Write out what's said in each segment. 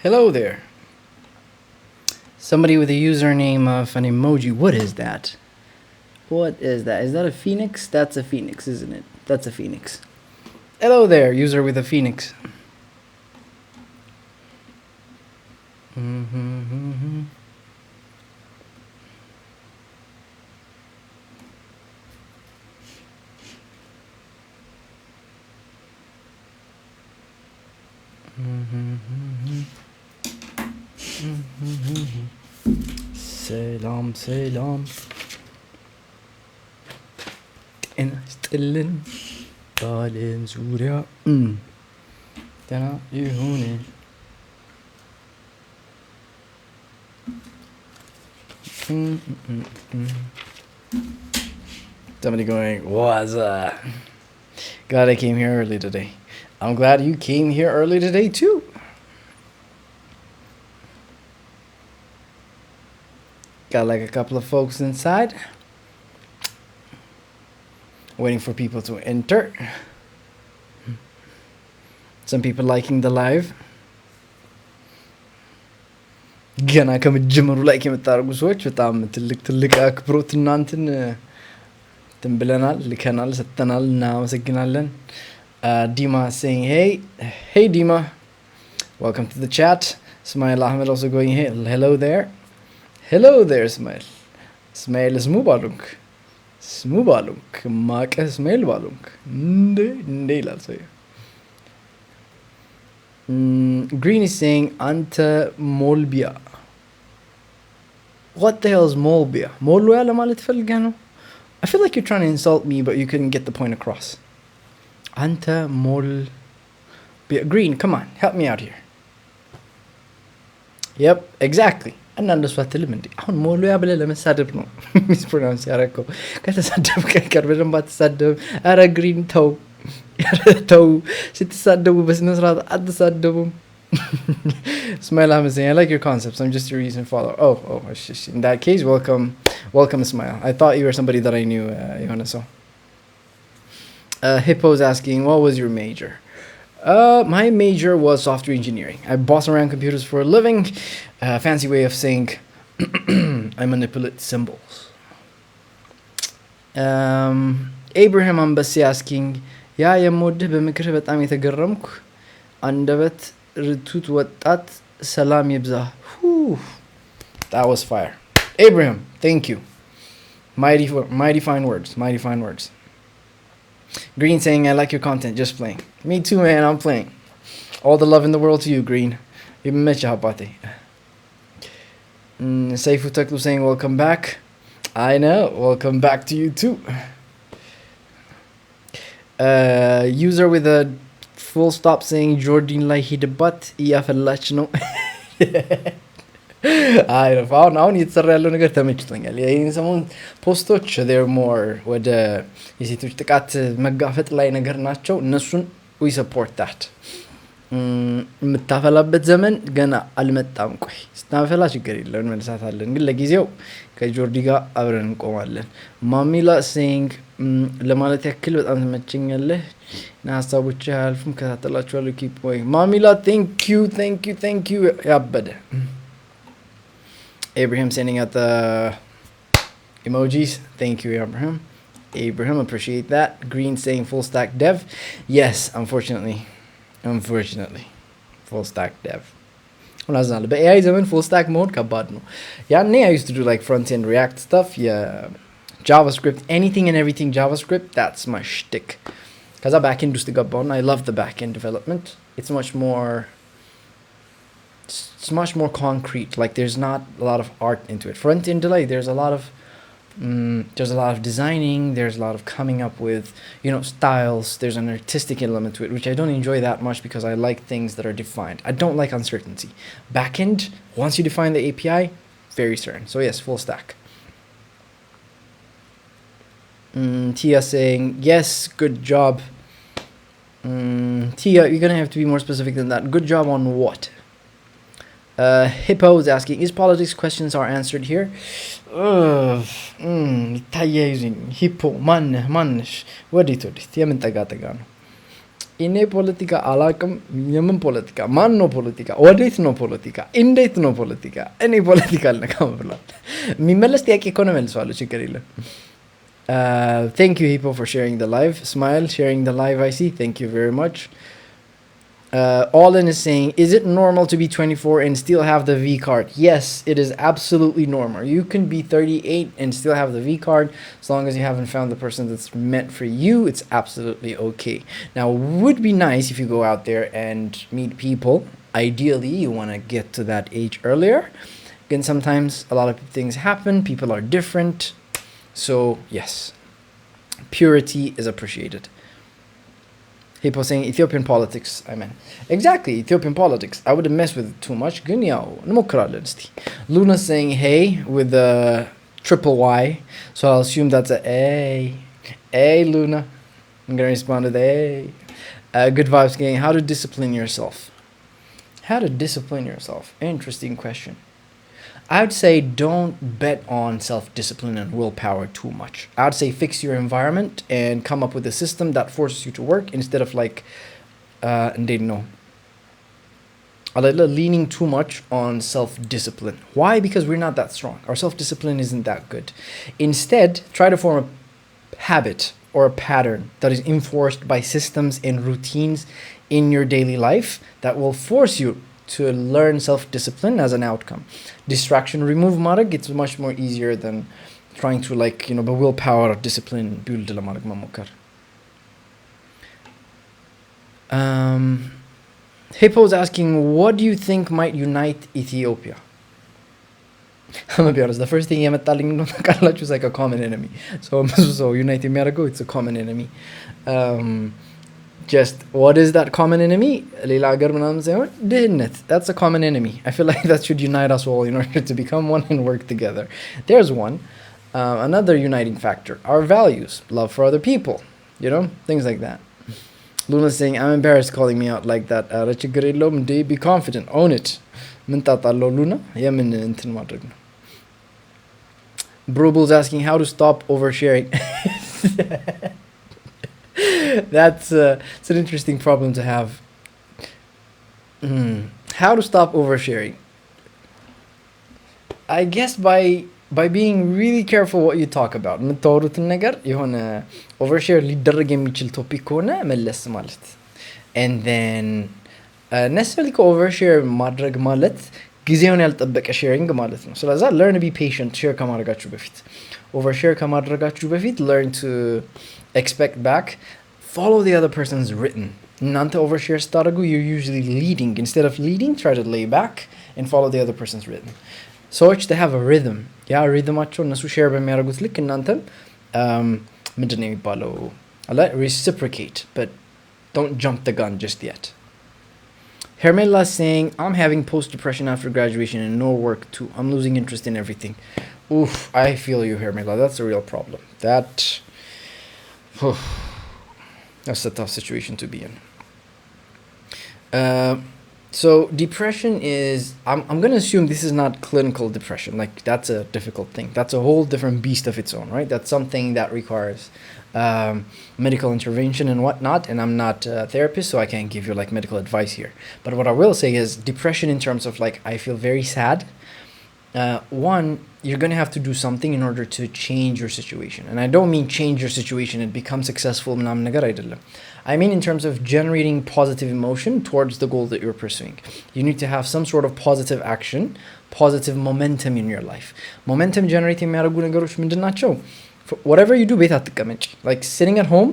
Hello there. Somebody with a username of an emoji. What is that? What is that? Is that a phoenix? That's a phoenix, isn't it? That's a phoenix. Hello there, user with a phoenix. Selam selam. ጤና ይስጥልን በዓለም ዙሪያ ጤና ይሁን። Somebody going, what's up? Glad I came here early today. I'm glad you came here early today too. Got like a couple of folks inside. Waiting for people to enter. Some people liking the live. ገና ከመጀመሩ ላይ የምታደርጉ ሰዎች በጣም ትልቅ አክብሮት እናንተን ብለናል፣ ልከናል፣ ሰጥተናል። እናመሰግናለን። Dima saying hey Dima, welcome to the chat. Ismail Ahmed also going hey, hello there Ismail. Ismail is mubalunk ማቀ እስማኤል ባሉንክ እንዴ ይላል ሰው። Green is saying አንተ ሞልቢያ. What the hell is ሞልቢያ? ሞልቢያ ለማለት ፈልገህ ነው? I feel like you're trying to insult me but you couldn't get the point across. አንተ ሞልቢያ. Green, come on, help me out here. Yep, exactly. እና እንደሱ አትልም እንዴ? አሁን ሞሉያ ብለህ ለመሳደብ ነው ሚስ ፕሮናንስ ያደረገው። ከተሳደብ ቀር በደንብ አትሳደብ። ኧረ ግሪን ተው ስትሳደቡ በስነ ስርዓት አትሳደቡም። Ismail Ahmed saying, I like your concepts, I'm just your recent follower. Oh, in that case, welcome Ismail. I thought you were somebody that I knew, so. Hippo's asking, what was your major? My major was software engineering. I boss around computers for a living. Fancy way of saying I manipulate symbols. Abraham Ambassi asking, ያ የምወድህ በምክርህ በጣም የተገረምኩ አንደበት ርቱት ወጣት ሰላም ይብዛ. That was fire. Abraham, thank you. Mighty fine words. Green saying, I like your content, just playing. Me too, man, I'm playing. All the love in the world to you, Green. Even met you, Habate. Saifu Taklu saying, welcome back. I know, welcome back to you too. User with a full stop saying, Jordan like he debat, እያፈላች ነው. አሁን እየተሰራ ያለው ነገር ተመችቶኛል። ይህን ሰሞን ፖስቶች they're more ወደ የሴቶች ጥቃት መጋፈጥ ላይ ነገር ናቸው። እነሱን we support that. የምታፈላበት ዘመን ገና አልመጣም። ቆይ ስታፈላ ችግር የለውም እንመልሳታለን። ግን ለጊዜው ከጆርዲ ጋር አብረን እንቆማለን። ማሚላ saying ለማለት ያክል በጣም ተመቸኛለህ እና ሀሳቦች አልፉም ከታተላችኋለሁ። keep going ማሚላ, thank you ያበደ Abraham sending out the emojis. Thank you, Abraham, appreciate that. Green saying full stack dev. Yes, unfortunately. Full stack dev. But AI zaman full stack mode kabad no. I used to do like front end React stuff. Yeah, JavaScript, anything and everything JavaScript. That's my shtick. Cause I back end just got born. I love the back end development. It's much more concrete. Like there's not a lot of art into it. Front end delay, there's a lot of designing, there's a lot of coming up with styles. There's an artistic element to it, which I don't enjoy that much because I like things that are defined. I don't like uncertainty. Backend, once you define the API, very certain. So yes, full stack. Tia saying, yes, good job. Tia, you're going to have to be more specific than that. Good job on what? Hippo is asking, is politics questions are answered here? Using Hippo, man, what it would? Tiamentagatagan. In a politica alacum, Yaman politica, man no politica, audit no politica, indate no politica, any political Nakamala. Mimelastic economy swallow chicarilla. Thank you, Hippo, for sharing the live. Smile, sharing the live, I see. Thank you very much. All-in is saying, is it normal to be 24 and still have the V card? Yes, it is absolutely normal. You can be 38 and still have the V card. As long as you haven't found the person that's meant for you, it's absolutely okay. Now, it would be nice if you go out there and meet people. Ideally, you want to get to that age earlier. Again, sometimes a lot of things happen. People are different. So, yes, purity is appreciated. Hippo saying Ethiopian politics, I mean. Exactly, Ethiopian politics. I wouldn't mess with it too much. Luna saying hey with the triple Y. So I'll assume that's a A. A, Luna. I'm going to respond with A. Good vibes gang. How to discipline yourself? How to discipline yourself? Interesting question. I would say don't bet on self-discipline and willpower too much. I would say fix your environment and come up with a system that forces you to work instead of like, leaning too much on self-discipline. Why? Because we're not that strong. Our self-discipline isn't that good. Instead, try to form a habit or a pattern that is enforced by systems and routines in your daily life that will force you to learn self-discipline as an outcome. Distraction remove marag, it's much more easier than trying to like, the willpower or discipline build the marag mamukar. Hippo's asking, what do you think might unite Ethiopia? I'm gonna be honest, the first thing was like a common enemy. So unite America, it's a common enemy. Just what is that common enemy? That's a common enemy. I feel like that should unite us all in order to become one and work together. There's one. Another uniting factor, our values, love for other people, things like that. Luna's saying, I'm embarrassed calling me out like that. Be confident, own it. Luna. Bruble's asking how to stop oversharing. It's an interesting problem to have. How to stop oversharing? I guess by being really careful what you talk about. Overshare ሊደረግ የሚችል topic ከሆነ መለስ ማለት. And then necessarily overshare ማድረግ ማለት ጊዜውን ያልጠበቀ sharing ማለት ነው. ስለዛ learn to be patient share ከማድረጋችሁ በፊት. Overshare ከማድረጋችሁ በፊት learn to expect back. Follow the other person's written. እናንተ overshare ስታደርጉ you're usually leading. Instead of leading, try to lay back and follow the other person's written. ሰዎች they have a rhythm. ያ ሪትማቸው እነሱ share በሚያደርጉት ልክ እናንተም ምንድን ነው የሚባለው reciprocate, but don't jump the gun just yet. Hermela saying, I'm having post-depression after graduation and no work too. I'm losing interest in everything. Oof, I feel you, Hermela. That's a real problem. That's a tough situation to be in. So depression is, I'm going to assume this is not clinical depression. Like that's a difficult thing. That's a whole different beast of its own, right? That's something that requires medical intervention and whatnot. And I'm not a therapist, so I can't give you like medical advice here. But what I will say is depression in terms of like, I feel very sad. One, you're going to have to do something in order to change your situation. And I don't mean change your situation and become successful. I mean in terms of generating positive emotion towards the goal that you're pursuing. You need to have some sort of positive action, positive momentum in your life. Momentum generating whatever you do, like sitting at home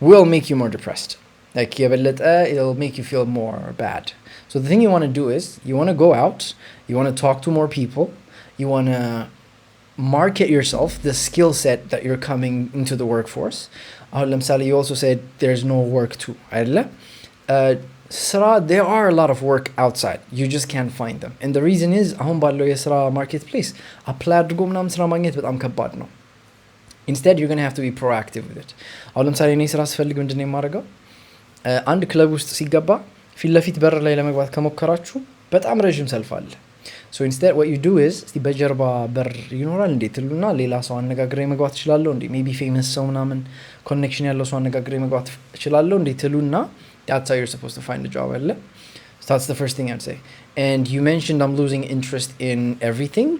will make you more depressed. Like it'll make you feel more bad. So the thing you want to do is you want to go out, you want to talk to more people, you want to market yourself, the skill set that you're coming into the workforce. You also said there's no work too. There are a lot of work outside. You just can't find them. And the reason is, marketplace. Instead, you're going to have to be proactive with it. አሁን ለምሳሌ እኔ ስራ ስፈልግ ምንድነው የማደርገው? አንድ ክለብ ውስጥ ሲገባ ፊት ለፊት በር ላይ ለመግባት ከሞከራችሁ በጣም ረጅም ሰልፍ አለ። So instead what you do is እስቲ በጀርባ በር ይኖራል እንዴ ትሉና ሌላ ሰው አነጋግሬ መግባት እችላለሁ እንዴ ሜቢ ፌመስ ሰው ምናምን ኮኔክሽን ያለው ሰው አነጋግሬ መግባት እችላለሁ እንዴ ትሉና that's how you're supposed to find a job አይደለ? So that's the first thing I'd say. And you mentioned I'm losing interest in everything.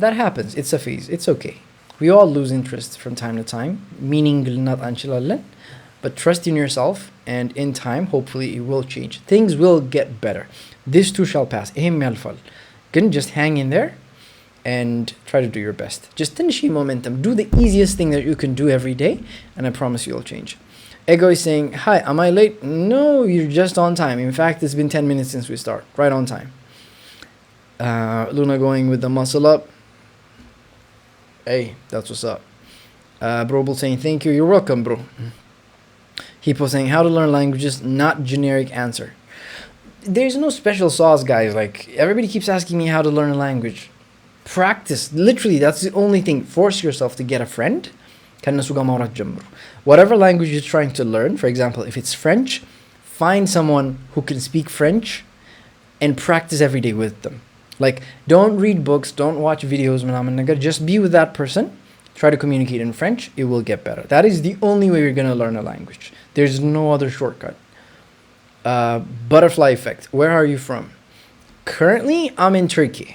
That happens. It's a phase. It's okay. We all lose interest from time to time. Meaning ልናጣ እንችላለን. But trust in yourself, and in time, hopefully, it will change. Things will get better. This too shall pass. ይሄም ያልፋል. Can just hang in there and try to do your best. Just ትንሽ momentum. Do the easiest thing that you can do every day, and I promise you'll change. Ego is saying, hi, am I late? No, you're just on time. In fact, it's been 10 minutes since we start. Right on time. Luna going with the muscle up. Hey, that's what's up. Brobel saying, thank you. You're welcome, bro. Hippo saying, how to learn languages, not generic answer. There's no special sauce, guys. Like, everybody keeps asking me how to learn a language. Practice. Literally, that's the only thing. Force yourself to get a friend. Whatever language you're trying to learn, for example, if it's French, find someone who can speak French and practice every day with them. Like, don't read books, don't watch videos, just be with that person. Try to communicate in French, it will get better. That is the only way you're going to learn a language. There's no other shortcut. Butterfly effect. Where are you from? Currently, I'm in Turkey.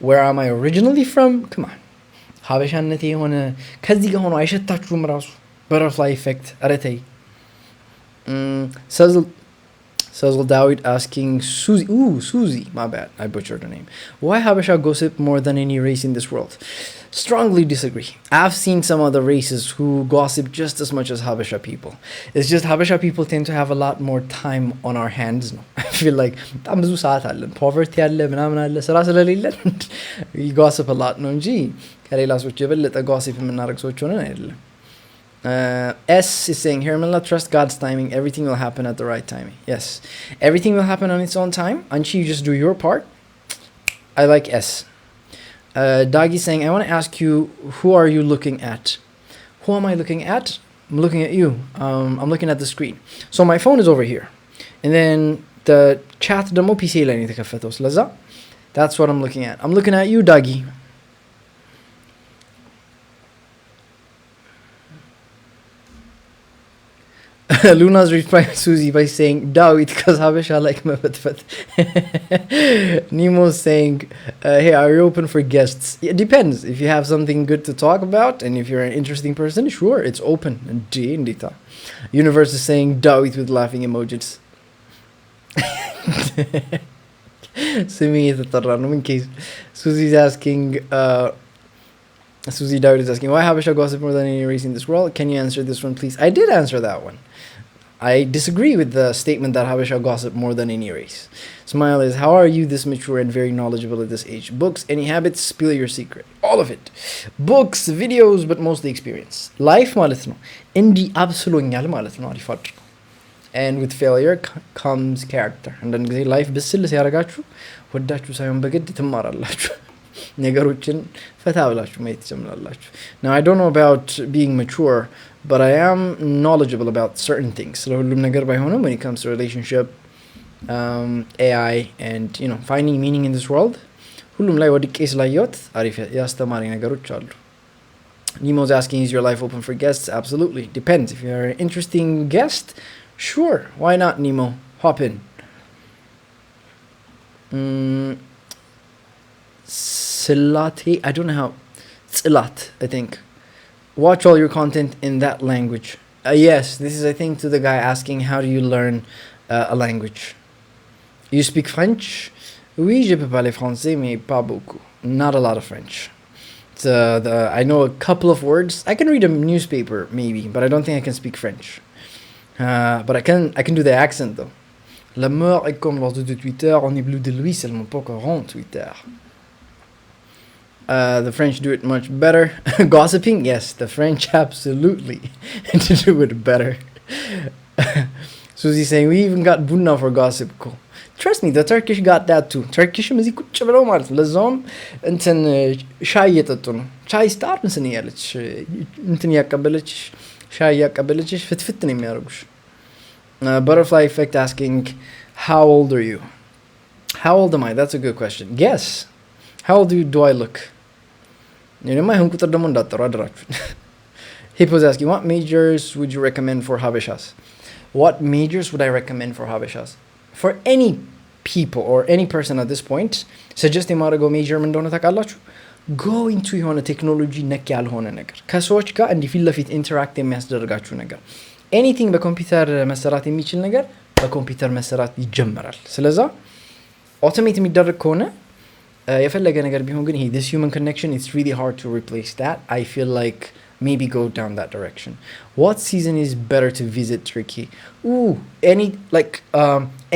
Where am I originally from? Come on. ሀበሻነቴ የሆነ ከዚህ ጋር ሆኖ አይሸታችሁም ራሱ butterfly effect አረተይ Sazzle Dawid asking Susie. Ooh, Susie. My bad. I butchered her name. Why Habesha gossip more than any race in this world? Strongly disagree. I've seen some other races who gossip just as much as Habesha people. It's just Habesha people tend to have a lot more time on our hands. No? I feel like poverty we gossip a lot. No, gee. gossip S is saying, Hermela, trust God's timing. Everything will happen at the right timing. Yes. Everything will happen on its own time. Anchi, you just do your part. I like S. Dagi saying, I want to ask you, who are you looking at? Who am I looking at? I'm looking at you. I'm looking at the screen. So my phone is over here. And then the chat demo PC line. That's what I'm looking at. I'm looking at you, Dagi. Luna's replying to Susie by saying, Dawit, because Habesha like Mefatfat. Nemo's saying, hey, are you open for guests? It depends. If you have something good to talk about, and if you're an interesting person, sure, it's open. Universe is saying, Dawit with laughing emojis. In case Susie's asking, Susie Dawid is asking, why Habesha gossip more than any race in this world? Can you answer this one, please? I did answer that one. I disagree with the statement that Habesha gossip more than any race. Smile is, how are you this mature and very knowledgeable at this age? Books, any habits, spill your secret. All of it. Books, videos, but mostly experience. Life ማለት ነው እንዲህ አብስሎኛል ማለት ነው አሪፍ አድርጎ and with failure comes character. And then life ብስል ሲያደርጋችሁ ወዳችሁ ሳይሆን በግድ ትማራላችሁ ነገሮችን ፈታ ብላችሁ ማየት ትጀምራላችሁ. Now I don't know about being mature, but I am knowledgeable about certain things. ስለሁሉም ነገር ባይሆንም when it comes to relationship, AI, and finding meaning in this world, ሁሉም ላይ ወድቄ ስላየሁት አሪፍ ያስተማሪ ነገሮች አሉ። Nemo's asking, is your life open for guests? Absolutely. Depends. If you're an interesting guest, sure. Why not, Nemo? Hop in. Silati, I don't know how. Silat, I think. Watch all your content in that language. Yes, this is, I think, to the guy asking, how do you learn a language? You speak French? Oui, je peux parler français, mais pas beaucoup. Not a lot of French. I know a couple of words. I can read a newspaper, maybe, but I don't think I can speak French. But I can do the accent, though. La mort est comme l'ordre de Twitter, on est bleu de lui, seulement pas qu'on Twitter. The French do it much better. Gossiping? Yes, the French absolutely do it better. Susie saying, we even got bunna for gossip. Cool. trust me the Turkish got that too Turkishም እዚህ ቁጭ ብለው ማለት ነው ለዛውም እንትን ሻይ እየጠጡ ነው ቻይ ስታር እንስን ያለች እንትን ያቀበለች ሻይ ያቀበለችሽ ፍትፍት ነው የሚያደርጉሽ butterfly effect asking how old are you how old am I that's a good question guess how old do I look የኔማ ይሁን ቁጥር ደግሞ እንዳጠሩ አድራችሁ Hippo's asking what majors would you recommend for Habeshas what majors would I recommend for Habeshas for any people or any person at this point suggest የማደርገው major ምን እንደሆነ ታውቃላችሁ go into የሆነ ቴክኖሎጂ ነክ ያልሆነ ነገር ከሰዎች ጋር እንዲፊት ለፊት ኢንተራክት የሚያስደርጋችሁ ነገር anything በኮምፒውተር መሰራት የሚችል ነገር በኮምፒውተር መሰራት ይጀምራል ስለዛ automate የሚደረግ ከሆነ የፈለገ ነገር ቢሆን ግን this human connection it's really hard to replace that I feel like maybe go down that direction what season is better to visit Turkey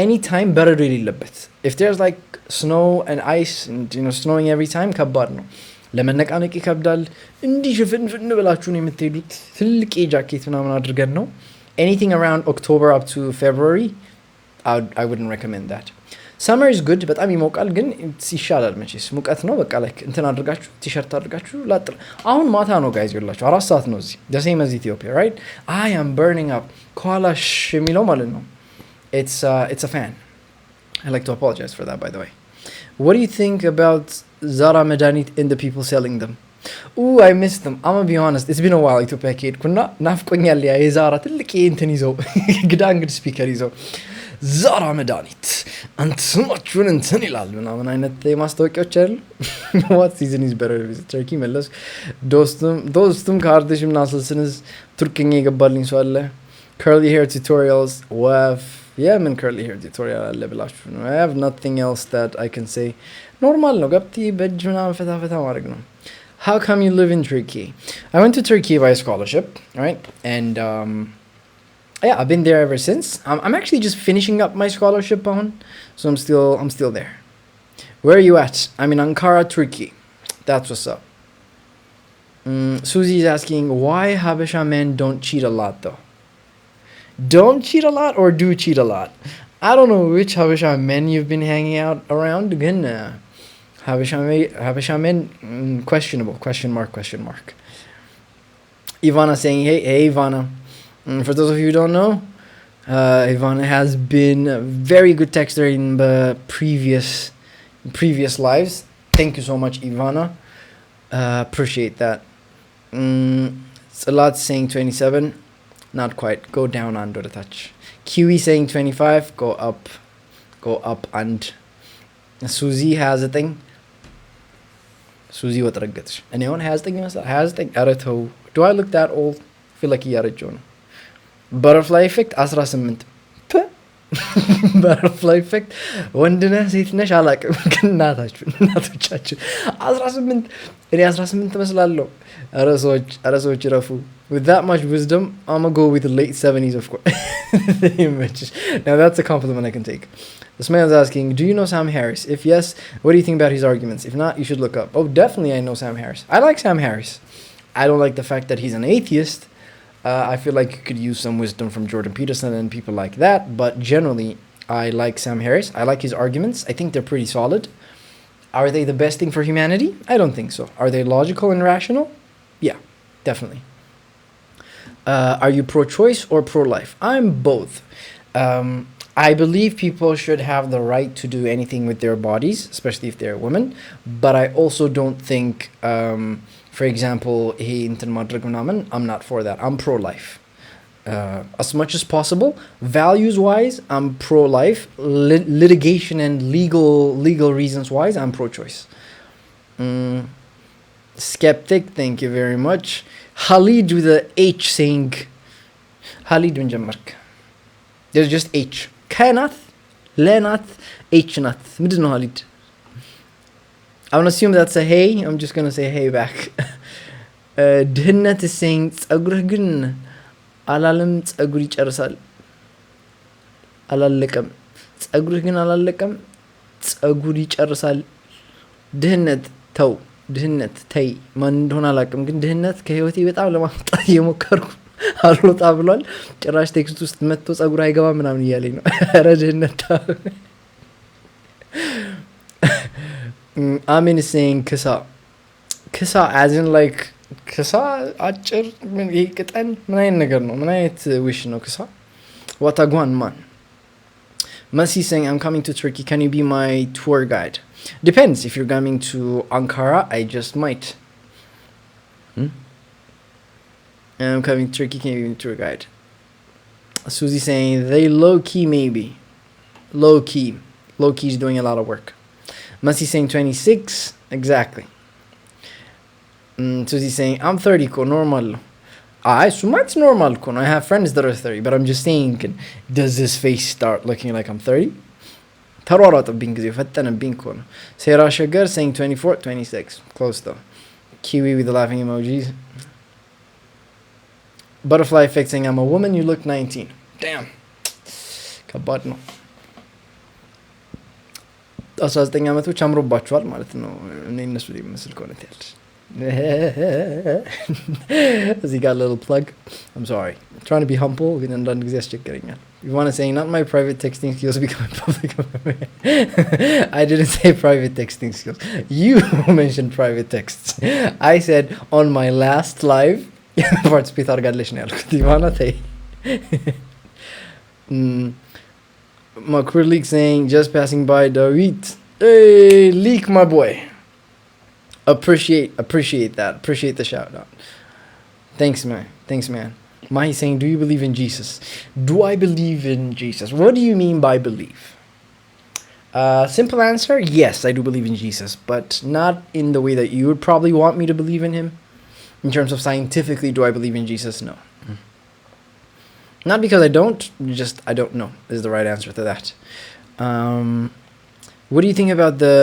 any time better really lebet if there's like snow and ice and snowing every time ከባድ ነው ለመነቃነቅ ይከብዳል እንዲህ ሽፍንፍን ብላችሁ ነው የምትሄዱት ትልቅ ጃኬት ምናምን አድርገን ነው anything around October up to February I wouldn't recommend that summer is good በጣም ይሞቃል ግን ይሻላል መቼስ ሙቀት ነው በቃ like እንትን አድርጋችሁ ቲሸርት አድርጋችሁ ላጥር አሁን ማታ ነው ጋይዝ ይላችሁ 4 ሰዓት ነው እዚህ the same as Ethiopia right I am burning up ኮላሽ የሚለው ማለት ነው it's a fan I like to apologize for that by the way what do you think about Zara Medanit and the people selling them I missed them I'm gonna be honest it's been a while Ethiopia ከሄድኩና ናፍቆኛል ያ የዛራ ትልቅ እንትን ይዘው ግዳንግድ ስፒከር ይዘው ዛራ መድኃኒት አንተ ስማችሁን እንትን ይላል ምናምን አይነት ማስታወቂያዎች አይደል what season is better to visit Turkey መለስ ዶስቱም ካርድሽ ምናስልስንስ ቱርክኛ ይገባልኝ ሰው አለ curly hair tutorials ምን curly hair tutorial አለ ብላችሁ ነው I have nothing else that I can say normal ነው ገብቲ በእጅ ምናምን ፈታ ማድረግ ነው how come you live in Turkey I went to Turkey by scholarship right and yeah I've been there ever since I'm actually just finishing up my scholarship on so I'm still there where are you at I'm in Ankara Turkey that's what's up Susie's asking why Habesha men don't cheat a lot though don't cheat a lot or do cheat a lot I don't know which Habesha men you've been hanging out around again Habesha men questionable question mark Ivana saying hey Ivana for those of you who don't know Ivana has been a very good texter in the previous lives thank you so much Ivana appreciate that it's a lot saying 27 not quite go down under the touch Kiwi saying 25 go up and Susie has a thing Susie what ረገጥሽ እኔ አሁን 29 አረተው do I look that old feel like ያረጀው ነው butterfly effect 18 butterfly effect ወንድነ ሴት ነሽ አላቅም እናቶቻችሁ 18 እኔ 18 ተመስላለሁ አረሶች ረፉ with that much wisdom I'm gonna go with the late 70s of course now that's a compliment I can take this man is asking do you know Sam Harris if yes what do you think about his arguments if not you should look up definitely I know Sam Harris I like Sam Harris I don't like the fact that he's an atheist I feel like you could use some wisdom from Jordan Peterson and people like that but generally I like Sam Harris I like his arguments I think they're pretty solid are they the best thing for humanity I don't think so are they logical and rational yeah definitely are you pro-choice or pro-life I'm both I believe people should have the right to do anything with their bodies especially if they're women but I also don't think for example I'm not for that I'm pro-life as much as possible values wise I'm pro-life litigation and legal reasons wise I'm pro-choice skeptic thank you very much Khalid with the H saying Khalid bin Jammark there's just H Kanat Lenat H nat midno Khalid I'm gonna assume that's a hey I'm just gonna say hey back ድህነት is saying ጸጉርህ ግን አላለም ጸጉር ይጨርሳል አላለቀም ጸጉርህ ግን አላለቀም ጸጉር ይጨርሳል ድህነት ተው ድህነት ተይ ማን እንደሆነ አላቅም ግን ድህነት ከህይወቴ በጣም ለማምጣት የሞከርኩ አልወጣ ብሏል ጭራሽ ቴክስት ውስጥ መጥቶ ጸጉር አይገባ ምናምን ይያለኝ ነው ኧረ ድህነት Amin is saying kisa. Kisa as in like kisa acher min ይቅጠን ምን አይነት ነገር ነው? ምን አይነት wish ነው kisa? What a guan man. Masi saying I'm coming to Turkey. Can you be my tour guide? Depends. If you're coming to Ankara, I just might. I'm coming to Turkey. Can you be my tour guide? Susie saying they low key maybe. Low key. Low key is doing a lot of work. Masi saying 26. Exactly. Susie saying I'm 30 ko normal. So much normal ko. I have friends that are 30, but I'm just saying, does this face start looking like I'm 30? ተሯሯጥብኝ ጊዜ ፈጠነብኝ እኮ ነው። ሴራ ሸገር saying 24, 26. Close though. Kiwi with the laughing emojis. Butterfly effect saying I'm a woman, you look 19. Damn. ከባድ ነው። 19 ዓመቶች አምሮባቸዋል ማለት ነው። እኔ እነሱ ሊመስል ከሆነ ትያለሽ። እዚህ ጋር little plug. I'm sorry. I'm trying to be humble ግን አንዳንድ ጊዜ ያስቸግረኛል. You want to say not my private texting skills become public. I didn't say private texting skills. You mentioned private texts. I said on my last live participate አድርጋለች ነው ያልኩት። ይዋና ተይ my queer leak saying just passing by David. Hey leak my boy. Appreciate that. Appreciate the shout out. Thanks man. Mahi saying do you believe in Jesus? Do I believe in Jesus? What do you mean by believe? Simple answer, yes, I do believe in Jesus, but not in the way that you would probably want me to believe in him. In terms of scientifically, do I believe in Jesus? No. Not because I don't, just I don't know is the right answer to that. What do you think about the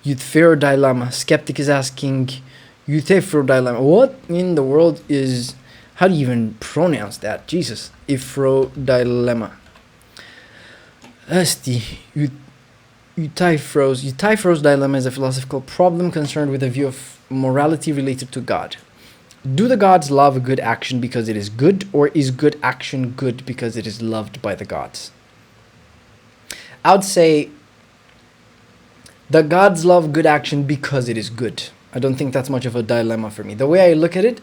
Euthero dilemma? Skeptic is asking, Euthero dilemma. What in the world is, how do you even pronounce that? Jesus. Ifro dilemma. Esti. Euthyphro's dilemma is a philosophical problem concerned with a view of morality related to God. Do the gods love a good action because it is good, or is good action good because it is loved by the gods? I would say the gods love good action because it is good. I don't think that's much of a dilemma for me. The way I look at it,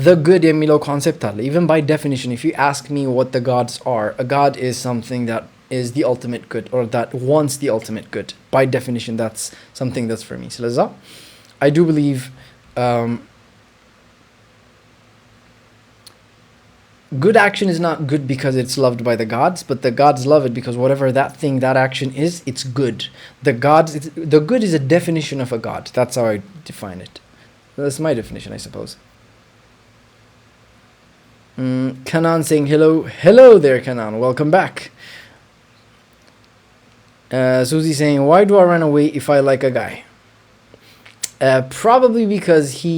the good የሚለው concept አለ. Even by definition, if you ask me what the gods are, a god is something that is the ultimate good, or that wants the ultimate good. By definition, that's something that's for me. ስለዛ I do believe good action is not good because it's loved by the gods, but the gods love it because whatever that thing, that action is, it's good. The good is a definition of a god. That's how I define it. That's my definition, I suppose. Kanan saying hello there, Kanan. Welcome back. Susie saying, why do I run away if I like a guy? Probably because he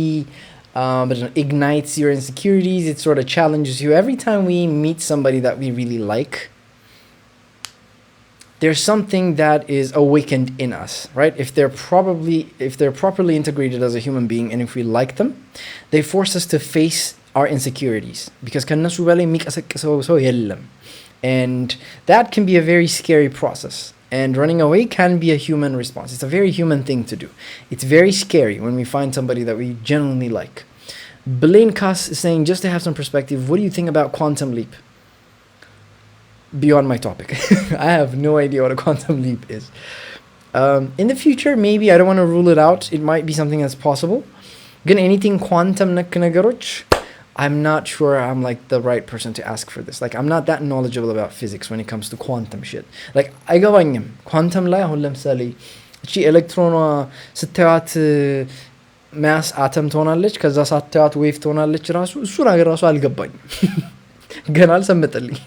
ignites your insecurities. It sort of challenges you. Every time we meet somebody that we really like, there's something that is awakened in us, right? If they're properly integrated as a human being, and if we like them, they force us to face our insecurities, because ከነሱ በላይ የሚቀሰቅሰው ሰው የለም. And that can be a very scary process. And running away can be a human response. It's a very human thing to do. It's very scary when we find somebody that we genuinely like. Blaine Kass is saying, just to have some perspective, what do you think about quantum leap? Beyond my topic. I have no idea what a quantum leap is. In the future, maybe, I don't want to rule it out. It might be something that's possible. Again, anything quantum ነክ ነገሮች, I'm not sure I'm like the right person to ask for this. Like, I'm not that knowledgeable about physics when it comes to quantum shit. Like, አይገባኝም ኳንተም ላይ አሁን ለምሳሌ እቺ ኤሌክትሮኗ ስታዩት ማስ አተም ትሆናለች፣ ከዛ ሳታዩት ዌቭ ትሆናለች። ራሱ እሱ ነገር ራሱ አልገባኝም ገና አልሰመጠልኝ።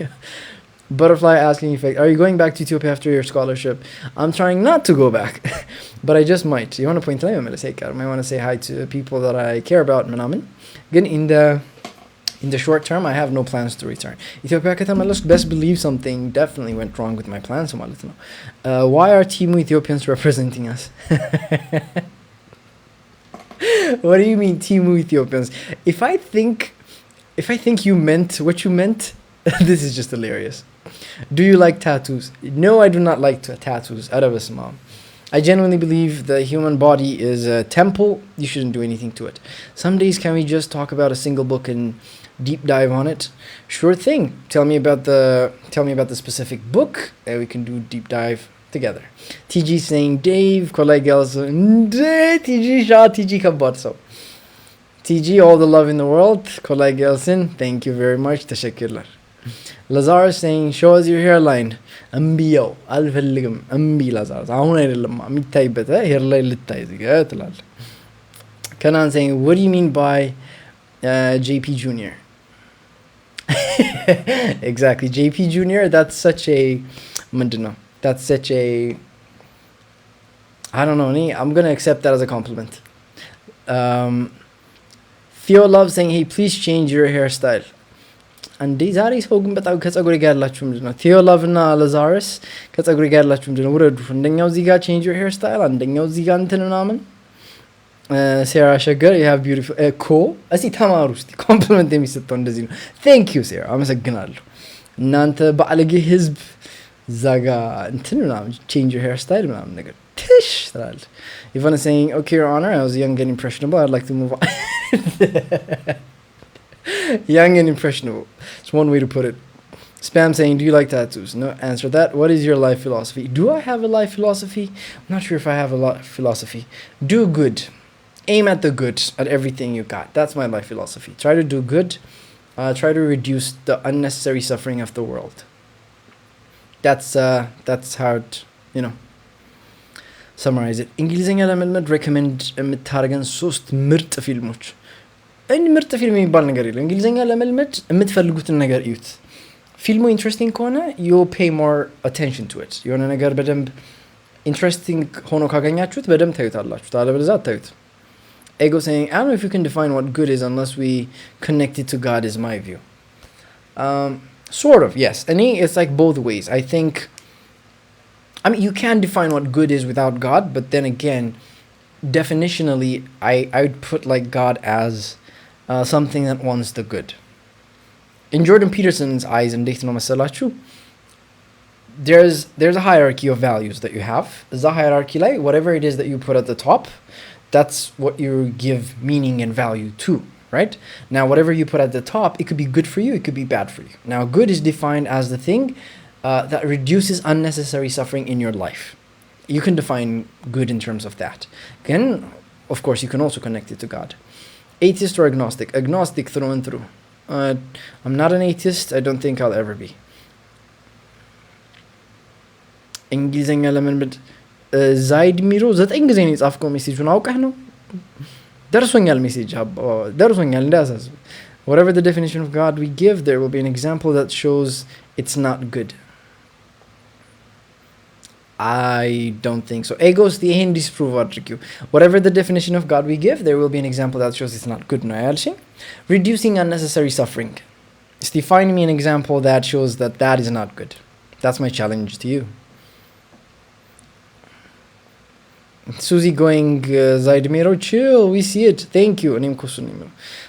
Butterfly asking if are you going back to Ethiopia after your scholarship? I'm trying not to go back, but I just might. You want to point out? I want to say hi to people that I care about. Again, in the short term, I have no plans to return. Ethiopia ከተመለስኩ best believe something definitely went wrong with my plans ማለት ነው። Why are Timu Ethiopians representing us? What do you mean Timu Ethiopians? If I think you meant what you meant, this is just hilarious. Do you like tattoos? No, I do not like tattoos. Arabas mom. I genuinely believe the human body is a temple. You shouldn't do anything to it. Some days can we just talk about a single book and deep dive on it? Sure thing. Tell me about the specific book and we can do deep dive together. TG saying Dave colleagues TG shot TG kabot so TG all the love in the world. colleagues thank you very much. Teşekkürler. Lazarus saying show us your hairline. እምቢያው አልፈልግም እምቢ ላዛርስ አሁን አይደለም የሚታይበት ሄር ላይ ልታይ ዝጋ ትላል Kanan saying what do you mean by JP Junior? Exactly, JP Junior, that's such a that's such a I don't know, I'm gonna accept that as a compliment. Theo Love saying hey please change your hairstyle. And these are his hogan but ከጸጉሬ ጋር ያላችሁ ምንድነው ቲዮ ላቭ እና ላዛረስ ከጸጉሬ ጋር ያላችሁ ምንድነው ወረዱ አንደኛው እዚህ ጋር change your hairstyle አንደኛው እዚህ ጋር እንትን ምናምን ሴራ ሸገር you have beautiful cool እስቲ ተማሩ እስቲ ኮምፕሊመንት የሚሰጠው እንደዚህ ነው thank you ሴራ አመሰግናለሁ እናንተ ባለጌ ህዝብ ዛጋ እንትን ምናምን change your hairstyle ምናምን ነገር ትሽ ትላል Ivana saying okay your honor I was young and impressionable I'd like to move on Young and impressionable. It's one way to put it. Spam saying, do you like tattoos? No, answer that. What is your life philosophy? Do I have a life philosophy? I'm not sure if I have a philosophy. Do good. Aim at the good, at everything you got. That's my life philosophy. Try to do good. Try to reduce the unnecessary suffering of the world. That's hard, summarize it. እንግሊዝኛ ለመልመድ recommend የምታደርገን 3 ምርጥ ፊልሞች እኔ ምርጥ ፊልም የሚባል ነገር የለም እንግሊዝኛ ለመልመድ የምትፈልጉትን ነገር እዩት ፊልሙ ኢንትረስቲንግ ከሆነ you pay more attention to it የሆነ ነገር በደንብ ኢንትረስቲንግ ሆኖ ካገኛችሁት በደንብ ታዩታላችሁ ታለበለዚያ አታዩት Ego saying I don't know if you can define what good is unless we connect it to God is my view sort of yes and it's like both ways I think I mean you can define what good is without God but then again definitionally I would put like God as something that wants the good. In Jordan Peterson's eyes and there's a hierarchy of values that you have. There's a hierarchy like whatever it is that you put at the top, that's what you give meaning and value to, right? Now whatever you put at the top, it could be good for you, it could be bad for you. Now good is defined as the thing that reduces unnecessary suffering in your life. You can define good in terms of that. Again, of course, you can also connect it to God. Atheist or agnostic? Agnostic through and through. I'm not an atheist. I don't think I'll ever be. እንግሊዝኛ ለመልመድ ዛይድ ሚሮ 9 ጊዜ ነው የጻፍከው ሜሴጁን አውቀህ ነው ደርሶኛል ሜሴጅ ደርሶኛል እንዳያሳስብ whatever the definition of God we give there will be an example that shows it's not good I don't think so. Egos the hand disprove you. Whatever the definition of God we give, there will be an example that shows it's not good. No, reducing unnecessary suffering. Find me an example that shows that is not good. That's my challenge to you. Susie going Zaidmiro, chill. We see it. Thank you.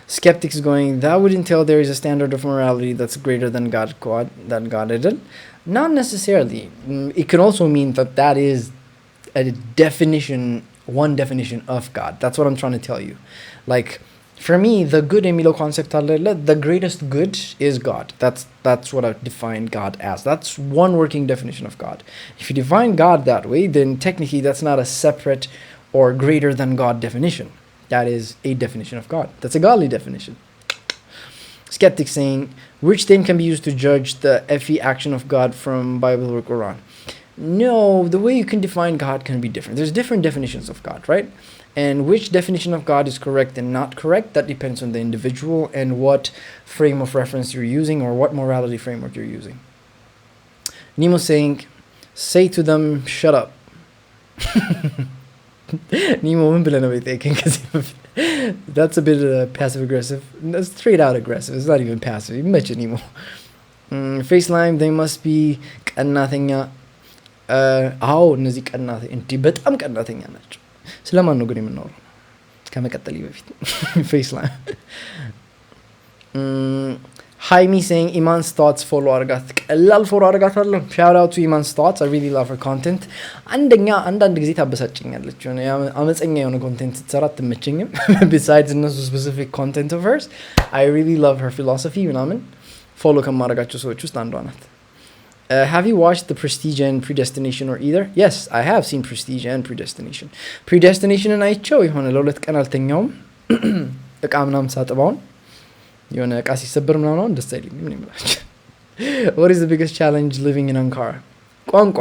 Skeptics going. That would entail there is a standard of morality that's greater than God did. Not necessarily. It can also mean that is a definition, one definition of God. That's what I'm trying to tell you. Like, for me, the good Emilo concept, the greatest good is God. That's what I define God as. That's one working definition of God. If you define God that way, then technically that's not a separate or greater than God definition. That is a definition of God. That's a godly definition. Skeptics saying, which then can be used to judge the FE action of God from Bible or Quran? No, the way you can define God can be different. There's different definitions of God, right? And which definition of God is correct and not correct, that depends on the individual and what frame of reference you're using or what morality framework you're using. Nemo saying, say to them, shut up. Nemo that's a bit passive aggressive. That's straight out aggressive. It's not even passive. You mentioned Nemo. Face lime, they must be nothing. አዎ እነዚህ ቀናት እንዴ በጣም ቀናተኛ ናቸው ስለማን ነው ግን የምናወራው ከመቀጠል በፊት ፌስ ላይ Jaime saying Iman's thoughts follow argat. ቀላል ፎሎ አርጋታለሁ። Shout out to Iman's thoughts. I really love her content. አንዳንድ ጊዜ ታበሳጭኛለች። የሆነ አመፀኛ የሆነ ኮንቴንት ስትሰራ አትመቸኝም። Besides እነሱ specific content of hers, I really love her philosophy ምናምን ፎሎ ከማረጋቸው ሰዎች ውስጥ አንዷ ናት። Have you watched The Prestige and Predestination or either? Yes, I have seen Prestige and Predestination. Predestinationን አይቼው የሆነ ለሁለት ቀን አልተኛውም። እቃ ምናምን ሳጥባውን የሆነ እቃ ሲሰበር ምናምን ደስ አይልኝም። ምን ይምላችሁ? What is the biggest challenge living in Ankara? ቋንቋ.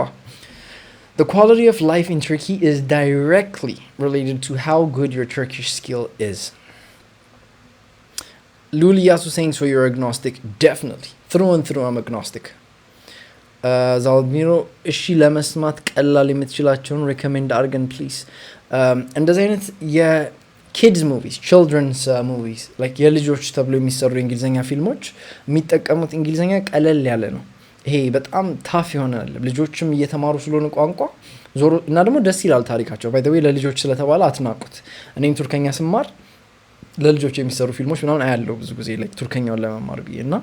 The quality of life in Turkey is directly related to how good your Turkish skill is. Luliyasu saying, so you're agnostic? Definitely. Through and through I'm agnostic. Zalmiro, እሺ ለመስማት ቀላል የምትችላቸውን recommend አድርገን please. እንደዚህ አይነት የkids movies, children's movies, like የልጆች ተብሎ የሚሰሩ የእንግሊዘኛ ፊልሞች የሚጠቀሙት እንግሊዘኛ ቀለል ያለ ነው። ይሄ በጣም ታፍ የሆነ አይደለም። ልጆችም እየተማሩ ስለሆነ ቋንቋ ዞሮ እና ደግሞ ደስ ይላል ታሪካቸው። by the way ለልጆች ስለተባለ አትናቁት። እኔም ቱርከኛ ስማር ለልጆች የሚሰሩ ፊልሞች ምናምን አያለው ብዙ ጊዜ like ቱርከኛውን ለመማር ብዬና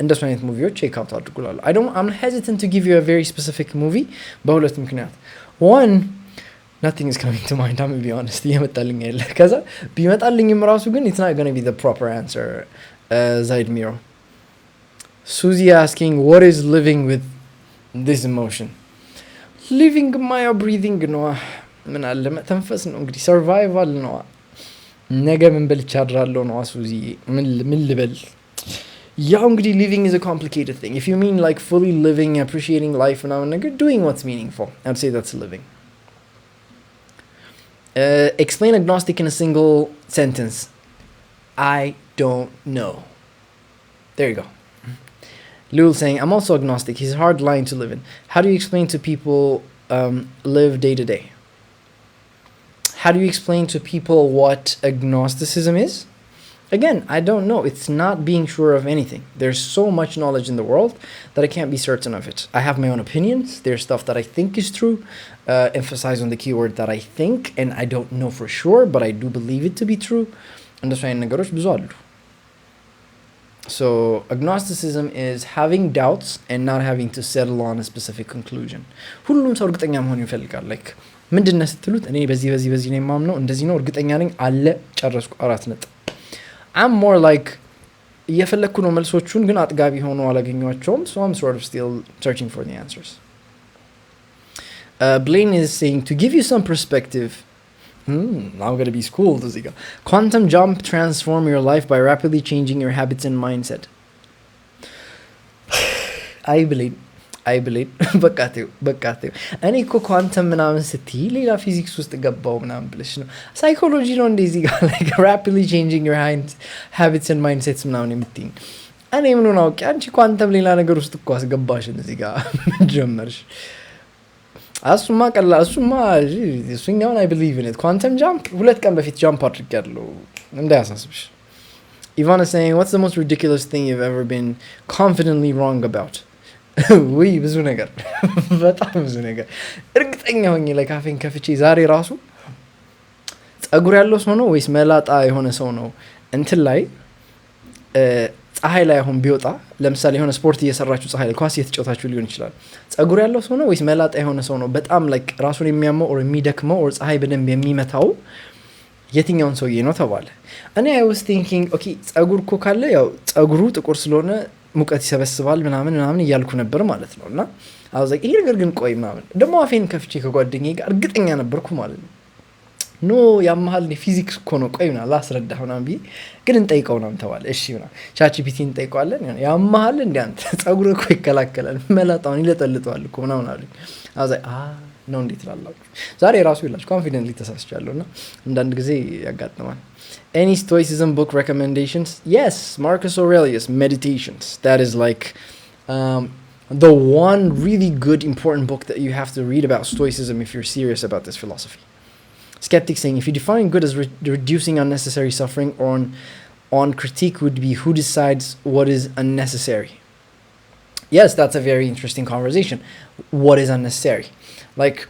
እንደሱ አይነት ሙቪዎች ቼክ አውት አድርጉላሉ። I'm hesitant to give you a very specific movie በሁለት ምክንያት። One, nothing is coming to mind, I'm going to be honest. እየመጣልኝ አይደለ። ከዛ ቢመጣልኝም ራሱ ግን it's not going to be the proper answer. Zaid Miro. Suzy asking, what is living with this emotion? Living my breathing ነው። ምን አለ መተንፈስ ነው እንግዲህ survival ነው። ነገ ምን በልቼ አድራለሁ ነው ሱዚ። ምን ልበል? ያው እንግዲህ living is a complicated thing. If you mean like fully living, appreciating life and doing what's meaningful, I'd say that's living. Explain agnostic in a single sentence. I don't know. There you go. Lul saying, I'm also agnostic. He's a hard line to live in. How do you explain to people live day to day? How do you explain to people what agnosticism is? Again, I don't know. It's not being sure of anything. There's so much knowledge in the world that I can't be certain of it. I have my own opinions. There's stuff that I think is true. Emphasize on the keyword that I think, and I don't know for sure, but I do believe it to be true. And that's why ነገሮች ብዙ አሉ. So agnosticism is having doubts and not having to settle on a specific conclusion. ሁሉም ሰው እርግጠኛ መሆን ይፈልጋል. like ምንድነው ስትሉት እኔ በዚህ ነው የማምነው እንደዚህ ነው እርግጠኛ ነኝ አለ ጨረስኩ 4 ነጥብ. I'm more like እየፈለኩ ነው መልሶቹን ግን አጥጋቢ ሆኖ አላገኘኋቸውም. So I'm sort of still searching for the answers. Blaine is saying, to give you some perspective, I'm going to be schooled. Quantum jump transform your life by rapidly changing your habits and mindset. I believe በቃቴው እኔ እኮ ኳንተም ምናምን ስትይ ሌላ ፊዚክስ ውስጥ ገባው ምናምን ብለሽ ነው። ሳይኮሎጂ ነው እንደዚህ ጋር like rapidly changing your habits and mindsets ምናምን የምትይኝ። እኔ ምኑን አውቄ አንቺ ኳንተም ሌላ ነገር ውስጥ እኮ አስገባሽ እንደዚህ ጋር ጀመርሽ። እሱማ እሱኛውን I believe in it. Quantum jump 2 ቀን በፊት ጃምፕ አድርጌያለሁ እንዳያሳስብሽ። Ivana saying, what's the most ridiculous thing you've ever been confidently wrong about? ውይ ብዙ ነገር በጣም ብዙ ነገር እርግጠኛ ሆኜ ላይ ካፌን ከፍቼ ዛሬ ራሱ ጸጉር ያለው ሰው ነው ወይስ መላጣ የሆነ ሰው ነው እንትን ላይ ፀሐይ ላይ አሁን ቢወጣ ለምሳሌ የሆነ ስፖርት እየሰራችሁ ፀሐይ ላይ ኳስ እየተጫወታችሁ ሊሆን ይችላል። ጸጉር ያለው ሰው ነው ወይስ መላጣ የሆነ ሰው ነው በጣም like ራሱን የሚያመው or የሚደክመው or ፀሐይ በደንብ የሚመታው የትኛውን ሰውዬ ነው ተባለ። እኔ I was thinking okay ጸጉር እኮ ካለ ያው ጸጉሩ ጥቁር ስለሆነ ሙቀት ይሰበስባል ምናምን እያልኩ ነበር ማለት ነው። እና I was like ይሄ ነገር ግን ቆይ ምናምን ደግሞ አፌን ከፍቼ ከጓደኛዬ ጋር እርግጠኛ ነበርኩ ማለት ነው። ኖ ያማሃል ፊዚክስ እኮ ነው ቆይ ምናምን ላስረዳህ ምናምን ብዬ ግን እንጠይቀው ነው ተባለ። እሺ ምናምን ChatGPT እንጠይቀዋለን ያማሃል እንዴ አንተ ጸጉር እኮ ይከላከላል መላጣውን ይለጠልጠዋል እኮ ምናምን አሉኝ። I was like ነው እንዴት ላላችሁ ዛሬ ራሱ ይላችሁ ኮንፊደንትሊ ተሳስቻለሁና አንዳንድ ጊዜ ያጋጥማል። Any Stoicism book recommendations? Yes, Marcus Aurelius, Meditations. That is like the one really good, important book that you have to read about Stoicism if you're serious about this philosophy. Skeptic saying, if you define good as reducing unnecessary suffering, or on critique would be who decides what is unnecessary? Yes, that's a very interesting conversation. What is unnecessary? Like,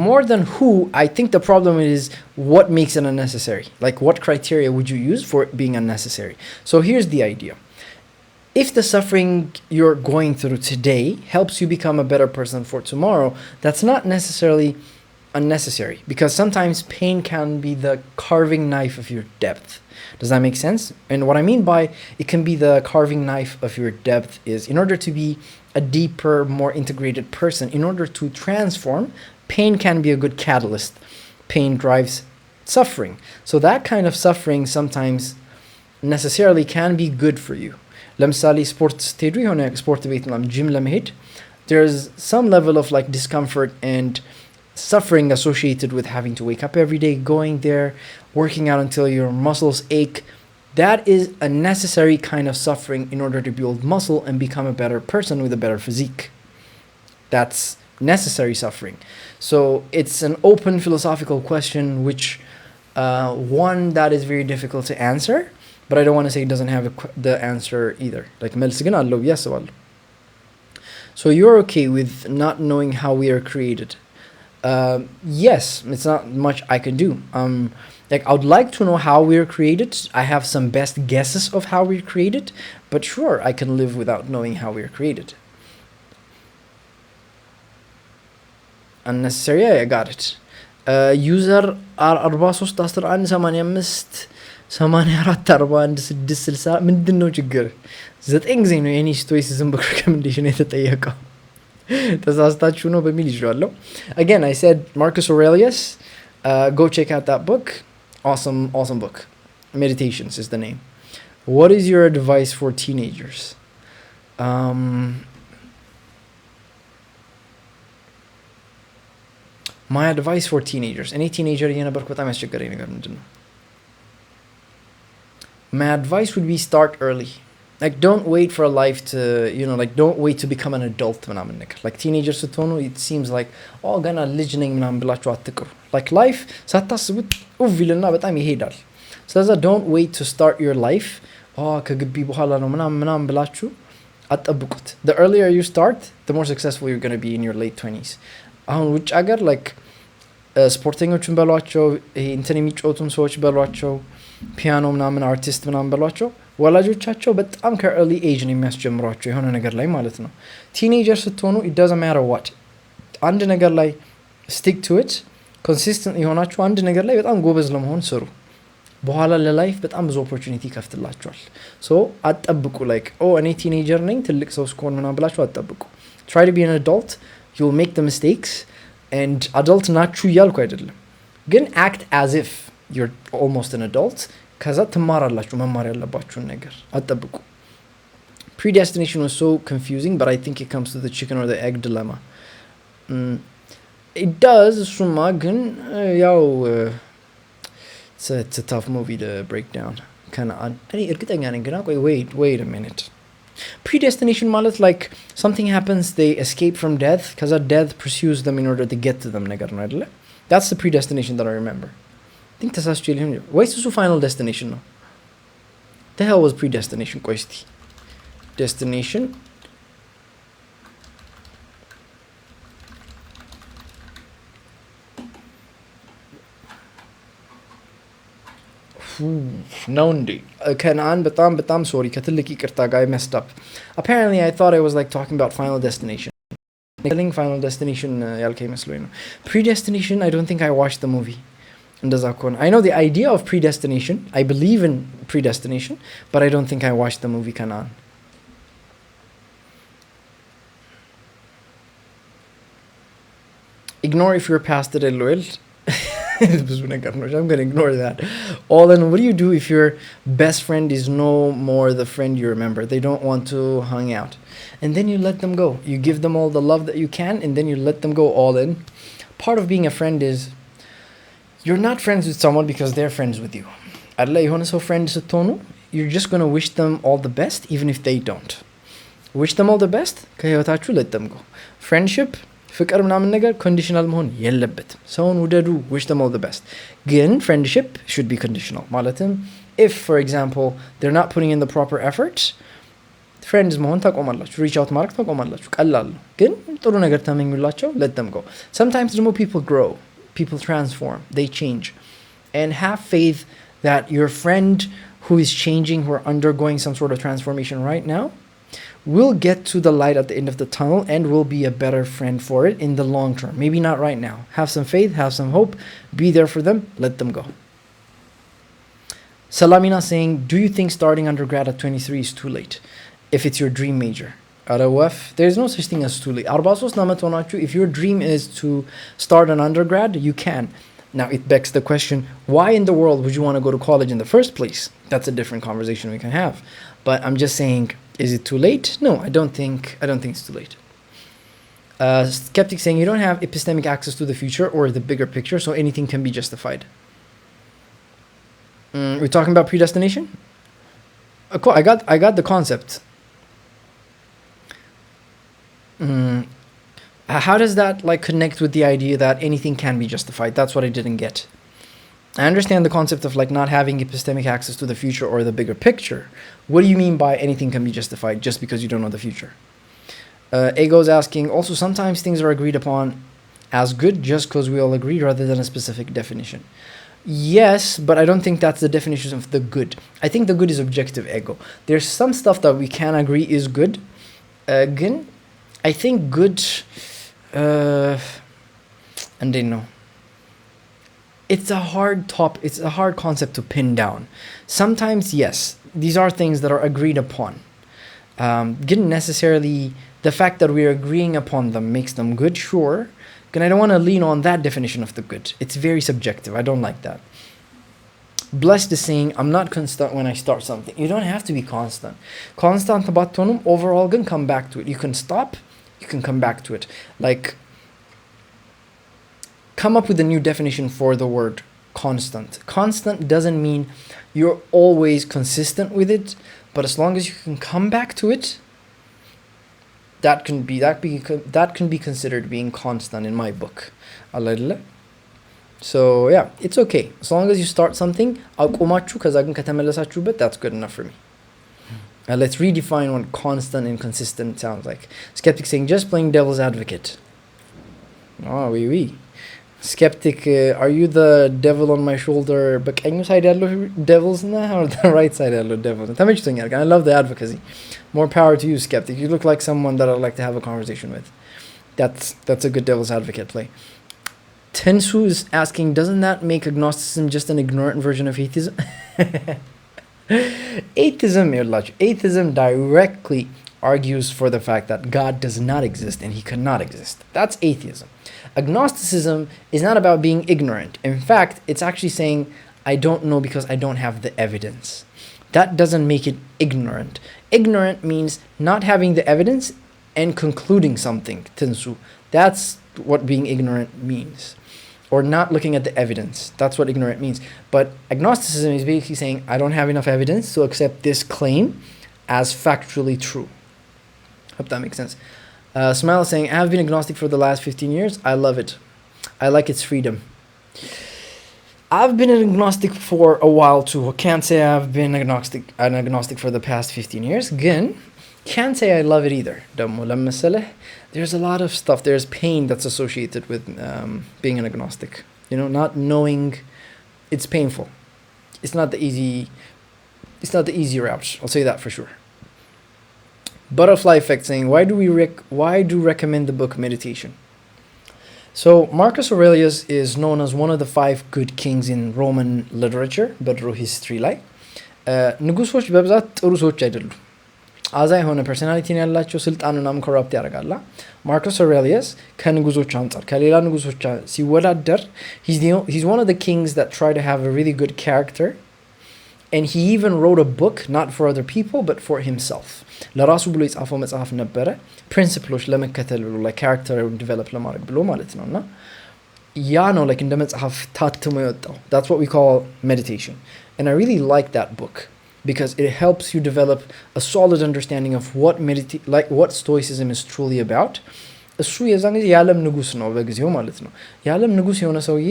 more than who, I think the problem is what makes it unnecessary. Like what criteria would you use for it being unnecessary? So here's the idea. if the suffering you're going through today helps you become a better person for tomorrow, that's not necessarily unnecessary, because sometimes pain can be the carving knife of your depth. Does that make sense? And what I mean by it can be the carving knife of your depth is, in order to be a deeper, more integrated person, in order to transform, pain can be a good catalyst. Pain drives suffering. So that kind of suffering sometimes necessarily can be good for you. ለምሳሌ ስፖርት ስትሄዱ የሆነ ስፖርት ቤት ምናምን ጂም ለመሄድ there's some level of like discomfort and suffering associated with having to wake up every day, going there, working out until your muscles ache. That is a necessary kind of suffering in order to build muscle and become a better person with a better physique. That's necessary suffering. So it's an open philosophical question, which one that is very difficult to answer, but I don't want to say it doesn't have the answer either. Like መልስ ግን አለው ብዬ አስባለሁ. So you're okay with not knowing how we are created? Yes, it's not much I can do. Like I would like to know how we're created. I have some best guesses of how we're created, but sure, I can live without knowing how we're created. Unnecessary, yeah, I got it. User R431185 8441 ምንድን ነው ችግር? 9 ጊዜ ነው የኔ ስቶይሲዝም በሪኮሜንዴሽን የተጠየቀው። ተሳስታችሁ ነው በሚል ይዤዋለሁ. Again, I said Marcus Aurelius. Go check out that book. Awesome book. Meditations is the name. What is your advice for teenagers? My advice for teenagers. Any teenager እየነበርኩ በጣም ያስቸገረኝ ነገር ምንድን ነው? My advice would be start early. Like don't wait for life to, like don't wait to become an adult ምናምን ነገር. Like teenagers ስትሆኑ it seems like ገና ልጅ ነኝ ምናምን ብላችሁ አትቅሩ. Like life ሳታስቡት ኡቪልና በጣም ይሄዳል. ስለዛ don't wait to start your life. ከግቢ በኋላ ነው ምናምን ብላችሁ አትጠብቁት. The earlier you start, the more successful you're going to be in your late 20s. አሁን ውጭ ሀገር like ስፖርተኞችን በሏቸው፣ እንትን የሚጫወቱን ሰዎች በሏቸው፣ ፒያኖ ምናምን አርቲስት ምናምን በሏቸው፣ ወላጆቻቸው በጣም ከኤርሊ ኤጅ ነው የሚያስጀምሯቸው የሆነ ነገር ላይ ማለት ነው። ቲኔጀር ስትሆኑ it doesn't matter what, አንድ ነገር ላይ stick to it, consistent የሆናችሁ አንድ ነገር ላይ በጣም ጎበዝ ለመሆን ስሩ። በኋላ ለላይፍ በጣም ብዙ ኦፖርቹኒቲ ይከፍትላችኋል። ሶ አትጠብቁ like እኔ ቲኔጀር ነኝ ትልቅ ሰው እስከሆን ምናምን ብላችሁ አትጠብቁ። try to be an adult. You'll make the mistakes, and adult ናችሁ እያልኩ አይደለም፣ ግን act as if you're almost an adult. ከዛ ትማራላችሁ መማር ያለባችሁን ነገር አትጠብቁ። Predestination was so confusing, but I think it comes to the chicken or the egg dilemma. It does, እሱማ ግን ያው it's a tough movie to break down. እኔ እርግጠኛ ነኝ ግን wait a minute. Predestination ማለት like something happens, they escape from death, ከዛ death pursues them in order to get to them ነገር ነው አይደለ? That's the predestination that I remember. I think ተሳስቼ ሊሆን ወይስ እሱ final destination ነው? The hell was predestination? ቆይ እስቲ destination ነው እንዴ? ከነአን በጣም ሶሪ ከትልቅ ይቅርታ ጋር messed up. Apparently I thought I was like talking about Final Destination. Final Destination ያልከኝ መስሎኝ ነው. Predestination, I don't think I watched the movie. እንደዛ ከሆነ I know the idea of predestination. I believe in predestination, but I don't think I watched the movie ከነአን. Ignore if you're past it loyal. I'm going to ignore that. All in, what do you do if your best friend is no more the friend you remember? They don't want to hang out. And then you let them go. You give them all the love that you can, and then you let them go all in. Part of being a friend is you're not friends with someone because they're friends with you. You're just going to wish them all the best, even if they don't. Wish them all the best, let them go. Friendship, ፍቅር ምናምን ነገር ኮንዲሽናል መሆን የለበትም። ሰውን ውደዱ, wish them all the best. ግን friendship should be conditional. ማለትም if for example they're not putting in the proper effort, friends መሆን ታቆማላችሁ፣ reach out ማድረግ ታቆማላችሁ። ቀላል ነው። ግን ጥሩ ነገር ተመኙላቸው, let them go. Sometimes ደግሞ people grow, people transform, they change. And have faith that your friend who is changing, who are undergoing some sort of transformation right now, we'll get to the light at the end of the tunnel and we'll be a better friend for it in the long term. Maybe not right now. Have some faith, have some hope, be there for them, let them go. Salamina saying, do you think starting undergrad at 23 is too late if it's your dream major? There's no such thing as too late. 43 ዓመት ሆናችሁ, if your dream is to start an undergrad, you can. Now it begs the question, why in the world would you want to go to college in the first place? That's a different conversation we can have. But I'm just saying, is it too late? No, I don't think it's too late. Skeptic saying, you don't have epistemic access to the future or the bigger picture, so anything can be justified. We're talking about predestination? Cool, I got the concept. How does that like connect with the idea that anything can be justified? That's what I didn't get. I understand the concept of like not having epistemic access to the future or the bigger picture. What do you mean by anything can be justified just because you don't know the future? Ego's asking, also sometimes things are agreed upon as good just because we all agree rather than a specific definition. Yes, but I don't think that's the definition of the good. I think the good is objective, Ego. There's some stuff that we can agree is good. Again, I think good, and they know. It's a hard concept to pin down. Sometimes, yes, these are things that are agreed upon. Didn't necessarily, the fact that we're agreeing upon them makes them good, sure. And I don't want to lean on that definition of the good. It's very subjective. I don't like that. Blessed is saying, I'm not constant when I start something. You don't have to be constant. Constant batonum overall can come back to it. You can stop, you can come back to it. Like, come up with a new definition for the word constant. Constant doesn't mean you're always consistent with it, but as long as you can come back to it, that can be considered being constant in my book. So yeah, it's okay. As long as you start something, that's good enough for me. Let's redefine what constant and consistent sounds like. Skeptic saying, just playing devil's advocate. Oh, oui. Skeptic, are you the devil on my shoulder? But can you side devils now or the right side devils? I love the advocacy. More power to you, Skeptic. You look like someone that I'd like to have a conversation with. That's a good devil's advocate play. Tensu is asking, doesn't that make agnosticism just an ignorant version of atheism? Atheism directly argues for the fact that God does not exist and he cannot exist. That's atheism. Agnosticism is not about being ignorant. In fact, it's actually saying, I don't know because I don't have the evidence. That doesn't make it ignorant. Ignorant means not having the evidence and concluding something, Tensu. That's what being ignorant means. Or not looking at the evidence. That's what ignorant means. But agnosticism is basically saying, I don't have enough evidence to accept this claim as factually true. Hope that makes sense. Smile is saying, I have been agnostic for the last 15 years. I love it. I like its freedom. I've been an agnostic for a while too. Can't say I've been an agnostic for the past 15 years. Again, can't say I love it either. There's a lot of stuff. There's pain that's associated with being an agnostic. You know, not knowing, it's painful. It's not the easy route. I'll say that for sure. Butterfly Effect saying, why do recommend the book Meditation? So Marcus Aurelius is known as one of the 5 good kings in Roman literature, በድሮ history ላይ ንጉሶች በብዛት ጥሩ ሰዎች አይደሉም። አዛ የሆነ ፐርሰናሊቲ ያላቸው ስልጣኑናም ኮራፕት ያደርጋላ። ማርከስ አውሬሊየስ ከንጉሶች አንፃር ከሌላ ንጉሶች ሲወዳደር he's one of the kings that try to have a really good character. And he even wrote a book, not for other people, but for himself. ለራሱ ብሎ የጻፈው መጽሐፍ ነበረ ፕሪንሲፕሎች ለመከተል ብሎ like character develop ለማድረግ ብሎ ማለት ነውና ያ ነው like እንደ መጽሐፍ ታትሞ የወጣው. That's what we call meditation. And I really like that book because it helps you develop a solid understanding of what stoicism is truly about. እሱ የዛን ጊዜ የዓለም ንጉስ ነው በጊዜው ማለት ነው። የዓለም ንጉስ የሆነ ሰውዬ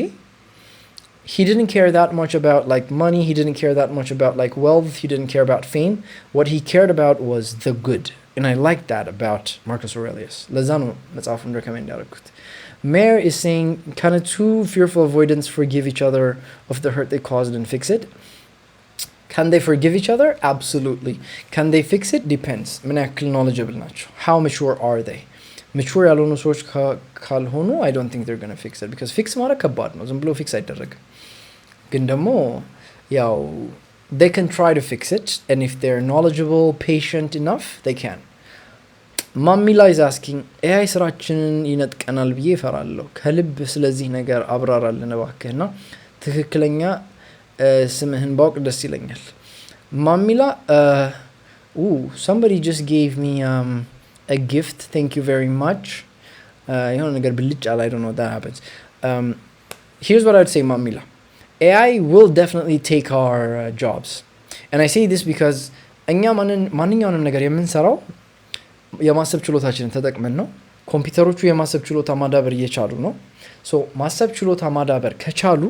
he didn't care that much about like money, he didn't care that much about like wealth, he didn't care about fame. What he cared about was the good. And I like that about Marcus Aurelius. Lazano መጽሐፉን recommend ያደረኩት. Mayor is saying kind of too fearful avoidance, forgive each other of the hurt they caused and fix it. Can they forgive each other? Absolutely. Can they fix it? Depends. ምን ያክል knowledgeable ናቸው? How mature are they? mature ያልሆኑ ሰዎች ካልሆኑ I don't think they're gonna fix it because fix ማድረግ ከባድ ነው። ዝም ብሎ fix አይደረግም። ግን ደግሞ ያው they can try to fix it and if they're knowledgeable, patient enough, they can. ማሚላ is asking AI ስራችንን ይነጥቀናል ብዬ እፈራለሁ። ከልብ ስለዚህ ነገር አብራራልን እባክህና ትክክለኛ ስምህን ባውቅ ደስ ይለኛል። ማሚላ somebody just gave me a gift. Thank you very much. የሆነ ነገር ብልጭ አለ. I don't know what that happens. Here's what I would say, Mamila. AI will definitely take our jobs. And I say this because እኛ ማንኛውንም ነገር የምንሰራው የማሰብ ችሎታችንን ተጠቅመን ነው። ኮምፒውተሮቹ የማሰብ ችሎታ ማዳበር እየቻሉ ነው። ሶ ማሰብ ችሎታ ማዳበር ከቻሉ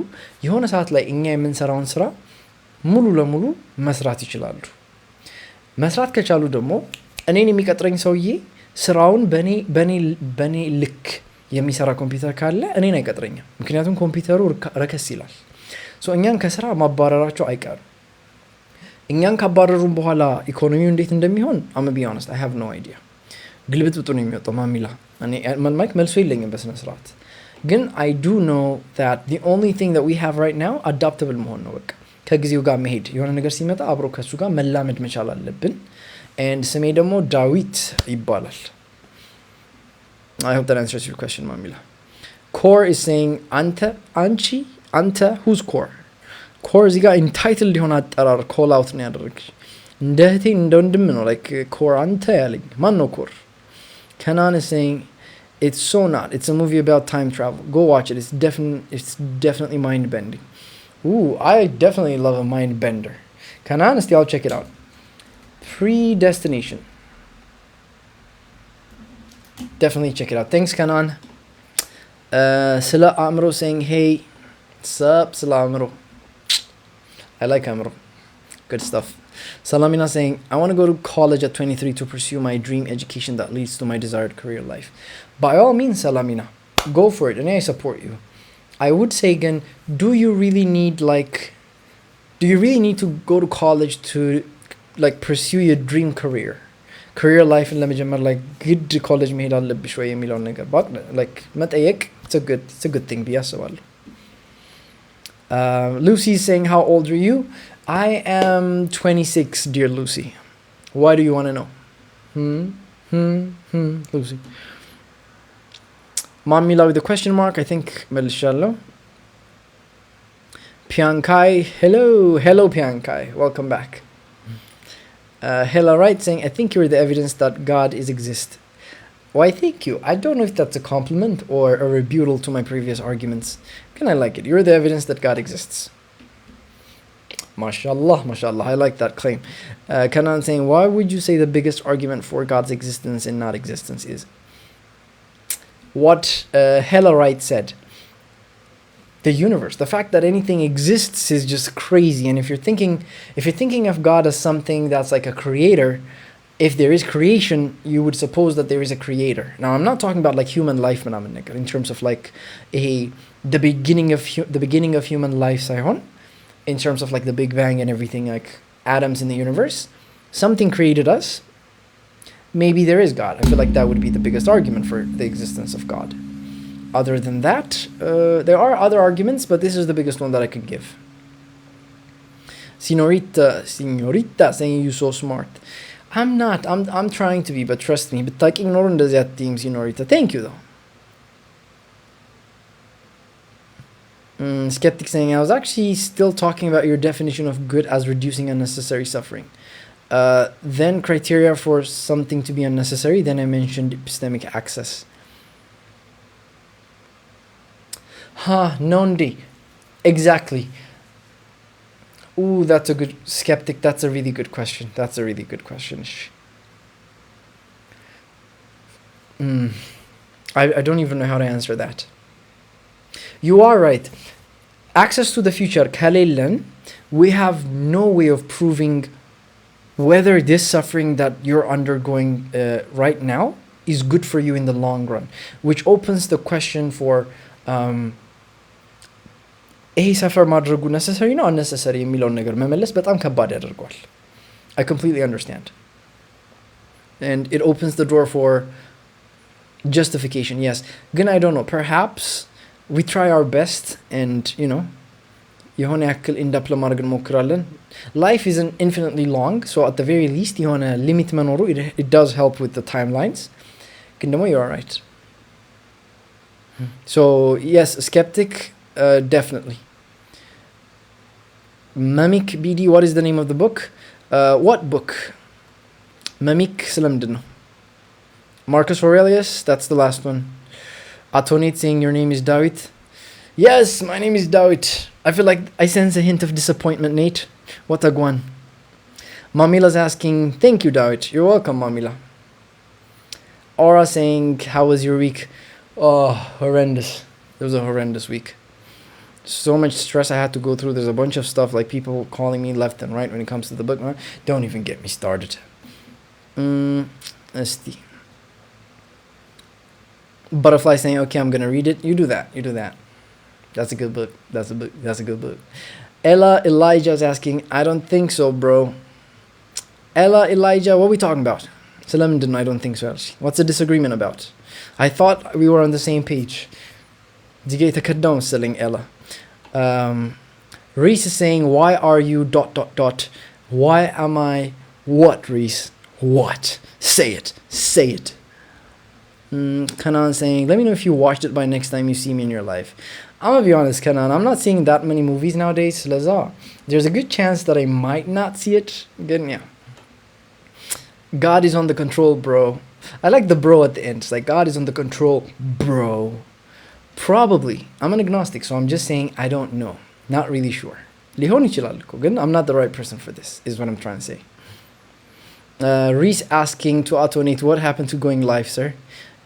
የሆነ ሰዓት ላይ እኛ የምንሰራውን ስራ ሙሉ ለሙሉ መስራት ይችላሉ። መስራት ከቻሉ ደግሞ እኔን የሚቀጥረኝ ሰውዬ ስራውን በኔ ልክ የሚሰራ ኮምፒውተር ካለ እኔን አይቀጥረኝም። ምክንያቱም ኮምፒውተሩ ረከስ ይላል። ሶ እኛን ከስራ ማባረራቸው አይቀርም። እኛን ካባረሩን በኋላ ኢኮኖሚው እንዴት እንደሚሆን I'm be honest, I have no idea. ግልብጥብጡ ነው የሚወጣው ማሚላ። እኔ ማይክ መልሶ የለኝም በስነ ስርዓት። ግን I do know that the only thing that we have right now adaptable መሆን ነው። በቃ ከጊዜው ጋር መሄድ፣ የሆነ ነገር ሲመጣ አብሮ ከሱ ጋር መላመድ መቻል አለብን። and ስሜ ደግሞ ዳዊት ይባላል። I hope that answers your question, Mamila. Core is saying ante who's core? Core እዚህ ጋር entitled የሆነ አጠራር call out ነው ያደረግሽ። እንደ እህቴ እንደ ወንድም ነው like core አንተ ያለኝ ማን ነው core? Kanan is saying it's so not. It's a movie about time travel. Go watch it. It's definitely mind bending. Ooh, I definitely love a mind bender. Kanan, I'll check it out. Predestination. Definitely check it out. Thanks, Kanan. Sila Amro saying, hey, sup, Sila Amro. I like Amro. Good stuff. Salamina saying, I want to go to college at 23 to pursue my dream education that leads to my desired career life. By all means, Salamina, go for it, and I support you. I would say again, do you really need to go to college to like pursue your dream career life in ለመጀመር like good college መሄድ አለብሽ ወይ የሚለው ነገር like መጠየቅ it's a good thing ብዬ አስባለሁ። Lucy is saying, how old are you? I am 26, dear Lucy. Why do you want to know? Lucy. Mamila with the question mark, I think Melishallo. Piankai, hello Piankai, welcome back. Hella Wright saying, I think you're the evidence that God exists. Why, thank you. I don't know if that's a compliment or a rebuttal to my previous arguments. Can I like it? You're the evidence that God exists. Mashallah, mashallah. I like that claim. Kanan saying, why would you say the biggest argument for God's existence and not existence is? What Hella Wright said. The universe. The fact that anything exists is just crazy. And if you're thinking of God as something that's like a creator, if there is creation, you would suppose that there is a creator. Now, I'm not talking about like human life in terms of like the beginning of human life, in terms of like the Big Bang and everything, like atoms in the universe. Something created us. Maybe there is God. I feel like that would be the biggest argument for the existence of God. Other than that, there are other arguments, but this is the biggest one that I could give. Senorita saying you're so smart. I'm not. I'm trying to be, but trust me. But like ignoring that theme, Senorita. Thank you though. Skeptic saying, I was actually still talking about your definition of good as reducing unnecessary suffering. Then criteria for something to be unnecessary. Then I mentioned epistemic access. Nondi. Exactly. Ooh, that's a good skeptic. That's a really good question. I don't even know how to answer that. You are right. Access to the future, Kalelan, we have no way of proving whether this suffering that you're undergoing right now is good for you in the long run, which opens the question for ይሄ ሰፈር ማድረጉ ነሰሰሪ ነው አነሰሰሪ የሚለውን ነገር መመለስ በጣም ከባድ ያደርገዋል። I completely understand. And it opens the door for justification, yes. ግን I don't know, perhaps we try our best and, you know, የሆነ ያክል ኢንዳፕ ለማድረግ እንሞክራለን። Life isn't infinitely long, so at the very least የሆነ ሊሚት መኖሩ it does help with the timelines. ግን ደግሞ you're right. So, yes, skeptic, definitely. Mamik BD, what is the name of the book? What book? Mamik ስለምንድን ነው? Marcus Aurelius, that's the last one. Atonit saying your name is Dawit. Yes, my name is Dawit. I feel like I sense a hint of disappointment, Nate. What a guan. Mamila's asking, thank you, Dawit. You're welcome, Mamila. Aura saying, how was your week? Oh, horrendous. It was a horrendous week. So much stress I had to go through. There's a bunch of stuff like people calling me left and right when it comes to the book. Don't even get me started. Let's see. Butterfly saying, okay, I'm gonna read it. You do that. You do that. That's a good book. That's a book. That's a good book. Ella Elijah is asking, I don't think so, bro. Ella Elijah, what are we talking about? Salamdin, I don't think so. What's the disagreement about? I thought we were on the same page. Digata Kadam selling Ella. Reese is saying, why are you ... Why am I what, Reese? What? Say it. Say it. Kanan saying, let me know if you watched it by next time you see me in your life. I'm gonna be honest, Kanan, I'm not seeing that many movies nowadays. There's a good chance that I might not see it. Again, yeah. God is on the control, bro. I like the bro at the end. It's like, God is on the control, bro. Probably. I'm an agnostic, so I'm just saying I don't know. Not really sure. I'm not the right person for this, is what I'm trying to say. Reese asking to Auto Nate, what happened to going live, sir?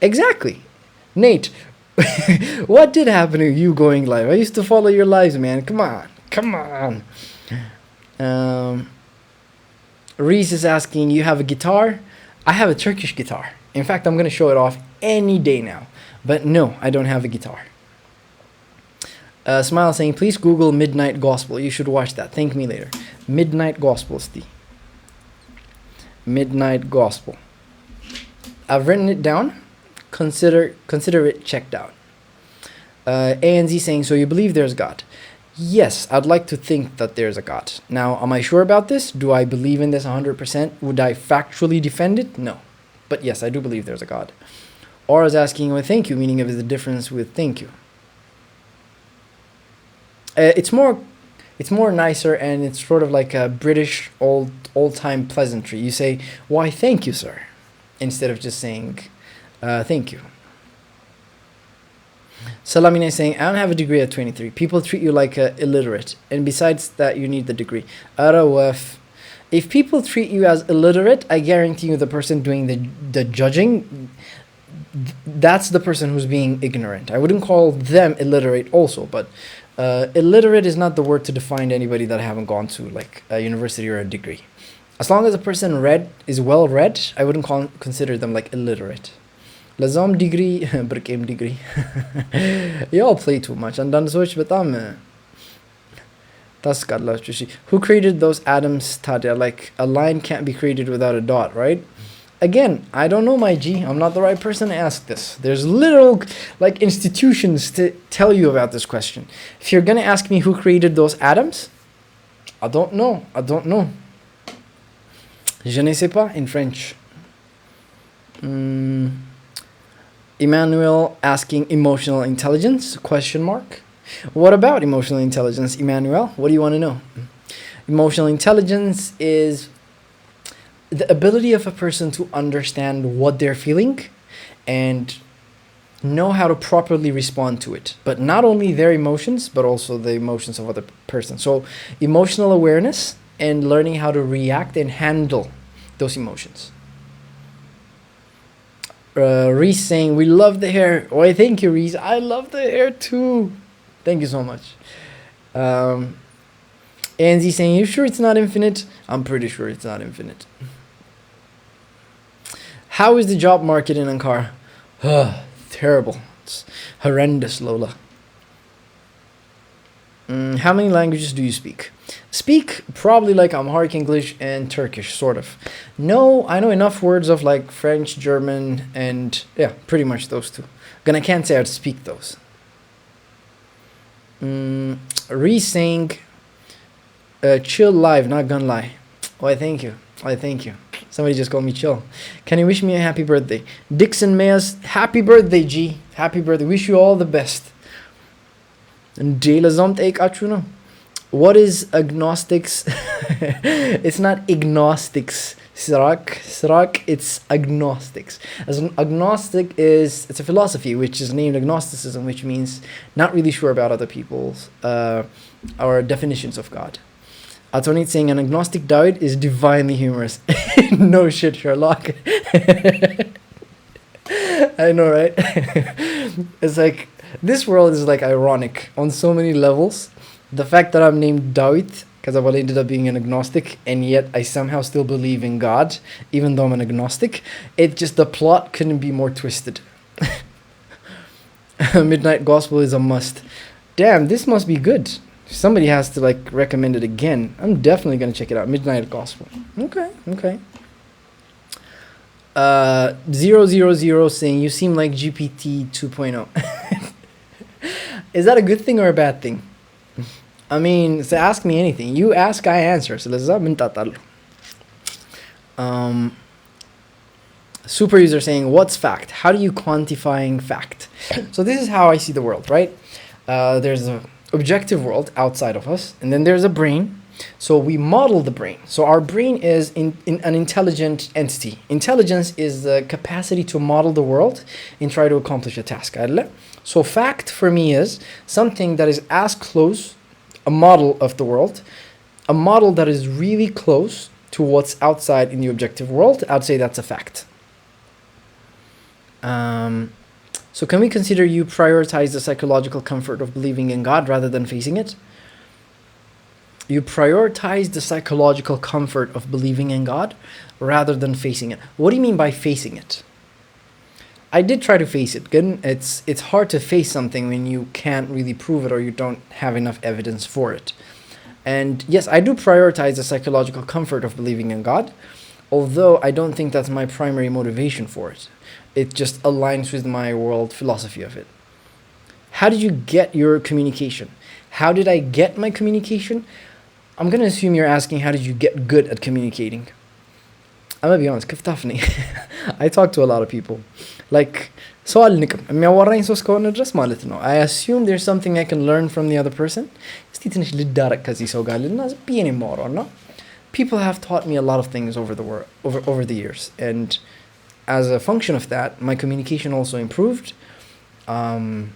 Exactly. Nate, what did happen to you going live? I used to follow your lives, man. Come on. Come on. Reese is asking, you have a guitar? I have a Turkish guitar. In fact, I'm going to show it off any day now. But no, I don't have a guitar. Smile saying, please Google Midnight Gospel. You should watch that. Thank me later. Midnight Gospel, Steve. Midnight Gospel. I've written it down. Consider it checked out. ANZ saying, so you believe there's God? Yes, I'd like to think that there's a God. Now, am I sure about this? Do I believe in this 100%? Would I factually defend it? No. But yes, I do believe there's a God. Aura's asking, well, thank you, meaning of is the difference with thank you. It's more nicer, and it's sort of like a British old-time pleasantry. You say, why thank you, sir, instead of just saying thank you. Salamine is saying, I don't have a degree at 23. People treat you like illiterate, and besides that, you need the degree. Arawaf. If people treat you as illiterate, I guarantee you the person doing the judging, that's the person who's being ignorant. I wouldn't call them illiterate also, but illiterate is not the word to define anybody that haven't gone to like a university or a degree. As long as a person is well read, I wouldn't consider them like illiterate. Lazam degree, Brkem degree. Y'all play too much. And done so but who created those atoms, Tadia? Like a line can't be created without a dot, right? Again, I don't know, my G. I'm not the right person to ask this. There's literal like institutions to tell you about this question. If you're gonna ask me who created those atoms, I don't know. I don't know. Je ne sais pas in French. Emmanuel asking emotional intelligence, question mark. What about emotional intelligence, Emmanuel? What do you want to know? Emotional intelligence is the ability of a person to understand what they're feeling and know how to properly respond to it. But not only their emotions, but also the emotions of other person. So emotional awareness and learning how to react and handle those emotions. Reese saying, we love the hair. Oh, thank you, Reese. I love the hair too. Thank you so much. ANZ saying, you sure it's not infinite? I'm pretty sure it's not infinite. How is the job market in Ankara? Terrible. It's horrendous, Lola. How many languages do you speak? Speak probably like Amharic English and Turkish, sort of. No, I know enough words of like French, German, and yeah, pretty much those two. Again, I can't say how to speak those. Re-saying, chill live, not gonna lie. Why, thank you. Why, thank you. Somebody just called me chill. Can you wish me a happy birthday? Dixon Mayers, happy birthday, G. Happy birthday. Wish you all the best. And Jailazom ጠይቃችሁ ነው. What is agnostics? It's not agnostics. Srak, it's agnostics. As an agnostic it's a philosophy which is named agnosticism, which means not really sure about other people's our definitions of God. Atonit saying an agnostic David is divinely humorous. No shit, Sherlock. I know, right? It's like, this world is like ironic on so many levels. The fact that I'm named David because I ended up being an agnostic, and yet I somehow still believe in God, even though I'm an agnostic. It just, the plot couldn't be more twisted. Midnight Gospel is a must. Damn, this must be good. Somebody has to like recommend it again. I'm definitely gonna check it out. Midnight Gospel. Okay. 000 saying you seem like GPT 2.0. Is that a good thing or a bad thing? I mean, so ask me anything. You ask, I answer. So let's super user saying, what's fact? How do you quantifying fact? So this is how I see the world, right? There's an objective world outside of us, and then there's a brain. So we model the brain. So our brain is in an intelligent entity. Intelligence is the capacity to model the world and try to accomplish a task. So fact for me is something that is as close, a model of the world, a model that is really close to what's outside in the objective world. I'd say that's a fact. So can we consider you prioritize the psychological comfort of believing in God rather than facing it? You prioritize the psychological comfort of believing in God rather than facing it. What do you mean by facing it? I did try to face it. It's hard to face something when you can't really prove it or you don't have enough evidence for it. And yes, I do prioritize the psychological comfort of believing in God, although I don't think that's my primary motivation for it. It just aligns with my world philosophy of it. How did you get your communication? How did I get my communication? I'm going to assume you're asking, how did you get good at communicating? I'm going to be honest, كفتافني. I talk to a lot of people. Like, سؤال نكم የሚያወራኝ ሰው እስከሆነ ድረስ ማለት ነው. I assume there's something I can learn from the other person. እስቲ ትንሽ ልዳረቅ ከዚህ ሰው ጋር ልና ዝም ብዬ ነው የማወራው እና people have taught me a lot of things over the years, and as a function of that, my communication also improved. I'm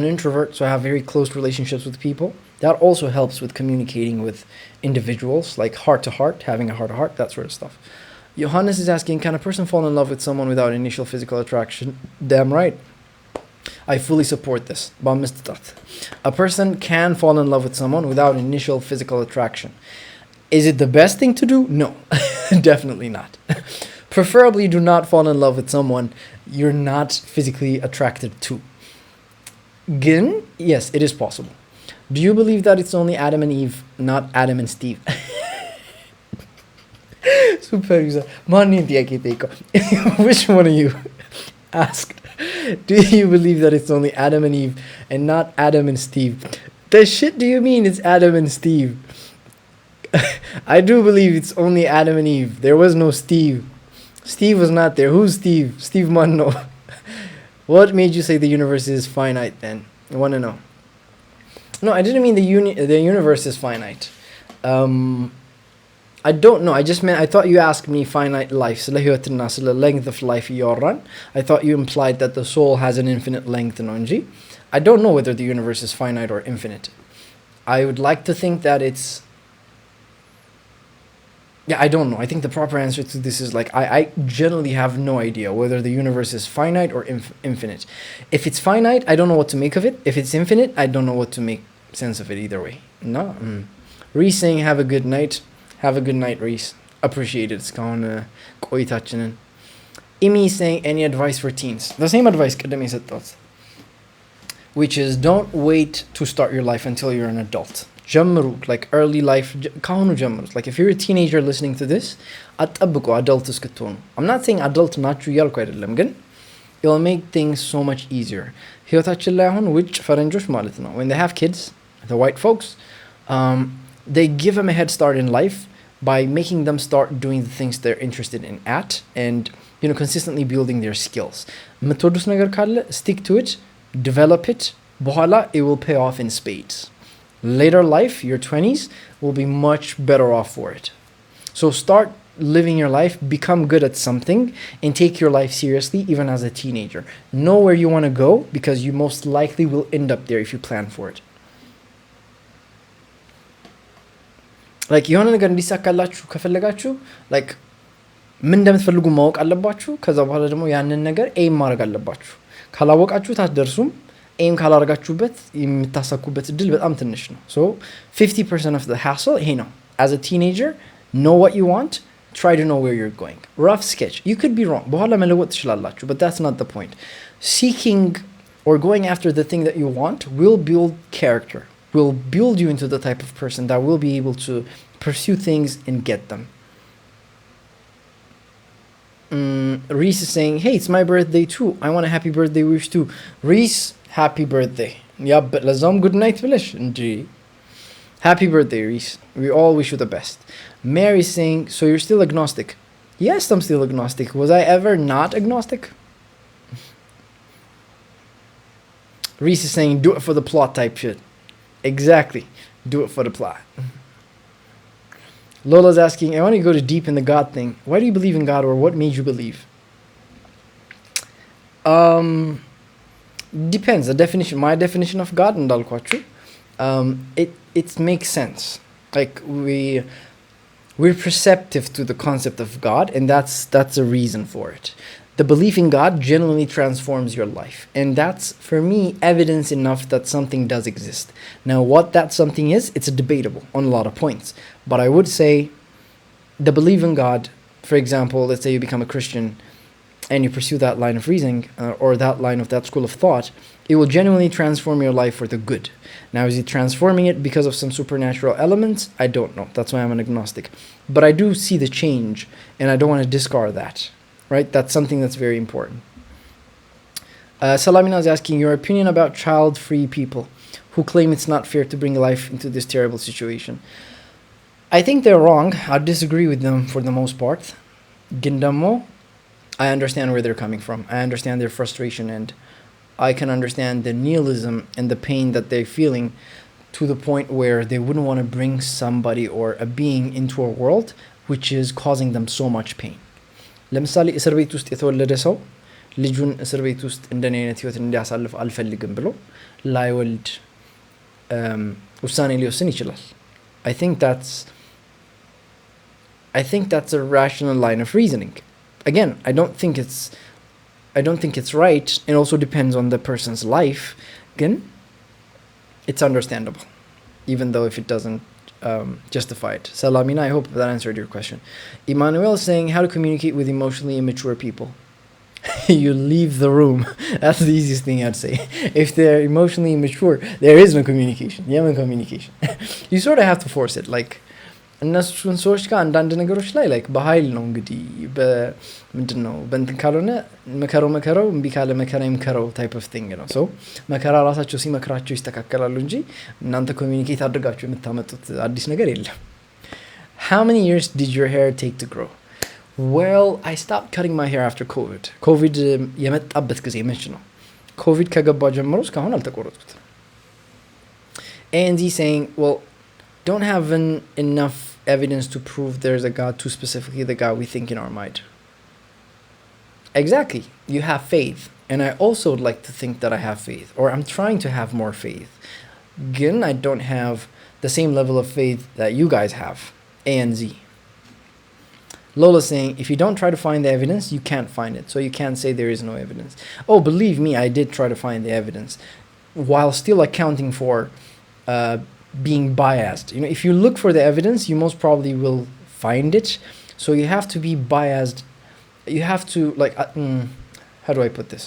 an introvert, so I have very close relationships with people. That also helps with communicating with individuals, like heart to heart, having a heart to heart, that sort of stuff. Johannes is asking, can a person fall in love with someone without initial physical attraction? Damn right. I fully support this. A person can fall in love with someone without initial physical attraction. Is it the best thing to do? No, definitely not. Preferably do not fall in love with someone you're not physically attracted to. Again, yes, it is possible. Do you believe that it's only Adam and Eve, not Adam and Steve? Super user. Which one of you asked? Do you believe that it's only Adam and Eve and not Adam and Steve? The shit do you mean it's Adam and Steve? I do believe it's only Adam and Eve. There was no Steve. Steve was not there. Who's Steve? Steve Munno. What made you say the universe is finite then? I want to know. No, I didn't mean the universe is finite. I don't know. I just meant, I thought you asked me finite life. The length of life you're run. I thought you implied that the soul has an infinite length. I don't know whether the universe is finite or infinite. I would like to think that it's... Yeah, I don't know. I think the proper answer to this is like, I generally have no idea whether the universe is finite or infinite. If it's finite, I don't know what to make of it. If it's infinite, I don't know what to make sense of it either way. No. Reese saying, have a good night. Have a good night, Reese. Appreciate it. Imi saying, any advice for teens? The same advice. which is don't wait to start your life until you're an adult. ጀምሩ, like early life ካሁኑ ጀምሩት. Like if you're a teenager listening to this, አጠብቁ adult እስክትሆኑ. I'm not saying adult ናችሁ እያልኩ አይደለም, ግን it will make things so much easier. ህይወታችን ላይ አሁን ውጭ ፈረንጆች ማለት ነው, when they have kids, the white folks, they give them a head start in life by making them start doing the things they're interested in at, and consistently building their skills. የምትወዱት ነገር ካለ stick to it, develop it, በኋላ it will pay off in spades. Later life, your 20s, will be much better off for it. So start living your life, become good at something, and take your life seriously even as a teenager. Know where you want to go, because you most likely will end up there if you plan for it. Like የሆነ ነገር እንዲሳካላችሁ ከፈለጋችሁ like ምን እንደምትፈልጉ ማወቅ አለባችሁ። ከዛ በኋላ ደግሞ ያንን ነገር ኤም ማድረግ አለባችሁ። ካላወቃችሁት አትደርሱም። ኤም ካላደረጋችሁበት የምታሳኩበት እድል በጣም ትንሽ ነው። So 50% of the hassle ይሄ ነው. As a teenager, know what you want, try to know where you're going. Rough sketch. You could be wrong. በኋላ መለወጥ ትችላላችሁ, but that's not the point. Seeking or going after the thing that you want will build character, will build you into the type of person that will be able to pursue things and get them. Reese is saying, hey, it's my birthday too. I want a happy birthday wish too. Reese, happy birthday. Yeah, but ለዛውም good night ብለሽ እንጂ. Happy birthday, Reese. We all wish you the best. Mary is saying, so you're still agnostic? Yes, I'm still agnostic. Was I ever not agnostic? Reese is saying, do it for the plot type shit. Exactly. Do it for the plot. Lola's asking, I want to go to deep in the God thing. Why do you believe in God, or what made you believe? Depends. The definition, my definition of God, እንዳልኳችሁ, it makes sense. Like we're perceptive to the concept of God, and that's a reason for it. The belief in God genuinely transforms your life, and that's, for me, evidence enough that something does exist. Now, what that something is, it's debatable on a lot of points, but I would say the belief in God, for example, let's say you become a Christian and you pursue that line of reasoning, or that line of that school of thought, it will genuinely transform your life for the good. Now, is it transforming it because of some supernatural elements? I don't know. That's why I'm an agnostic. But I do see the change, and I don't want to discard that. Right? That's something that's very important. Salamina is asking your opinion about child-free people who claim it's not fair to bring life into this terrible situation. I think they're wrong. I disagree with them for the most part. Gindamo, I understand where they're coming from. I understand their frustration, and I can understand the nihilism and the pain that they're feeling, to the point where they wouldn't want to bring somebody or a being into a world which is causing them so much pain. ለምሳሌ እስር ቤት ውስጥ የተወለደ ሰው ልጁን እስር ቤት ውስጥ እንደኔ አይነት ህይወት እንዲያሳልፍ አልፈልግም ብሎ ላይወልድ ውሳኔ ሊወስን ይችላል. I think that's a rational line of reasoning. Again, I don't think it's right. It also depends on the person's life. Again, it's understandable, even though if it doesn't justify it. Salamina, I hope that answered your question. Emmanuel is saying how to communicate with emotionally immature people. You leave the room. That's the easiest thing I'd say. If they're emotionally immature, there is no communication. Yeah, no communication. You sort of have to force it. Like, እነሱን ሰዎች ጋር አንዳንድ ነገሮች ላይ like በኃይል ነው እንግዲህ ምንድን ነው በእንትን ካልሆነ መከረው እምቢ ካለ መከራ ይምከረው type of thing ነው። So መከራ ራሳቸው ሲመክራቸው ይስተካከላሉ እንጂ እናንተ ኮሚኒኬት አድርጋችሁ የምታመጡት አዲስ ነገር የለም። How many years did your hair take to grow? Well, I stopped cutting my hair after COVID. COVID የመጣበት ጊዜ መች ነው? COVID ከገባ ጀምሮ እስካሁን አልተቆረጥኩትም። And he's saying, well, don't have enough evidence to prove there's a God, to specifically the God we think in our mind. Exactly. You have faith. And I also would like to think that I have faith, or I'm trying to have more faith. Again, I don't have the same level of faith that you guys have. A and Z. Lola saying, if you don't try to find the evidence, you can't find it. So you can't say there is no evidence. Oh, believe me, I did try to find the evidence, while still accounting for being biased. You know, if you look for the evidence, you most probably will find it. So you have to be biased. You have to, like, how do I put this?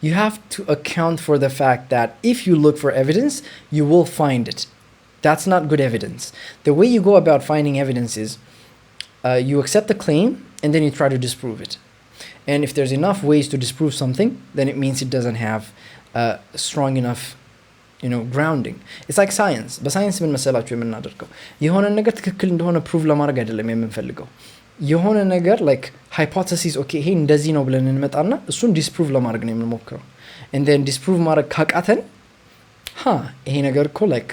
you have to account for the fact that if you look for evidence, you will find it. That's not good evidence. The way you go about finding evidence is you accept the claim and then you try to disprove it. And if there's enough ways to disprove something, then it means it doesn't have strong enough grounding. It's like science. በሳይንስ ምን መሰላችሁ የምናደርገው የሆነ ነገር ትክክል እንደሆነ ፕሩቭ ለማድረግ አይደለም የምንፈልገው የሆነ ነገር ላይክ ሃይፖቴሲስ ኦኬ ይሄ እንደዚህ ነው ብለን እንመጣና እሱን ዲስፕሩቭ ለማድረግ ነው የምንሞክረው and then disprove ማድረግ ካቃተን ይሄ ነገር እኮ ላይክ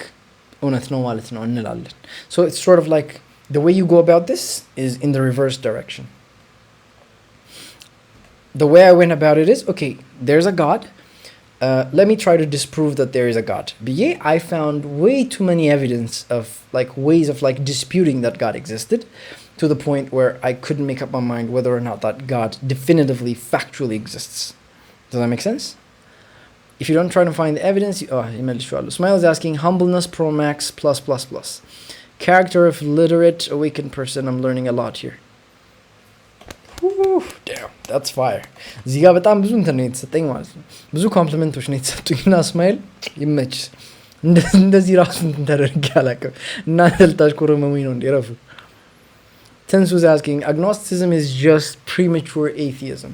እውነት ነው ማለት ነው እንላለን. So it's sort of like the way you go about this is in the reverse direction. The way I went about it is, okay, there's a God. Let me try to disprove that there is a God. But yeah, I found way too many evidence of like ways of like disputing that God existed to the point where I couldn't make up my mind whether or not that God definitively, factually exists. Does that make sense? If you don't try to find the evidence, Smile is asking, humbleness pro max plus plus plus. Character of literate awakened person. I'm learning a lot here. Damn, that's fire. እዚህ ጋር በጣም ብዙ እንትን ነው የተሰጠኝ ማለት ነው ብዙ ኮምፕሊመንቶች ነው የተሰጡኝ እና እስማኤል ይመችስ እንደዚህ ራሱ እንትን ተደርጌ አላውቅም እናንተ ልታሽኮረመሙኝ ነው እንዴ ረፉ Tensu is asking, agnosticism is just premature atheism.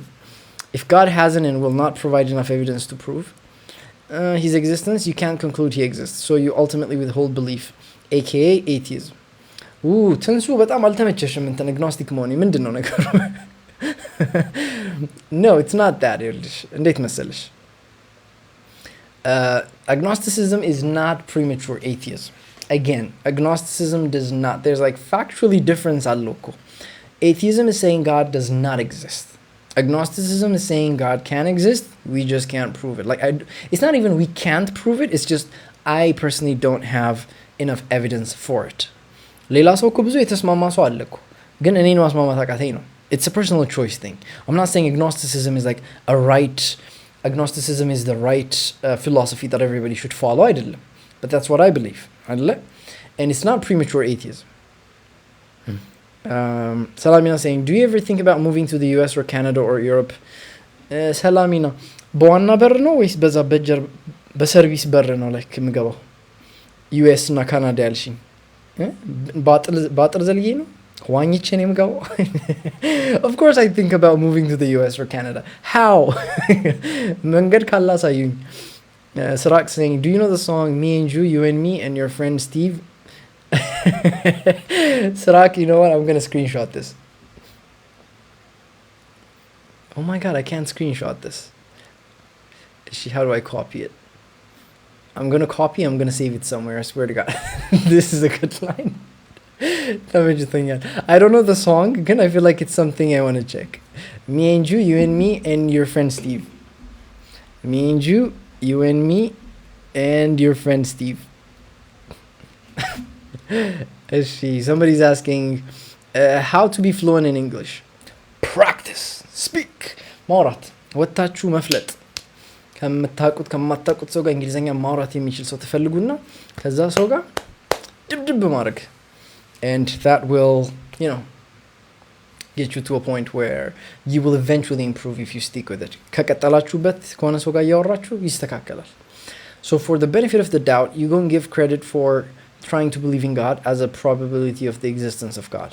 If God hasn't and will not provide enough evidence to prove his existence, you can't conclude he exists. So you ultimately withhold belief, aka atheism. Tensu በጣም አልተመቸሽም እንትን agnostic መሆኔ ምንድን ነው ነገሩ No, it's not that. እንዴት መሰለሽ agnosticism is not premature atheism. Again, agnosticism does not, there's like factually difference አለው እኮ atheism is saying God does not exist. Agnosticism is saying God can exist, we just can't prove it. Like it's not even we can't prove it, it's just I personally don't have enough evidence for it. ሌላ ሰው እኮ ብዙ የተስማማ ሰው አለ እኮ ግን እኔን ማስማማት አቃተኝ ነው. It's a personal choice thing. I'm not saying agnosticism is like agnosticism is the right philosophy that everybody should follow. But that's what I believe. And it's not premature atheism. Salamina saying, do you ever think about moving to the US or Canada or Europe? Salamina, በዋና በር ነው ወይስ በዛ በሰርቪስ በር ነው like የምገባው US እና ካናዳ ያልሽኝ ባጥር ዘልዬ ነው ዋኝቼ ነው የምገባው Of course I think about moving to the US or Canada. How? መንገድ ካላሳዩኝ Sirak saying, do you know the song Me and You and Me and Your Friend Steve? Sirak, you know what? I'm going to screenshot this. Oh my god, I can't screenshot this. How do I copy it? I'm going to copy, I'm going to save it somewhere, I swear to God. This is a good line. I don't know the song, again I feel like it's something I want to check. Me and you and me and your friend Steve. Me and you and me and your friend Steve. Somebody's asking how to be fluent in English. Practice. Speak. ማውራት ወታችሁ መፍለጥ ከምታቁት ከማታቁት ሰው ጋር እንግሊዘኛ ማውራት የሚችል ሰው ተፈልጉና ከዛ ሰው ጋር ድብድብ ማድረግ and that will get you to a point where you will eventually improve if you stick with it ከቀጠላችሁበት ከሆነ ሰው ጋር ያወራችሁ ይስተካከላል. So for the benefit of the doubt, you go and give credit for trying to believe in God as a probability of the existence of God.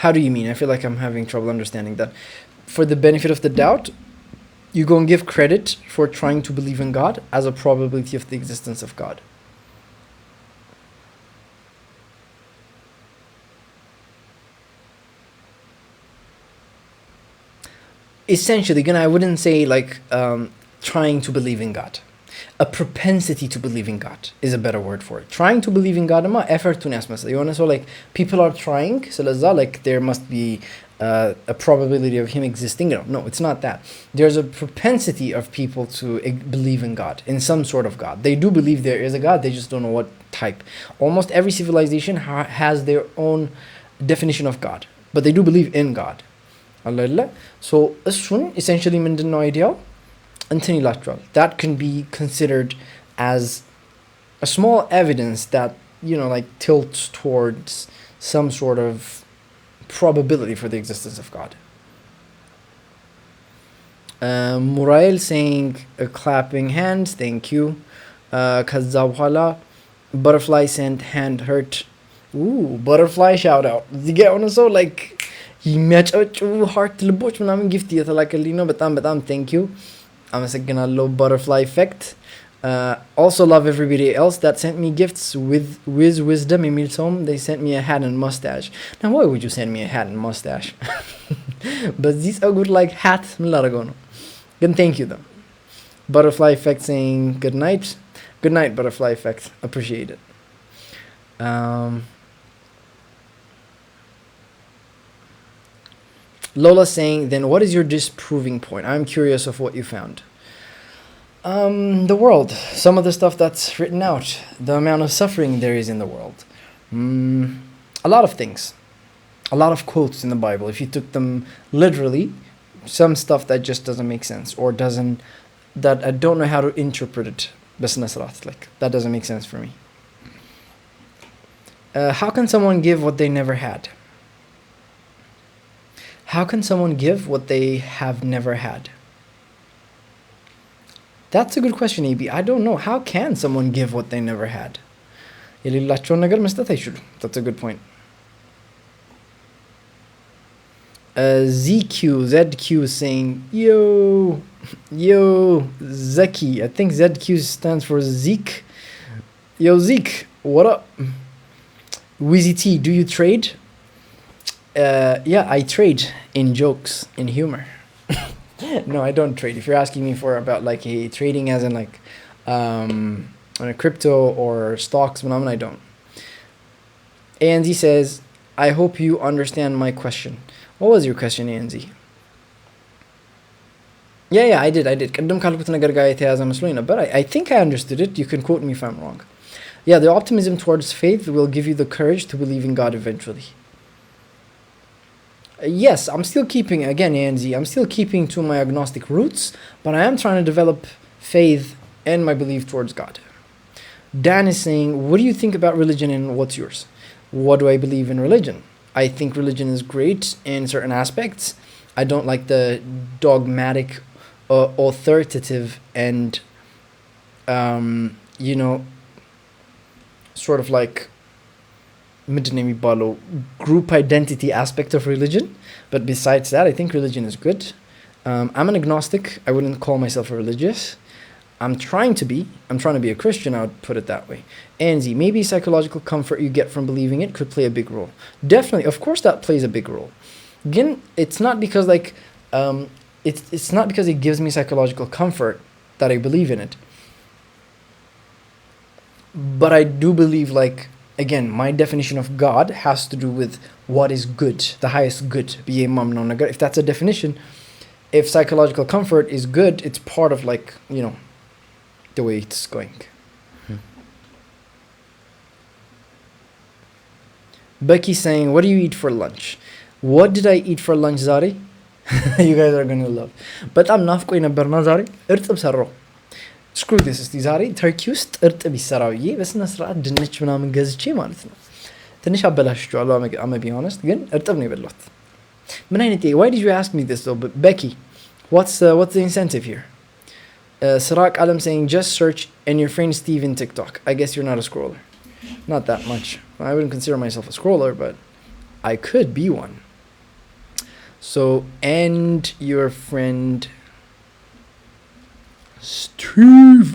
How do you mean? I feel like I'm having trouble understanding that. For the benefit of the doubt, you go and give credit for trying to believe in God as a probability of the existence of God. Essentially, again, I wouldn't say like trying to believe in God. A propensity to believe in God is a better word for it. Trying to believe in God, effort to nasmasa. You know, so like people are trying, so like there must be a probability of him existing. No, it's not that. There's a propensity of people to believe in God, in some sort of God. They do believe there is a God, they just don't know what type. Almost every civilization has their own definition of God, but they do believe in God. So እሱን essentially ምንድነው አይዲያው እንትን ይላቸዋል. That can be considered as a small evidence that like tilts towards some sort of probability for the existence of God. Murail saying clapping hands, thank you. ከዛ በኋላ butterfly sent hand hurt. Butterfly shout out. እዚህ ጋ የሆነ ሰው like የሚያጨበጭቡ heart ልቦች ምናምን ጊፍት እየተላከልኝ ነው። በጣም thank you አመሰግናለሁ butterfly effect. Also love everybody else that sent me gifts with wisdom የሚል ሰውም they sent me a hat and mustache. Now why would you send me a hat and mustache? በዚህ ጸጉር like hat ምን ላደርገው ነው? ግን thank you though. Butterfly effect saying good night. Good night, butterfly effect. Appreciate it. Lola saying, then what is your disproving point? I'm curious of what you found. The world. Some of the stuff that's written out. The amount of suffering there is in the world. A lot of things. A lot of quotes in the Bible. If you took them literally, some stuff that just doesn't make sense or that I don't know how to interpret it. Like, that doesn't make sense for me. How can someone give what they never had? How can someone give what they have never had? That's a good question, AB. I don't know. How can someone give what they never had? That's a good point. ZQ is saying, yo, Zeki. I think ZQ stands for Zeke. Yo, Zeke, what up? Wheezy T, do you trade? Yeah, I trade in jokes, in humor. No, I don't trade. If you're asking me for about like a trading as in like on a crypto or stocks, I don't. ANZ says, I hope you understand my question. What was your question, ANZ? Yeah, I did. ቅድም ካልኩት ነገር ጋር የተያዘ መስሎኝ ነበር. I think I understood it. You can quote me if I'm wrong. Yeah, the optimism towards faith will give you the courage to believe in God eventually. Yes, I'm still keeping, again, ANZ, I'm still keeping to my agnostic roots, but I am trying to develop faith and my belief towards God. Dan is saying, what do you think about religion and what's yours? What do I believe in religion? I think religion is great in certain aspects. I don't like the dogmatic, authoritative, and, sort of like group identity aspect of religion. But besides that, I think religion is good. I'm an agnostic. I wouldn't call myself a religious. I'm trying to be a Christian, I would put it that way. And maybe psychological comfort you get from believing it could play a big role. Definitely, of course that plays a big role. Again, it's not because like it's not because it gives me psychological comfort that I believe in it. But I do believe, like, again, my definition of God has to do with what is good, the highest good. If that's a definition, if psychological comfort is good, it's part of, like, the way it's going. Becky saying, what do you eat for lunch? What did I eat for lunch, Zari? You guys are going to love. But I'm not going to burn Zari. Screw this, እስቲ ዛሬ ተርኪ ውስጥ እርጥብ ይሰራው ይሄ በስነ ስርዓት ድንች ምናምን ገዝቼ ማለት ነው። ትንሽ አበላሽቻለሁ I'm be honest, ግን እርጥብ ነው የበላሁት። ምን አይነት why did you ask me this though, Becky? What's the incentive here? Sirak Alam saying, just search and your friend Steve in TikTok. I guess you're not a scroller. Not that much. I wouldn't consider myself a scroller, but I could be one. So, and your friend Steve.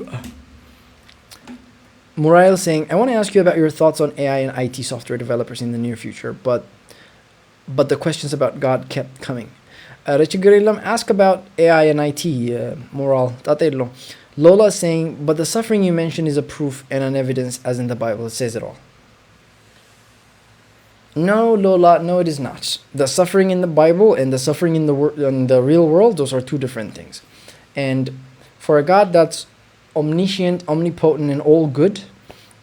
Muriel saying, I want to ask you about your thoughts on AI and IT software developers in the near future, but the questions about God kept coming. Ask about AI and IT, Moral. Lola saying, but the suffering you mentioned is a proof and an evidence as in the Bible. It says it all. No, Lola, no, it is not. The suffering in the Bible and the suffering in the real world, those are two different things. And for a God that's omniscient, omnipotent, and all good,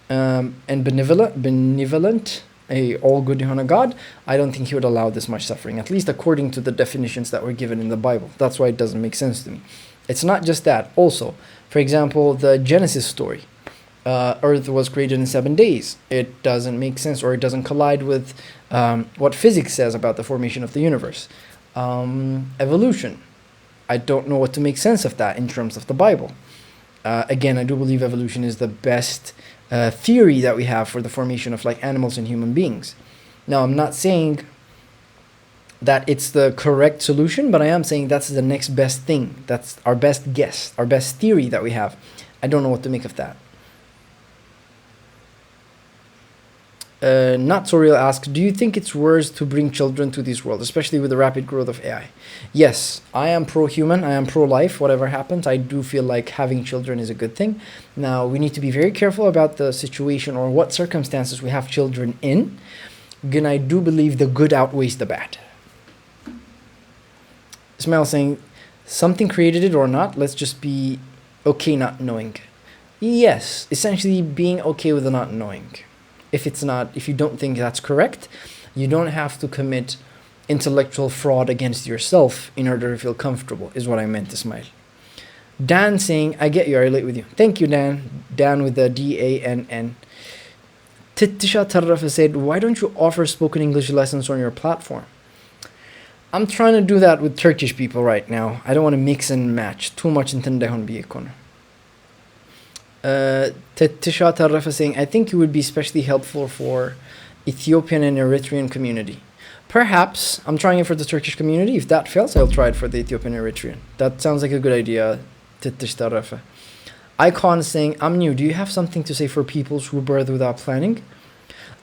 and benevolent, a all good God, I don't think he would allow this much suffering, at least according to the definitions that were given in the Bible. That's why it doesn't make sense to me. It's not just that. Also, for example, the Genesis story, Earth was created in 7 days. It doesn't make sense, or it doesn't collide with what physics says about the formation of the universe. Evolution. I don't know what to make sense of that in terms of the Bible. Again, I do believe evolution is the best theory that we have for the formation of like animals and human beings. Now, I'm not saying that it's the correct solution, but I am saying that's the next best thing. That's our best guess, our best theory that we have. I don't know what to make of that. Not so real asks, do you think it's worse to bring children to this world, especially with the rapid growth of AI? Yes, I am pro-human, I am pro-life, whatever happens. I do feel like having children is a good thing. Now, we need to be very careful about the situation or what circumstances we have children in. Again, I do believe the good outweighs the bad. Ismail saying, something created it or not, let's just be okay not knowing. Yes, essentially being okay with the not knowing. If you don't think that's correct, you don't have to commit intellectual fraud against yourself in order to feel comfortable, is what I meant, Ismail. Dan saying, I get you, I relate with you. Thank you, Dan. Dan with the DANN. Titisha Tarrafa said, why don't you offer spoken English lessons on your platform? I'm trying to do that with Turkish people right now. I don't want to mix and match. Too much intendehon biyekon. Titisha Tarrafa saying, I think it would be especially helpful for Ethiopian and Eritrean community. Perhaps. I'm trying it for the Turkish community. If that fails, I'll try it for the Ethiopian and Eritrean. That sounds like a good idea, Titish Tarrafa. Icon saying, I'm new. Do you have something to say for people who birth without planning?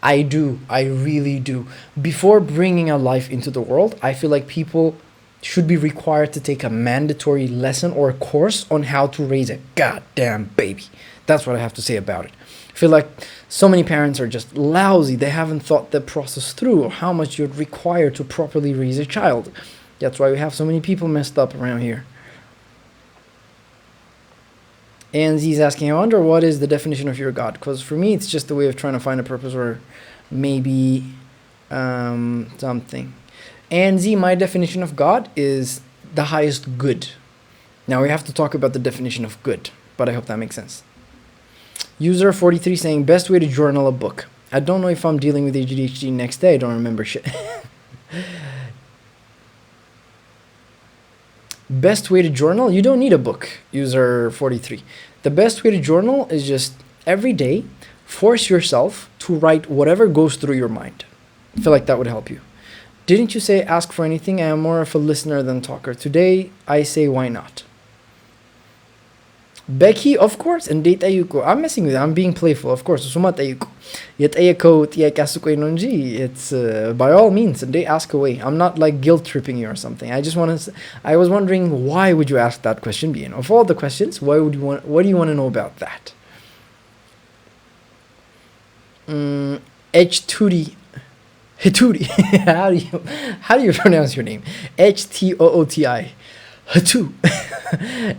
I do. I really do. Before bringing a life into the world, I feel like people should be required to take a mandatory lesson or a course on how to raise a goddamn baby. That's what I have to say about it. I feel like so many parents are just lousy. They haven't thought the process through or how much you'd require to properly raise a child. That's why we have so many people messed up around here. And he's asking, I wonder what is the definition of your God? Because for me, it's just a way of trying to find a purpose or maybe something. And Z, my definition of God is the highest good. Now we have to talk about the definition of good, but I hope that makes sense. User 43 saying, best way to journal a book. I don't know if I'm dealing with ADHD next day. I don't remember shit. Best way to journal? You don't need a book, user 43. The best way to journal is just every day, force yourself to write whatever goes through your mind. I feel like that would help you. Didn't you say ask for anything? I am more of a listener than talker. Today, I say why not? Becky, of course, and date ayuko. I'm messing with it. I'm being playful, of course. Sumat ayuko. Yet ayako tiyak asukoy nonji. It's by all means, and they ask away. I'm not like guilt tripping you or something. I just want to. I was wondering why would you ask that question, Bien? Of all the questions, why would you want? What do you want to know about that? H2D. Hituri. how do you pronounce your name? HTOOTI. Hatu.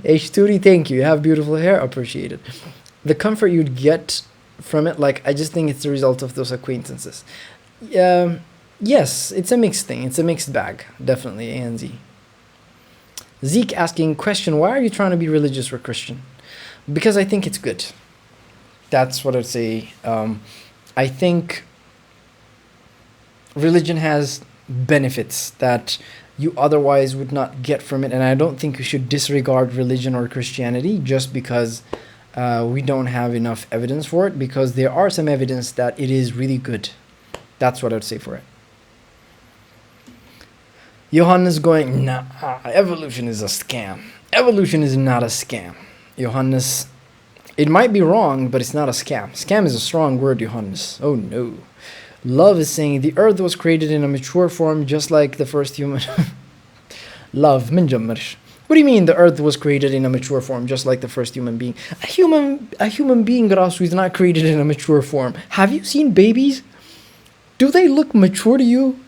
H2D, thank you. You have beautiful hair. Appreciate it. The comfort you'd get from it, like, I just think it's the result of those acquaintances. Yes, it's a mixed thing. It's a mixed bag. Definitely, ANZ. Zeke asking, question, why are you trying to be religious or Christian? Because I think it's good. That's what I'd say. I think religion has benefits that you otherwise would not get from it, and I don't think you should disregard religion or Christianity just because we don't have enough evidence for it, because there are some evidence that it is really good. That's what I'd say for it. Johannes going, nah, evolution is a scam. Evolution is not a scam. Johannes, it might be wrong, but it's not a scam. Scam is a strong word, Johannes. Oh no. Love is saying, the earth was created in a mature form just like the first human. Love, min jammarsh. What do you mean the earth was created in a mature form just like the first human being? A human being, Rasu, is not created in a mature form. Have you seen babies? Do they look mature to you?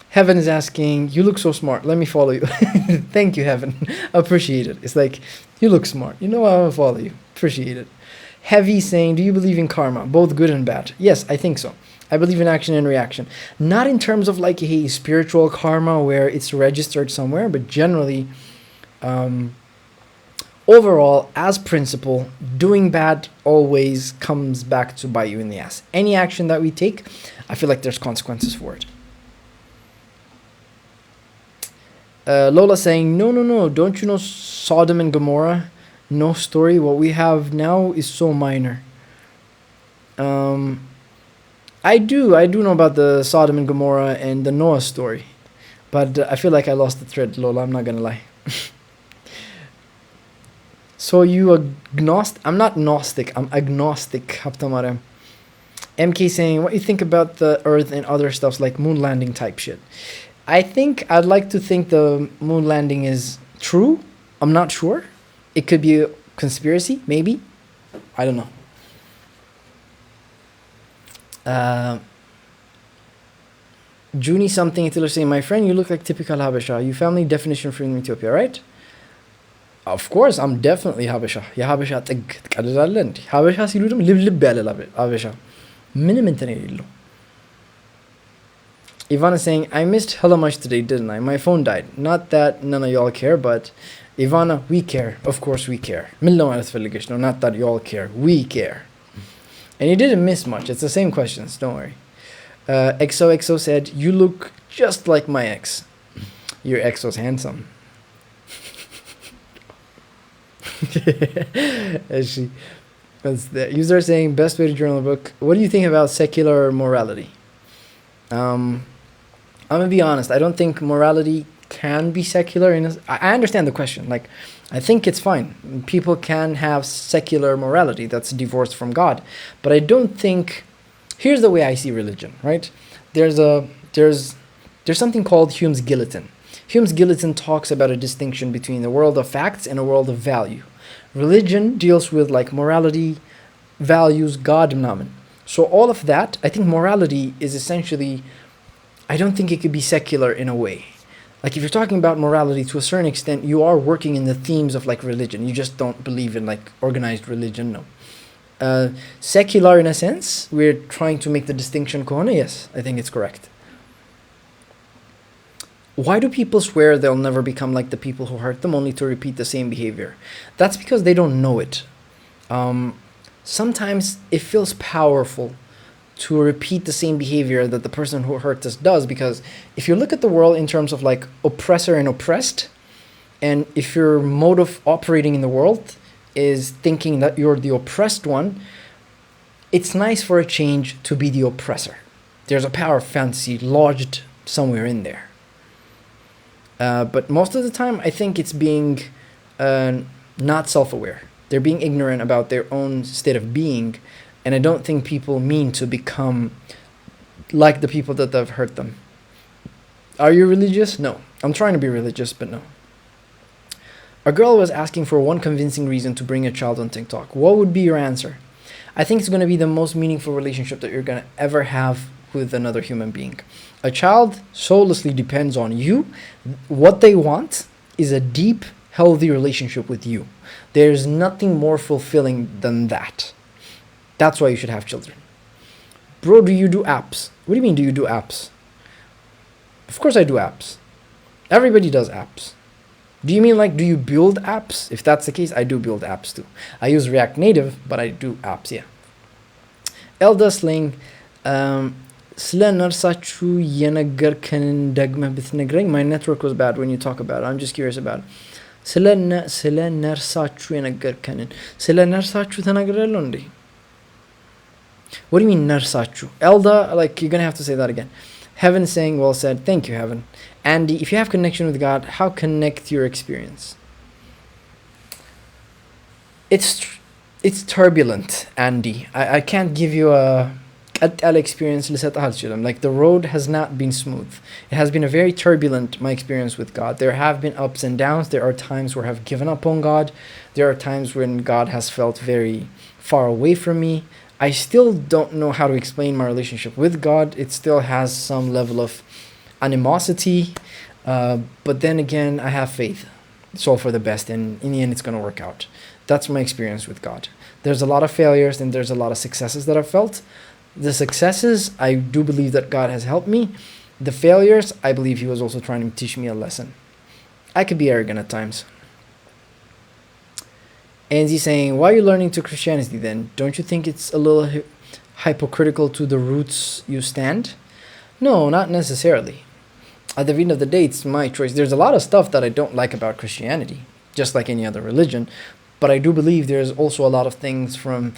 Heaven is asking, you look so smart. Let me follow you. Thank you, Heaven. Appreciate it. It's like, you look smart. You know I will follow you. Appreciate it. Heavy saying, do you believe in karma, both good and bad? Yes, I think so. I believe in action and reaction. Not in terms of like a spiritual karma where it's registered somewhere, but generally, overall, as principle, doing bad always comes back to bite you in the ass. Any action that we take, I feel like there's consequences for it. Lola saying, no, don't you know Sodom and Gomorrah? No story. What we have now is so minor. I do know about the Sodom and Gomorrah and the Noah story, but I feel like I lost the thread, Lola. I'm not gonna lie. So you agnostic? I'm not gnostic. I'm agnostic. Haptamare. MK saying, what you think about the Earth and other stuffs like moon landing type shit? I think I'd like to think the moon landing is true. I'm not sure. It could be a conspiracy, maybe. I don't know. Junie something Italy saying, my friend, you look like typical Habesha. You family definition from Ethiopia, right? Of course, I'm definitely Habesha. የሀበሻ ጥግ ትቀልዳለህ እንዴ? ሀበሻ ሲሉ ደግሞ ልብልብ ያለ ሀበሻ ምንም እንትን የሌለው። Ivana saying, I missed hella much today, didn't I? My phone died. Not that none of y'all care, but Ivana, we care. Of course we care. ምን ለማለት ፈልገሽ ነው? Not that y'all care. We care. And you didn't miss much. It's the same questions. Don't worry. XOXO said, you look just like my ex. Your ex was handsome. That's the user saying, best way to journal a book. What do you think about secular morality? I'm gonna be honest. I don't think morality can be secular. I understand the question. Like, I think it's fine. People can have secular morality that's divorced from God, but I don't think. Here's the way I see religion. Right? There's something called Hume's guillotine. Hume's guillotine talks about a distinction between the world of facts and a world of value. Religion deals with like morality, values, God, naman. So all of that, I think morality is essentially, I don't think it could be secular in a way. Like if you're talking about morality to a certain extent, you are working in the themes of like religion. You just don't believe in like organized religion, no. Secular in a sense, we're trying to make the distinction kohana, yes, I think it's correct. Why do people swear they'll never become like the people who hurt them only to repeat the same behavior? That's because they don't know it. Sometimes it feels powerful to repeat the same behavior that the person who hurt us does, because if you look at the world in terms of like oppressor and oppressed, and if your mode of operating in the world is thinking that you're the oppressed one, it's nice for a change to be the oppressor. There's a power of fantasy lodged somewhere in there. But most of the time, I think it's being not self-aware. They're being ignorant about their own state of being, and I don't think people mean to become like the people that have hurt them. Are you religious? No. I'm trying to be religious, but no. A girl was asking for one convincing reason to bring a child on TikTok. What would be your answer? I think it's going to be the most meaningful relationship that you're going to ever have with another human being. A child soullessly depends on you. What they want is a deep, healthy relationship with you. There's nothing more fulfilling than that. That's why you should have children. Bro, do you do apps? What do you mean, do you do apps? Of course I do apps. Everybody does apps. Do you mean like, do you build apps? If that's the case, I do build apps too. I use React Native, but I do apps, yeah. Elda Sling, ስለ ነርሳችሁ የነገርከንን ደግመህ ብትነግረኝ. My network was bad when you talk about it. I'm just curious about it. ስለ ነርሳችሁ የነገርከንን ስለ ነርሳችሁ ተናግሬያለሁ እንዴ? What do you mean ነርሳችሁ? Elda, like you're going to have to say that again. Heaven saying, well said. Thank you, Heaven. Andy, if you have connection with God, how connect your experience? It's turbulent, Andy. I can't give you a experience. Like the road has not been smooth. It has been a very turbulent, my experience with God. There have been ups and downs. There are times where I've given up on God. There are times when God has felt very far away from me. I still don't know how to explain my relationship with God. It still has some level of animosity, but then again, I have faith. It's all for the best, and in the end, it's going to work out. That's my experience with God. There's a lot of failures and there's a lot of successes that I've felt. The successes, I do believe that God has helped me. The failures, I believe he was also trying to teach me a lesson. I could be arrogant at times. And he's saying, why are you learning to Christianity then? Don't you think it's a little hypocritical to the roots you stand? No, not necessarily. at the end of the day, it's my choice. There's a lot of stuff that I don't like about Christianity, just like any other religion. But I do believe there's also a lot of things from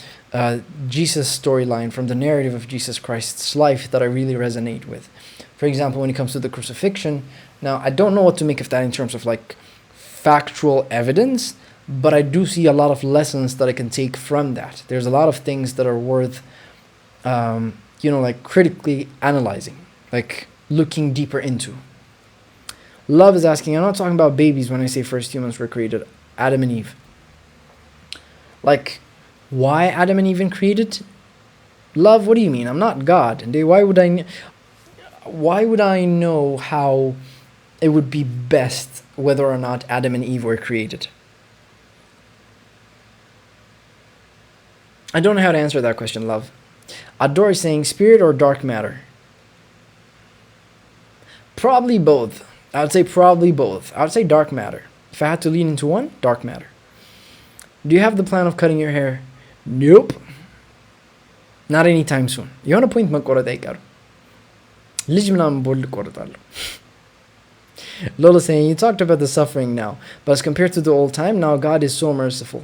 Jesus' storyline, from the narrative of Jesus Christ's life that I really resonate with. For example, when it comes to the crucifixion, now I don't know what to make of that in terms of like factual evidence, but I do see a lot of lessons that I can take from that. There's a lot of things that are worth, like critically analyzing, like looking deeper into. Love is asking, I'm not talking about babies when I say first humans were created, Adam and Eve. Like, why Adam and Eve been created? Love, what do you mean? I'm not God. And why would I know how it would be best whether or not Adam and Eve were created? I don't know how to answer that question, love. Adore is saying spirit or dark matter? Probably both. I would say probably both. I would say dark matter. If I had to lean into one, dark matter. Do you have the plan of cutting your hair? Nope. Not anytime soon. የሆነ ፖይንት መቆረጥ አይቀርም። ልጅ ምናምን ቦል ቆርጣለሁ። Lola saying, you talked about the suffering now, but as compared to the old time, now God is so merciful.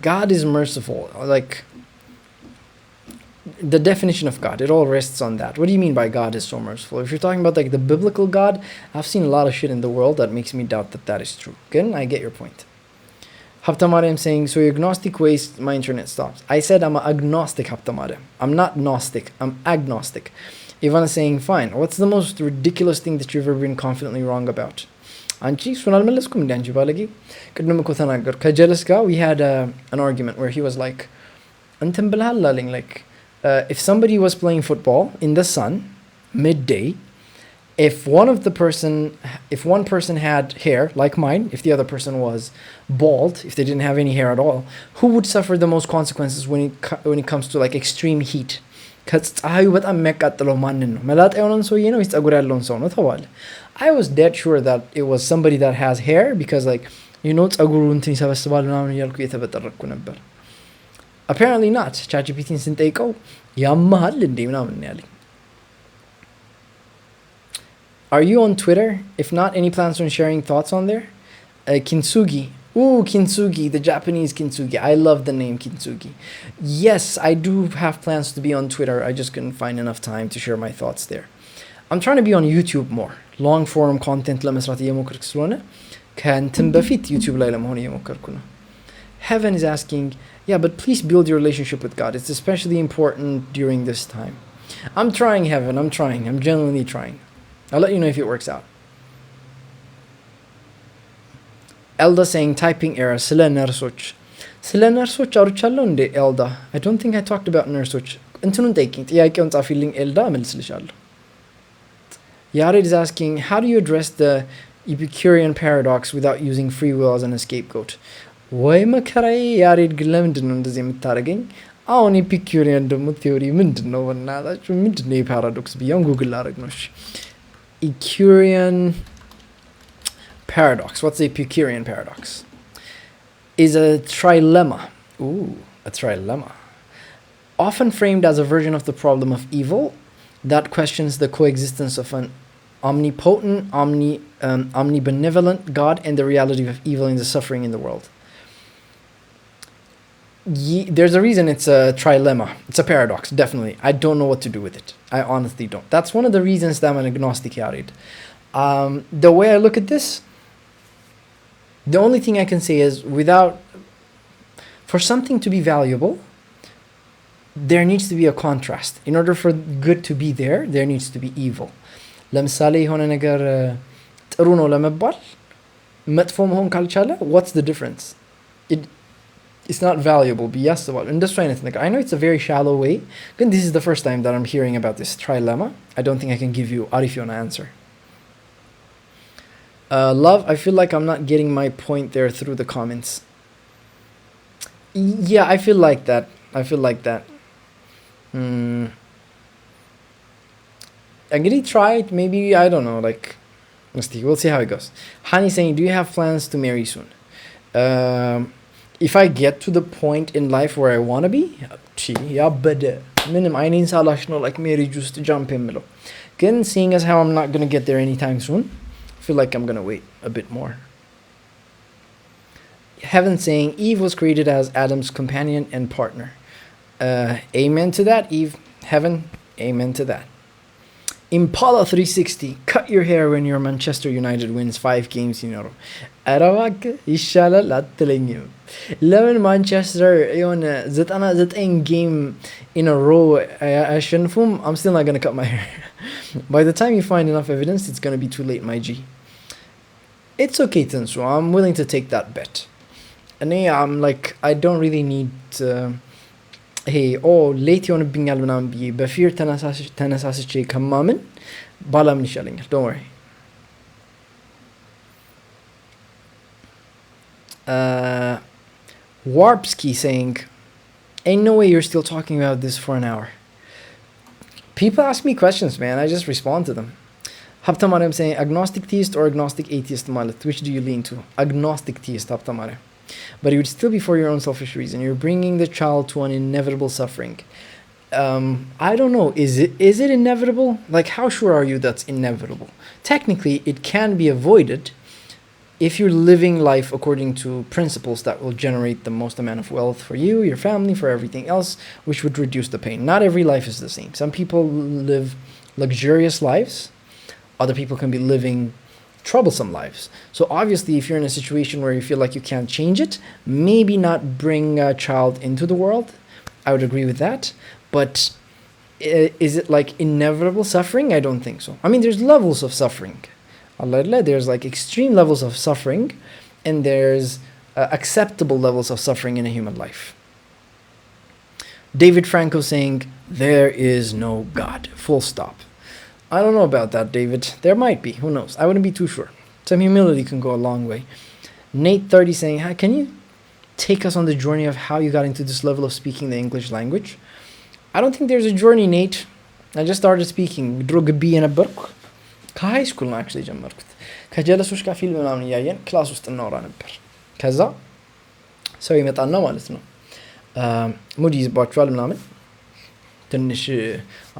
God is merciful. Like, the definition of God, it all rests on that. What do you mean by God is so merciful? If you're talking about like the biblical God, I've seen a lot of shit in the world that makes me doubt that that is true. Good, I get your point. Haptamariam saying, so you're agnostic ways my internet stops. I said I'm agnostic, Haptamariam. I'm not gnostic, I'm agnostic. Ivan is saying, fine, what's the most ridiculous thing that you've ever been confidently wrong about? አንቺ እሱን አልመለስኩም እንደ አንቺ ባለጌ ቅድም እኮ ተናገር ከጀለስ ጋር we had an argument where he was like እንትን ብልሃል አለኝ like if somebody was playing football in the sun midday, if one person had hair like mine, if the other person was bald, if they didn't have any hair at all, who would suffer the most consequences when it comes to like extreme heat? ከፀሐዩ በጣም የሚያቃጥለው ማንን ነው? መላጣ የሆነን ሰውዬ ነው ወይስ ጸጉር ያለውን ሰው ነው ተባለ። I was dead sure that it was somebody that has hair because like ጸጉሩ እንትን ይሰበስባል ምናምን እያልኩ እየተበጠረኩ ነበር። Apparently not. ChatGPTን ስንጠይቀው ያመሃል እንዴ ምናምን ያለኝ። Are you on Twitter? If not, any plans on sharing thoughts on there? Kintsugi. Ooh, Kintsugi, the Japanese Kintsugi. I love the name Kintsugi. Yes, I do have plans to be on Twitter. I just couldn't find enough time to share my thoughts there. I'm trying to be on YouTube more. Long form content ለመስራት እየሞከርኩ ስለሆነ ከእንትን በፊት YouTube ላይ ለመሆን እየሞከርኩ ነው። Heaven is asking, yeah, but please build your relationship with God. It's especially important during this time. I'm trying, Heaven. I'm trying. I'm genuinely trying. I'll let you know if it works out. Elda saying typing error. ስለ ነርሶች አውርቻለሁ እንዴ ኤልዳ? I don't think I talked about ነርሶች። እንትኑን ጠይቂኝ፣ ጥያቄውን ጻፊልኝ ኤልዳ፣ እመልስልሻለሁ። Yared is asking, how do you address the Epicurean paradox without using free will as an scapegoat? ወይ መከራዬ ያሬድ፣ ግን ለምንድን ነው እንደዚህ የምታደርገኝ? አሁን ኤፒኩሪያን ደግሞ ቲዮሪ ምንድን ነው? በእናታችሁ ምንድን ነው የፓራዶክስ ብያውን ጉግል ላደርግ ነው። Epicurean paradox. What's the Epicurean paradox? Is a trilemma. Ooh, a trilemma. Often framed as a version of the problem of evil that questions the coexistence of an omnipotent, omnibenevolent God and the reality of evil and the suffering in the world. There's a reason it's a trilemma. It's a paradox, definitely. I don't know what to do with it. I honestly don't. That's one of the reasons that I'm an agnostic, Yarid. The way I look at this, the only thing I can say is for something to be valuable, there needs to be a contrast. In order for good to be there needs to be evil. ለምሳሌ የሆነ ነገር ጥሩ ነው ለመባል መጥፎ መሆን ካልቻለ what's the difference? It's not valuable ብዬ አስባለሁ። እንደሱ አይነት ነገር I know it's a very shallow way, but this is the first time that I'm hearing about this trilemma. I don't think I can give you አሪፍ የሆነ answer. Love, I feel like I'm not getting my point there through the comments. Yeah, I feel like that. I'm gonna try it, maybe, I don't know, like, we'll see how it goes. Hani saying, do you have plans to marry soon? if I get to the point in life where I want to be, ያበደ ምንም አይኔን ሳላሽ ነው like marriage ውስጥ jump የምለው ግን seeing as how I'm not going to get there anytime soon, I feel like I'm going to wait a bit more. Heaven saying Eve was created as Adam's companion and partner. Amen to that, Eve. Heaven, amen to that. Impala 360, cut your hair when your Manchester United wins 5 games in a row. አረባክ ይሻላል አትለኝም ለምን ማንቸስተር የሆነ 99 ጌም in a row አሸንፉም? I'm still not going to cut my hair. By the time you find enough evidence, it's going to be too late, my G. It's okay, Tensu. I'm willing to take that bet. And I'm like, I don't really need hey, late ይሆንብኛል ምናምን ብዬ በፊር ተነሳስቼ ከማምን ባላምን ይሻለኛል. Don't worry. Warpski saying, ain't no way you're still talking about this for an hour. People ask me questions, man. I just respond to them. Haptamarem saying, agnostic theist or agnostic atheist malet? Which do you lean to? Agnostic theist, Haptamarem. But it would still be for your own selfish reason. You're bringing the child to an inevitable suffering. I don't know. Is it inevitable? Like, how sure are you that's inevitable? Technically, it can be avoided if you're living life according to principles that will generate the most amount of wealth for you, your family, for everything else, which would reduce the pain. Not every life is the same. Some people live luxurious lives. Other people can be living troublesome lives. So obviously, if you're in a situation where you feel like you can't change it, maybe not bring a child into the world. I would agree with that. But is it like inevitable suffering? I don't think so. I mean, there's levels of suffering. There's like extreme levels of suffering, and there's acceptable levels of suffering in a human life. David Franco saying, there is no God. Full stop. I don't know about that, David. There might be. Who knows? I wouldn't be too sure. Some humility can go a long way. Nate 30 saying, can you take us on the journey of how you got into this level of speaking the English language? I don't think there's a journey, Nate. I just started speaking. ከሃይ ስኩል ነው አክቹሊ ጀመርኩት ከጀለሶች ጋር ፊልም ምናምን እያየን ክላስ ውስጥ እናወራ ነበር ከዛ ሰው ይመጣና ማለት ነው ሙድ ይዝባችኋል ምናምን ትንሽ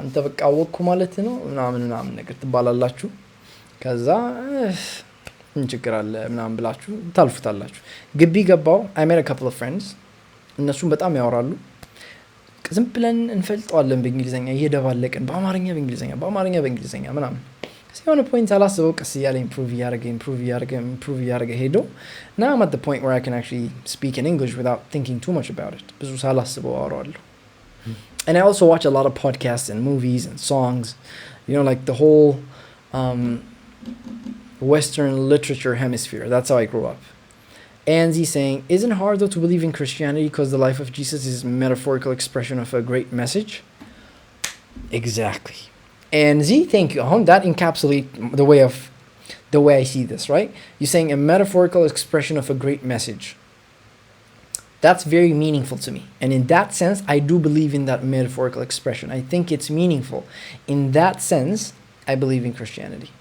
አንተ በቃ ወኩ ማለት ነው ምናምን ነገር ትባላላችሁ ከዛ እንችግር አለ ምናምን ብላችሁ ታልፉታላችሁ ግቢ ገባው I met a couple of friends እነሱም በጣም ያወራሉ ዝም ብለን እንፈልጠዋለን በእንግሊዘኛ እየደባለቀን በአማርኛ በእንግሊዘኛ ምናምን ሲሆነ ፖይንት አላስበው ቀስ እያለ improve እያደረገ ሄዶ now I'm at the point where I can actually speak in English without thinking too much about it ብዙ ሳላስበው አወራለሁ and I also watch a lot of podcasts and movies and songs you know like the whole Western literature hemisphere. That's how I grew up. Anzi saying, isn't it hard though to believe in Christianity because the life of Jesus is a metaphorical expression of a great message? Exactly. And Z, thank you. That encapsulates the way I see this, right? You're saying a metaphorical expression of a great message. That's very meaningful to me. And in that sense, I do believe in that metaphorical expression. I think it's meaningful. In that sense, I believe in Christianity.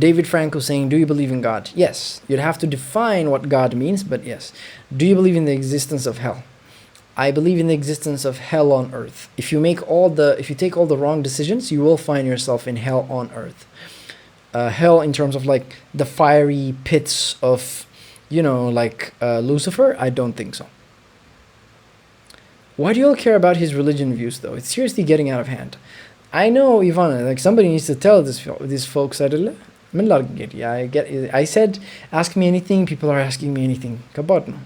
David Franco saying, do you believe in God? Yes. You'd have to define what God means, but yes. Do you believe in the existence of hell? I believe in the existence of hell on earth. If you take all the wrong decisions, you will find yourself in hell on earth. Hell in terms of like the fiery pits of, Lucifer, I don't think so. Why do you all care about his religion views though? It's seriously getting out of hand. I know, Ivana, like somebody needs to tell these folks, I said, ask me anything, people are asking me anything. Kabad no.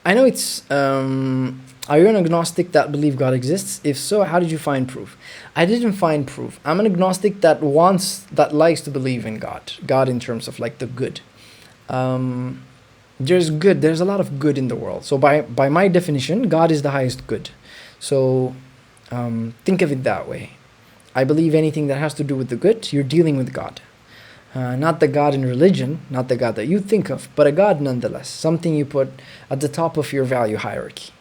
I know it's, are you an agnostic that believe God exists? If so, how did you find proof? I didn't find proof. I'm an agnostic that likes to believe in God. God in terms of like the good. There's a lot of good in the world. So by my definition, God is the highest good. So think of it that way. I believe anything that has to do with the good, you're dealing with God. Not the God in religion, not the God that you think of, but a God nonetheless. Something you put at the top of your value hierarchy.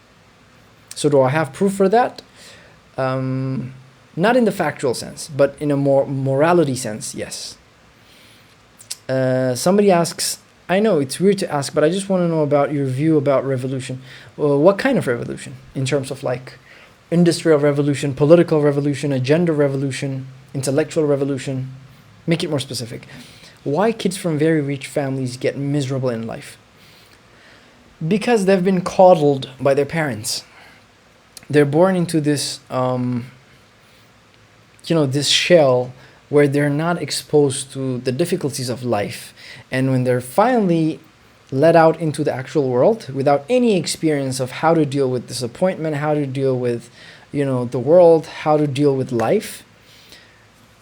So do I have proof for that? Not in the factual sense, but in a more morality sense, yes. Somebody asks, I know it's weird to ask, but I just want to know about your view about revolution. What kind of revolution? In terms of like industrial revolution, political revolution, a gender revolution, intellectual revolution? Make it more specific. Why kids from very rich families get miserable in life? Because they've been coddled by their parents. They're born into this, this shell where they're not exposed to the difficulties of life. And when they're finally let out into the actual world without any experience of how to deal with disappointment, how to deal with, the world, how to deal with life,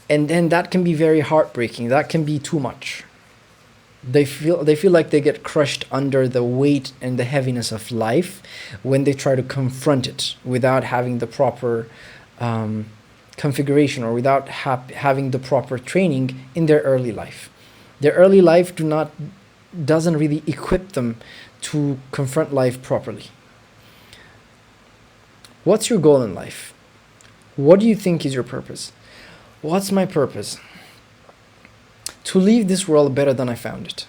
and then that can be very heartbreaking. That can be too much. They feel like they get crushed under the weight and the heaviness of life when they try to confront it without having the proper configuration or without having the proper training in their early life. Their early life doesn't really equip them to confront life properly. What's your goal in life? What do you think is your purpose? What's my purpose? To leave this world better than I found it.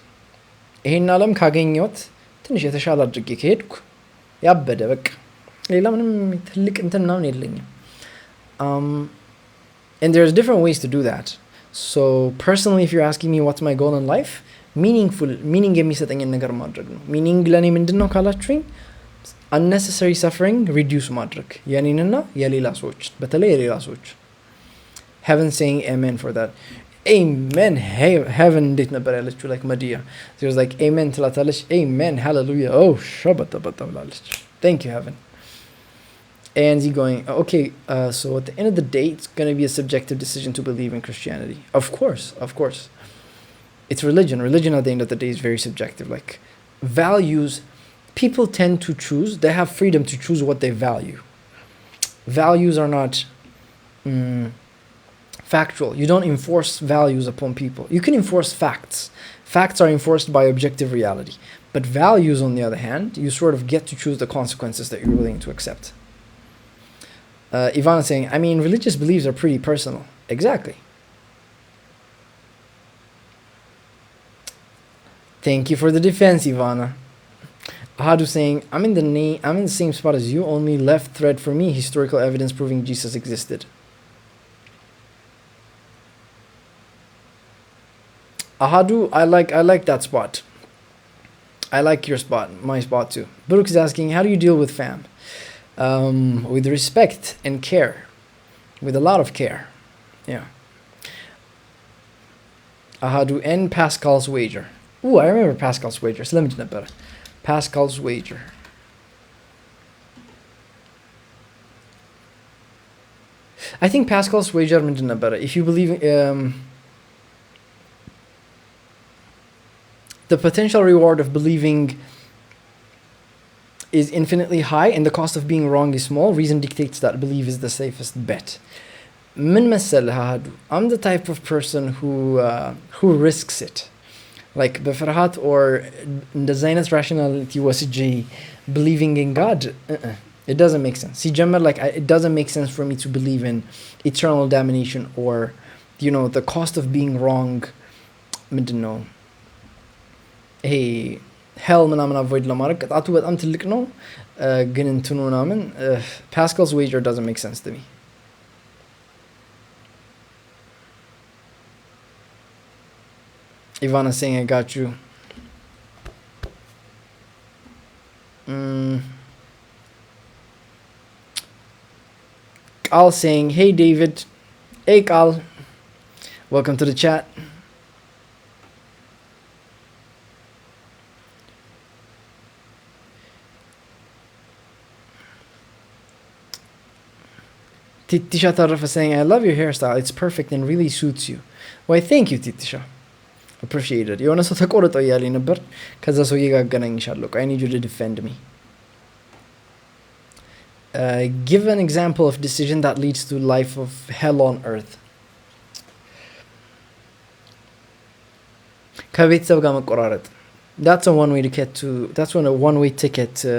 ይሄን ዓለም ካገኘሁት ትንሽ የተሻለ አድርጌ ከሄድኩ ያበደ በቃ ሌላ ምንም ትልቅ እንትን ምናምን የለኝም። And there's different ways to do that. So personally, if you're asking me what's my goal in life, meaning የሚሰጠኝን ነገር ማድረግ ነው። meaning ለኔ ምንድነው ካላችሁኝ unnecessary suffering reduce ማድረግ የኔንና የሌላ ሰዎች በተለይ የሌላ ሰዎች. Heaven saying amen for that. Amen. Heaven እንዴት ነበር ያለችው like Madia. She was like amen ትላታለች. Amen. Hallelujah. Oh ሸበጠበጠ ብላለች. Thank you heaven. And he going, okay, so at the end of the day, it's going to be a subjective decision to believe in Christianity. Of course. It's religion. Religion at the end of the day is very subjective. Like values, people tend to choose, they have freedom to choose what they value. Values are not factual. You don't enforce values upon people. You can enforce facts. Facts are enforced by objective reality. But values, on the other hand, you sort of get to choose the consequences that you're willing to accept. Ivana saying, I mean, religious beliefs are pretty personal. Exactly. Thank you for the defense, Ivana. Ahadu saying, I'm in the same spot as you, only left thread for me, historical evidence proving Jesus existed. Ahadu, I like that spot. I like your spot, my spot too. Baruch is asking, how do you deal with fam? With respect and care, with a lot of care. Yeah. Ahadu and Pascal's wager. Ooh, I remember Pascal's wager. So let me do that better. Pascal's wager. I think Pascal's wager is better. If you believe the potential reward of believing is infinitely high and the cost of being wrong is small, reason dictates that belief is the safest bet. I'm the type of person who risks it. Like በፍርሃት or እንደዚህ አይነት rationality ወስጄ believing in God, it doesn't make sense. It doesn't make sense for me to believe in eternal damnation or the cost of being wrong. ምንድነው ይሄ hell ምናምን avoid ለማድረግ ቅጣቱ በጣም ትልቅ ነው ግን እንትኑ ምናምን Pascal's wager doesn't make sense to me. Ivana saying I got you. Kal saying hey David. Hey Kal. Welcome to the chat. Titisha Tarafa saying, I love your hairstyle. It's perfect and really suits you. Why, thank you, Titisha. Appreciate it. የሆነ ሰው ተቆርጦ እያለኝ ነበር ከዛ ሰውዬ ጋር አገናኝሻለሁ I need you to defend me. Give an example of decision that leads to life of hell on earth. ከቤተሰብ ጋር መቆራረጥ. That's a one-way ticket to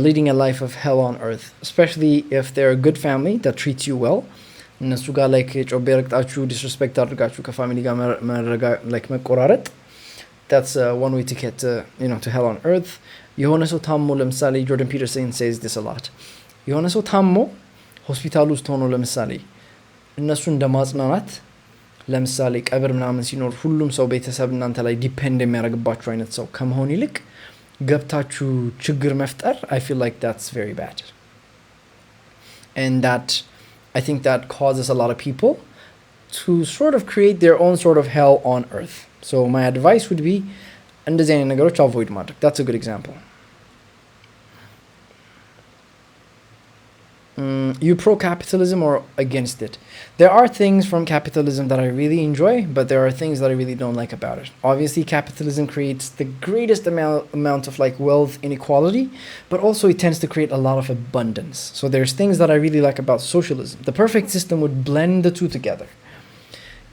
leading a life of hell on earth, especially if they're a good family that treats you well. እነሱ ጋር ላይክ ጮቤ ረግጣችሁ ዲስሪስፔክት አድርጋችሁ ከፋሚሊ ጋር ላይክ መቆራረጥ that's one way to get to hell on earth የሆነ ሰው ታሞ ለምሳሌ ጆርዳን ፒተርሰን says this a lot የሆነ ሰው ታሞ ሆስፒታል ውስጥ ሆኖ ለምሳሌ እነሱ እንደማጽናናት ለምሳሌ ቀብር ምናምን ሲኖር ሁሉም ሰው ቤተሰብ እናንተ ላይ ዲፔንድ የሚያደርግባችሁ አይነት ሰው ከመሆን ይልቅ ገብታችሁ ችግር መፍጠር I feel like that's very bad and that I think that causes a lot of people to sort of create their own sort of hell on earth so my advice would be እንደዚህ አይነት ነገሮች avoid ማድረግ that's a good example you pro-capitalism or against it there are things from capitalism that I really enjoy but there are things that I really don't like about it obviously capitalism creates the greatest amount of like wealth inequality but also it tends to create a lot of abundance so there's things that I really like about socialism the perfect system would blend the two together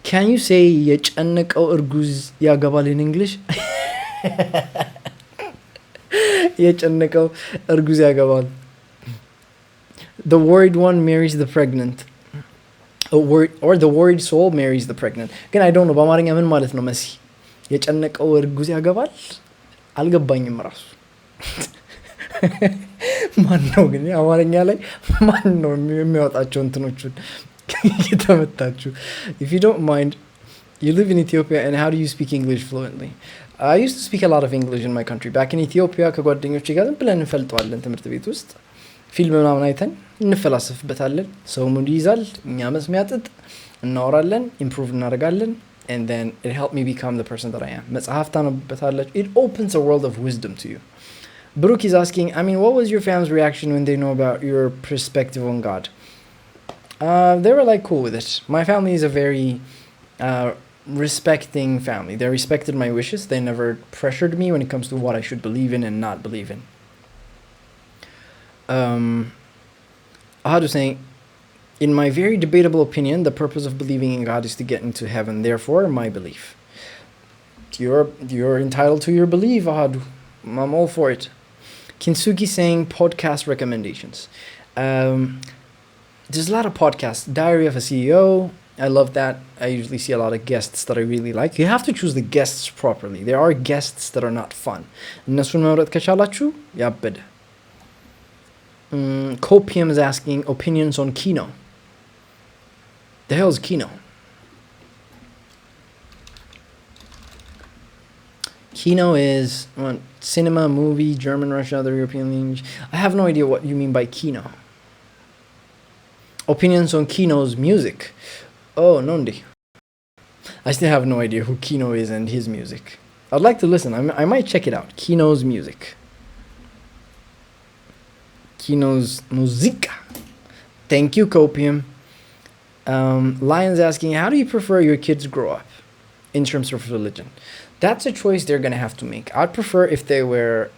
can you say የጨነቀው እርጉዝ ያገባል in English የጨነቀው እርጉዝ ያገባል the worried one marries the pregnant or the worried soul marries the pregnant ግን I don't know በአማርኛ ምን ማለት ነው መሲ የጨነቀው እርጉዝ ያገባል አልገባኝም ራሱ ማን ነው ግን አማርኛ ላይ ማን ነው የሚያወጣቸው እንትኖቹን የተመታችሁ if you don't mind you live in Ethiopia and how do you speak English fluently I used to speak a lot of English in my country back in Ethiopia ከጓደኞቼ ጋር ዝም ብለን እንፈልጠዋለን ትምህርት ቤት ውስጥ ፊልም ምናምን አይተን እንፈላሰፍበታለን ሰው ሙድ ይዛል እኛ መስሚያጥጥ እናወራለን ኢምፕሩቭ እናደርጋለን and then it helped me become the person that I am መጽሐፍ ታነብበታለች it opens a world of wisdom to you Brooke is asking I mean what was your family's reaction when they know about your perspective on God they were like cool with it my family is a very respecting family they respected my wishes they never pressured me when it comes to what I should believe in and not believe in how to say in my very debatable opinion the purpose of believing in God is to get into heaven therefore my belief you're entitled to your belief Ahadu I'm all for it Kinsugi saying podcast recommendations there's a lot of podcasts Diary of a CEO I love that I usually see a lot of guests that I really like you have to choose the guests properly there are guests that are not fun እነሱን መምረጥ ከቻላችሁ ያበደ Copium is asking opinions on Kino. The hell is Kino? Kino is cinema, movie, German, Russian, other European language. I have no idea what you mean by Kino. Opinions on Kino's music. Oh, Nondi. I still have no idea who Kino is and his music. I'd like to listen. I might check it out. Kino's music. Kino's Musica. Thank you, Copium. Lion's asking, how do you prefer your kids grow up in terms of religion? That's a choice they're going to have to make. I'd prefer if they were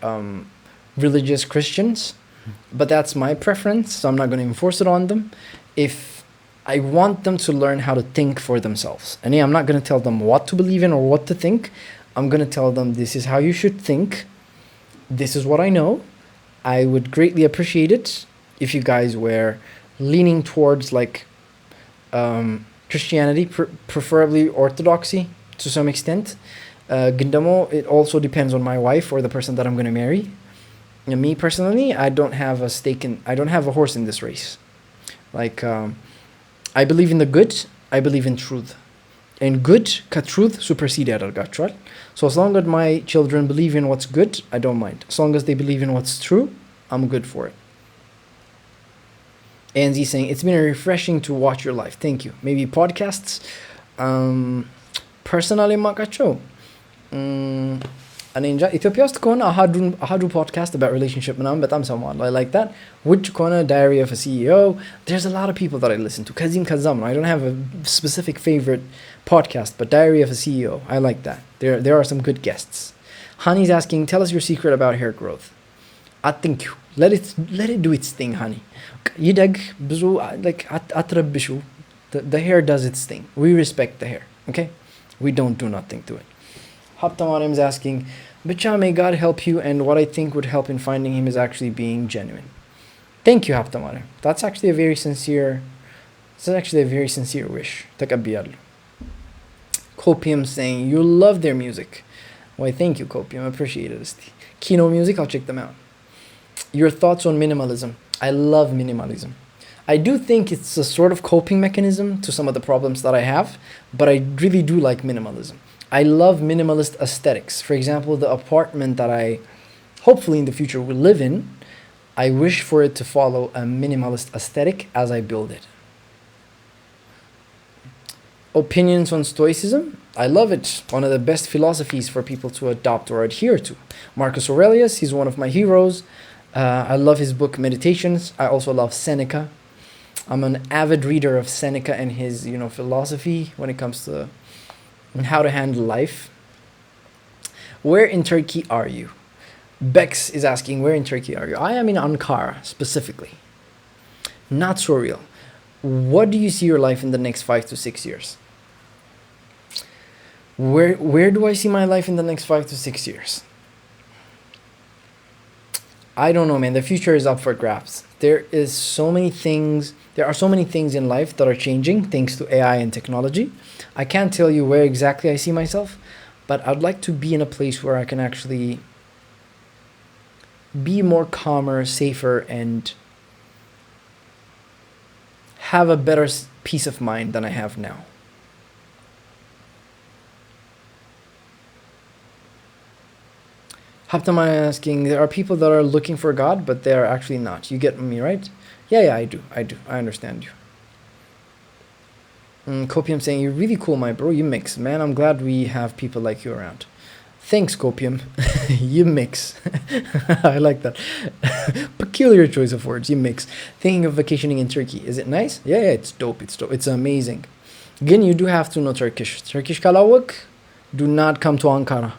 religious Christians, but that's my preference, so I'm not going to enforce it on them. If I want them to learn how to think for themselves, and I'm not going to tell them what to believe in or what to think. I'm going to tell them this is how you should think. This is what I know. I would greatly appreciate it if you guys were leaning towards like Christianity, preferably Orthodoxy to some extent. Gindamo, it also depends on my wife or the person that I'm going to marry. And me personally, I don't have a horse in this race. Like, I believe in the good, I believe in truth. And good, truth supersede yadargachual. So as long as my children believe in what's good, I don't mind. As long as they believe in what's true, I'm good for it. And he's saying, it's been refreshing to watch your life. Thank you. Maybe podcasts. Personally, makacho. እኔ እንጃ ኢትዮጵያ ውስጥ ከሆነ አሃዱ ፖድካስት about relationship ምናምን በጣም ሰማዋለሁ I like that ውጭ ከሆነ Diary of a CEO there's a lot of people that I listen to ከዚህም ከዛም ነው I don't have a specific favorite podcast but Diary of a CEO I like that there are some good guests Honey's asking tell us your secret about hair growth I think you let it do its thing honey ይደግ ብዙ like አትረብሹ the hair does its thing we respect the hair okay we don't do nothing to it Haptamarim is asking, Bicha, may God help you, and what I think would help in finding him is actually being genuine. Thank you, Haptamarim. That's actually a very It's actually a very sincere wish. تقبيالو. Copium saying you love their music. Why, thank you, Copium. I appreciate it. Kino Music, I'll check them out. Your thoughts on minimalism. I love minimalism. I do think it's a sort of coping mechanism to some of the problems that I have, but I really do like minimalism. I love minimalist aesthetics. For example, the apartment that I hopefully in the future will live in, I wish for it to follow a minimalist aesthetic as I build it. Opinions on Stoicism. I love it. One of the best philosophies for people to adopt or adhere to. Marcus Aurelius, he's one of my heroes. I love his book Meditations. I also love Seneca. I'm an avid reader of Seneca and his, philosophy when it comes to how to handle life. Where in Turkey are you? Bex is asking, where in Turkey are you? I am in Ankara, specifically. Not so real. What do you see your life in the next 5 to 6 years? Where do I see my life in the next 5 to 6 years? I don't know, man. The future is up for grabs. There are so many things in life that are changing thanks to AI and technology. I can't tell you where exactly I see myself, but I'd like to be in a place where I can actually be more calmer, safer, and have a better peace of mind than I have now. Haptamaya asking, there are people that are looking for God, but they are actually not. You get me, right? Yeah, I do. I understand you. Copium saying, you're really cool, my bro. You mix. Man, I'm glad we have people like you around. Thanks, Copium. You mix. I like that. Peculiar choice of words. You mix. Thinking of vacationing in Turkey. Is it nice? Yeah, it's dope. It's amazing. Again, you do have to know Turkish. Turkish kalawak, do not come to Ankara.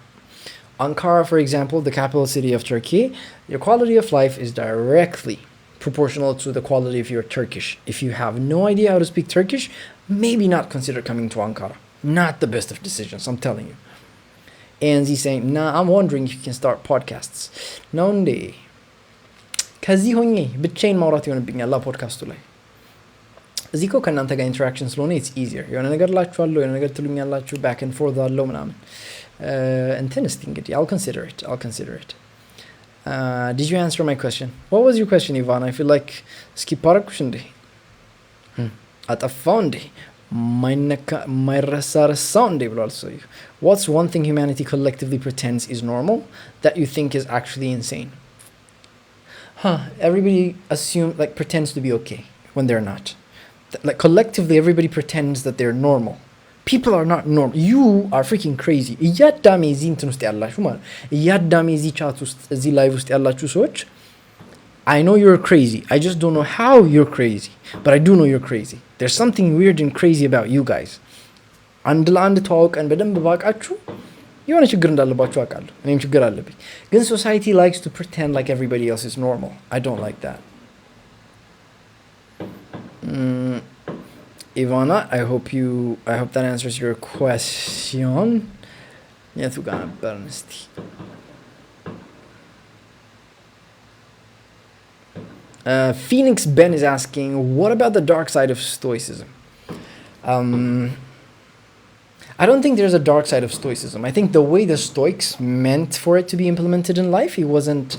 Ankara, for example, the capital city of Turkey, your quality of life is directly proportional to the quality of your Turkish. If you have no idea how to speak Turkish, maybe not consider coming to Ankara. Not the best of decisions, I'm telling you. And he's saying, nah, I'm wondering if you can start podcasts. No, ከዚህ ሆኜ ብቻዬን ማውራት ይሆንብኛል ፖድካስቱ ላይ እዚህ እኮ ከእናንተ ጋር ኢንተራክሽን ስለሆነ it's easier የሆነ ነገር ላችኋለሁ የሆነ ነገር ትሉኛላችሁ back and forth አለው ምናምን እንትን እስቲ እንግዲህ I'll consider it. Did you answer my question? What was your question, Ivan? I feel like skip አደረኩሽ እንዴ አጠፋው እንዴ ማይረሳረሳው እንዴ ብሏል ሰውዬው. What's one thing humanity collectively pretends is normal that you think is actually insane? Everybody pretends to be okay when they're not. Like collectively everybody pretends that they're normal. People are not normal. You are freaking crazy. እያዳሜ እዚህ እንትን ውስጥ ያላችሁ ማለት እያዳሜ እዚህ ቻት ውስጥ እዚህ ላይቭ ውስጥ ያላችሁ ሰዎች I know you're crazy. I just don't know how you're crazy. But I do know you're crazy. There's something weird and crazy about you guys. አንድ ለአንድ ተዋውቀን በደንብ ባቃችሁ የሆነ ችግር እንዳለባችሁ አውቃለሁ እኔም ችግር አለብኝ ግን society likes to pretend like everybody else is normal. I don't like that. Ivana, I hope that answers your question. የቱ ጋር ነበር እስቲ Phoenix Ben is asking, what about the dark side of Stoicism? I don't think there's a dark side of Stoicism. I think the way the Stoics meant for it to be implemented in life, it wasn't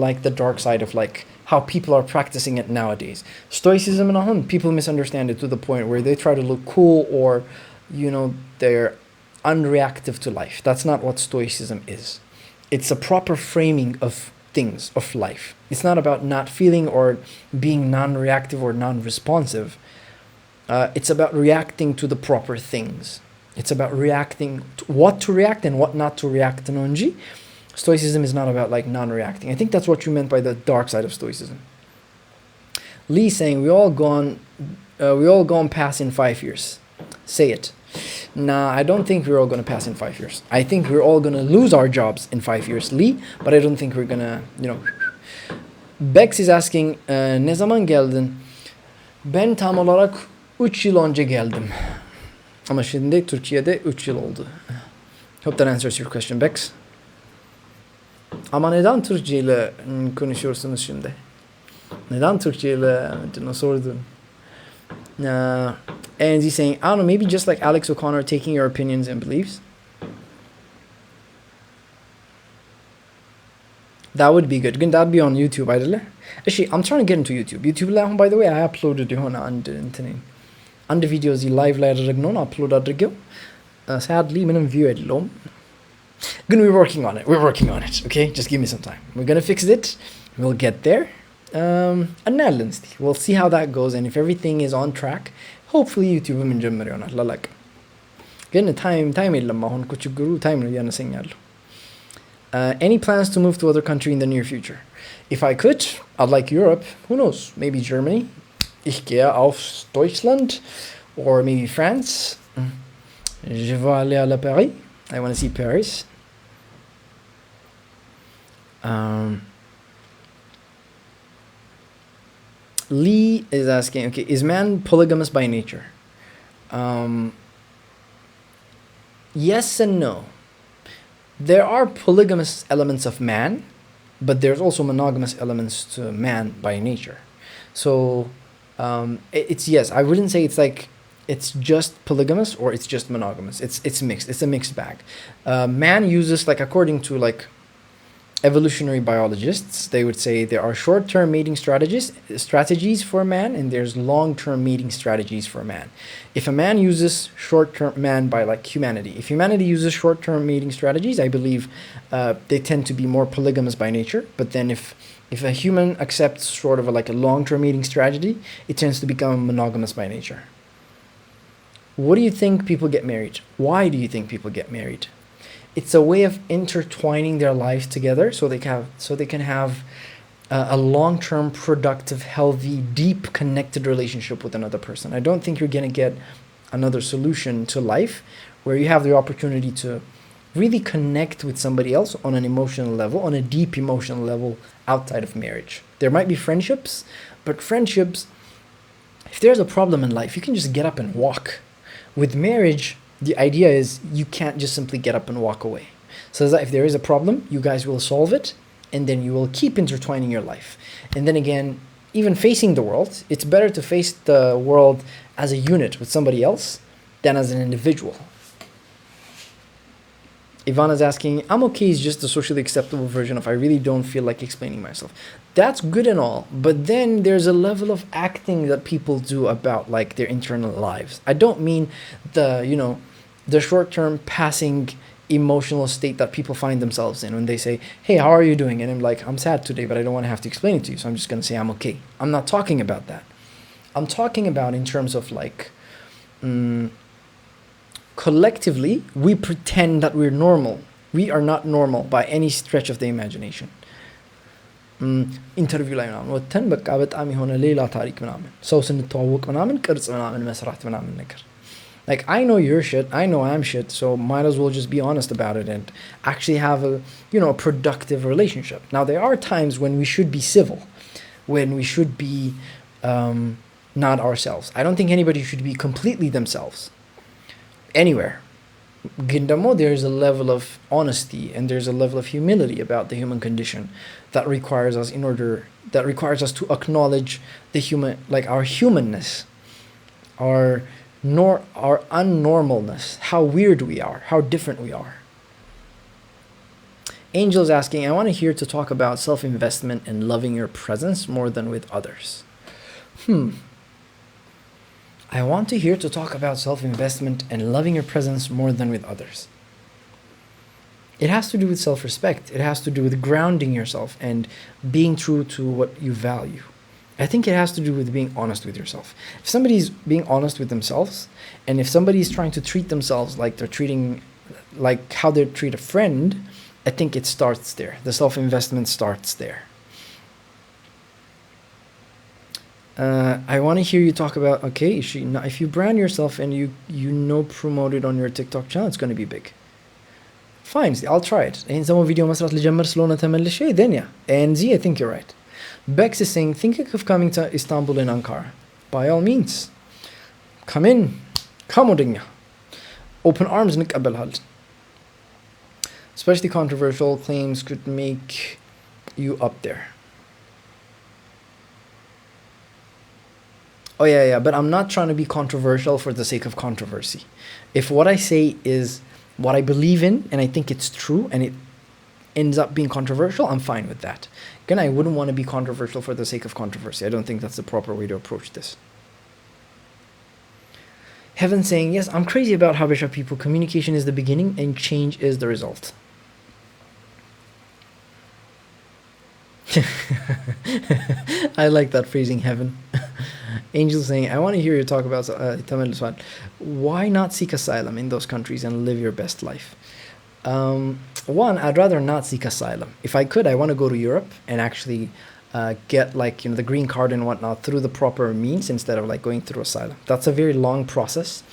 like the dark side of like how people are practicing it nowadays. Stoicism, people misunderstand it to the point where they try to look cool or, they're unreactive to life. That's not what Stoicism is. It's a proper framing of things, of life. It's not about not feeling or being non-reactive or non-responsive. It's about reacting to the proper things. It's about reacting to what to react and what not to react to. Stoicism is not about like non-reacting. I think that's what you meant by the dark side of Stoicism. Lee saying we all gone pass in 5 years. Say it. Nah, I don't think we're all going to pass in 5 years. I think we're all going to lose our jobs in 5 years, Lee, but I don't think we're going to, Bex is asking, ne zaman geldin? Ben tam olarak 3 yıl önce geldim. Ama şimdi Türkiye'de 3 yıl oldu. Hope that answers your question, Bex. Ama neden Türkçe ile konuşuyorsunuz şimdi? Neden Türkçe ile sordun? And he's saying, I don't know, maybe just like Alex O'Connor, taking your opinions and beliefs. That would be good. That'd be on YouTube, አይደለ? Actually, I'm trying to get into YouTube. YouTube ላይ አሁን by the way I uploaded የሆነ አንድ ቪዲዮ እዚህ ላይቭ ላይ ያደረግነውን አፕሎድ አድርጌው sadly ምንም ቪው የለውም ግን we're working on it okay just give me some time we're gonna fix it we'll get there እናያለን እስቲ we'll see how that goes and if everything is on track hopefully YouTube እንጀምር ይሆናል አላውቅም ግን ታይም የለም አሁን እኮ ችግሩ ታይም ነው እያነሰኝ ያለው any plans to move to other country in the near future? If I could, I'd like Europe. Who knows? Maybe Germany. Ich gehe auf Deutschland. Or maybe France. Je vais aller à Paris. I want to see Paris. Lee is asking, okay, is man polygamous by nature? Yes and no. There are polygamous elements of man, but there's also monogamous elements to man by nature. So it's yes, I wouldn't say it's like it's just polygamous or it's just monogamous. It's mixed. It's a mixed bag. Man uses, like, according to like evolutionary biologists, they would say there are short-term mating strategies for man, and there's long-term mating strategies for man. If a man uses short-term man by like humanity, if humanity uses short-term mating strategies, I believe they tend to be more polygamous by nature. But then if a human accepts sort of like a long-term mating strategy, it tends to become monogamous by nature. What do you think people get married? Why do you think people get married? It's a way of intertwining their lives together so they can have a long-term, productive, healthy, deep, connected relationship with another person. I don't think you're going to get another solution to life where you have the opportunity to really connect with somebody else on an emotional level, on a deep emotional level outside of marriage. There might be friendships, but friendships, if there's a problem in life, you can just get up and walk. With marriage, the idea is you can't just simply get up and walk away. So that if there is a problem, you guys will solve it, and then you will keep intertwining your life. And then again, even facing the world, it's better to face the world as a unit with somebody else than as an individual. Ivana's asking, I'm okay is just a socially acceptable version of I really don't feel like explaining myself. That's good and all, but then there's a level of acting that people do about like their internal lives. I don't mean the short-term passing emotional state that people find themselves in when they say, hey, how are you doing? And I'm like, I'm sad today, but I don't want to have to explain it to you, so I'm just going to say I'm okay. I'm not talking about that. I'm talking about in terms of like collectively we pretend that we're normal. We are not normal by any stretch of the imagination. ኢንተርቪው ላይ ምናምን ወጥተን በቃ በጣም የሆነ ሌላ ታሪክ ምናምን ሰው ስንተዋወቅ ምናምን ቅርጽ ምናምን መስራት ምናምን ነገር like I know you're shit, I know I'm shit, so might as well just be honest about it and actually have a productive relationship. Now there are times when we should be civil, when we should be not ourselves. I don't think anybody should be completely themselves anywhere. Gindamo, there's a level of honesty and there's a level of humility about the human condition that requires us to acknowledge the human, like our humanness, our unnormalness, how weird we are, how different we are. Angel's asking, I want to hear to talk about self-investment and loving your presence more than with others. I want to hear to talk about self-investment and loving your presence more than with others. It has to do with self-respect. It has to do with grounding yourself and being true to what you value. I think it has to do with being honest with yourself. If somebody's being honest with themselves, and if somebody's trying to treat themselves like how they treat a friend, I think it starts there. The self-investment starts there. I want to hear you talk about, okay, if you brand yourself and you promote it on your TikTok channel, it's going to be big. Fine, I'll try it. And some video መስራት ልጀምር ስለሆነ ተመልሼ then yeah. And Z, I think you're right. Bex is saying, thinking of coming to Istanbul and Ankara. By all means. Come in. Come ወደኛ. Open arms ንቀበልሃል. Especially controversial claims could make you up there. Oh yeah, but I'm not trying to be controversial for the sake of controversy. If what I say is what I believe in and I think it's true and it ends up being controversial, I'm fine with that. Again, I wouldn't want to be controversial for the sake of controversy. I don't think that's the proper way to approach this. Heaven saying, yes, I'm crazy about Habesha people. Communication is the beginning and change is the result. I like that phrasing, Heaven. Angel saying, I want to hear you talk about why not seek asylum in those countries and live your best life? One, I'd rather not seek asylum. If I could, I want to go to Europe and actually get like the green card and whatnot through the proper means instead of like going through asylum. That's a very long process.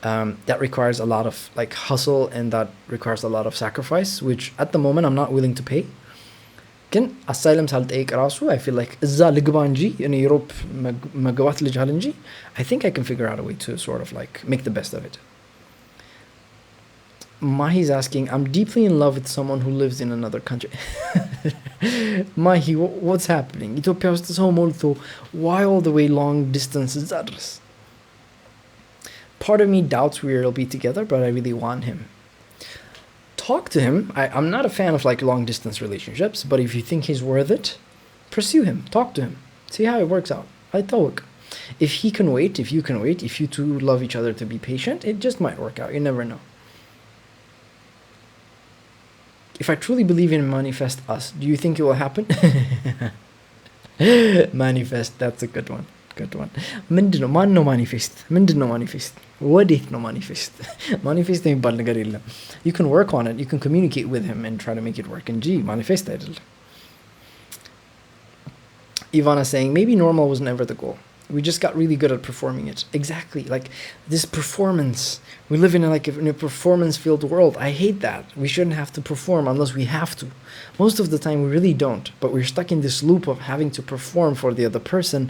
That requires a lot of like hustle and that requires a lot of sacrifice, which at the moment I'm not willing to pay. ግን አሳይለም ሳልጠይቅ ራሱ I feel like እዛ ልግባ እንጂ እኔ ዩሮፕ መግባት ልጅሃል እንጂ I think I can figure out a way to sort of like make the best of it. Mahi's asking, I'm deeply in love with someone who lives in another country. Mahi, what's happening? ኢትዮጵያ ውስጥ ሰው ሞልቶ why all the way long distances አድረስ? Part of me doubts we'll be together, but I really want him. Talk to him. I'm not a fan of like long distance relationships, but if you think he's worth it, pursue him. Talk to him. See how it works out. I thought if he can wait, if you can wait, if you two love each other, to be patient, it just might work out. You never know. If I truly believe in manifest us, do you think it will happen? Manifest, that's a good one. Good one. ምንድነው ማን ነው ማኒፌስት? ምንድነው ማኒፌስት? ወዴት ነው ማኒፌስት? ማኒፌስት የሚባል ነገር የለም. You can work on it. You can communicate with him and try to make it work. እንጂ ማኒፌስት አይደለም. Ivana saying, maybe normal was never the goal. We just got really good at performing it. Exactly. Like this performance. We live in a performance-filled world. I hate that. We shouldn't have to perform unless we have to. Most of the time we really don't. But we're stuck in this loop of having to perform for the other person,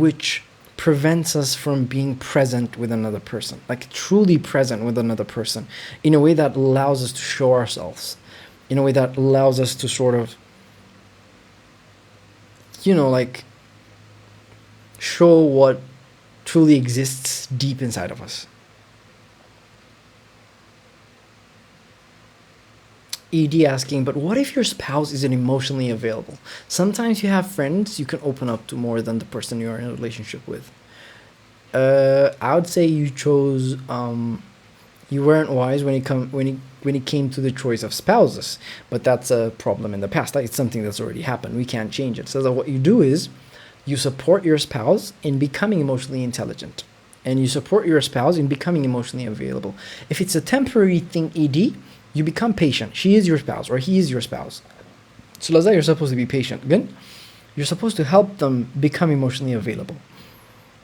which prevents us from being present with another person, like truly present with another person, in a way that allows us to show ourselves, in a way that allows us to sort of, like show what truly exists deep inside of us. ED asking, but what if your spouse isn't emotionally available? Sometimes you have friends you can open up to more than the person you are in a relationship with. I would say you chose, you weren't wise when it came to the choice of spouses, but that's a problem in the past. It's something that's already happened. We can't change it. So what you do is you support your spouse in becoming emotionally intelligent, and you support your spouse in becoming emotionally available. If it's a temporary thing, ED, you become patient. She is your spouse or he is your spouse. So Laza, you're supposed to be patient. Again, you're supposed to help them become emotionally available.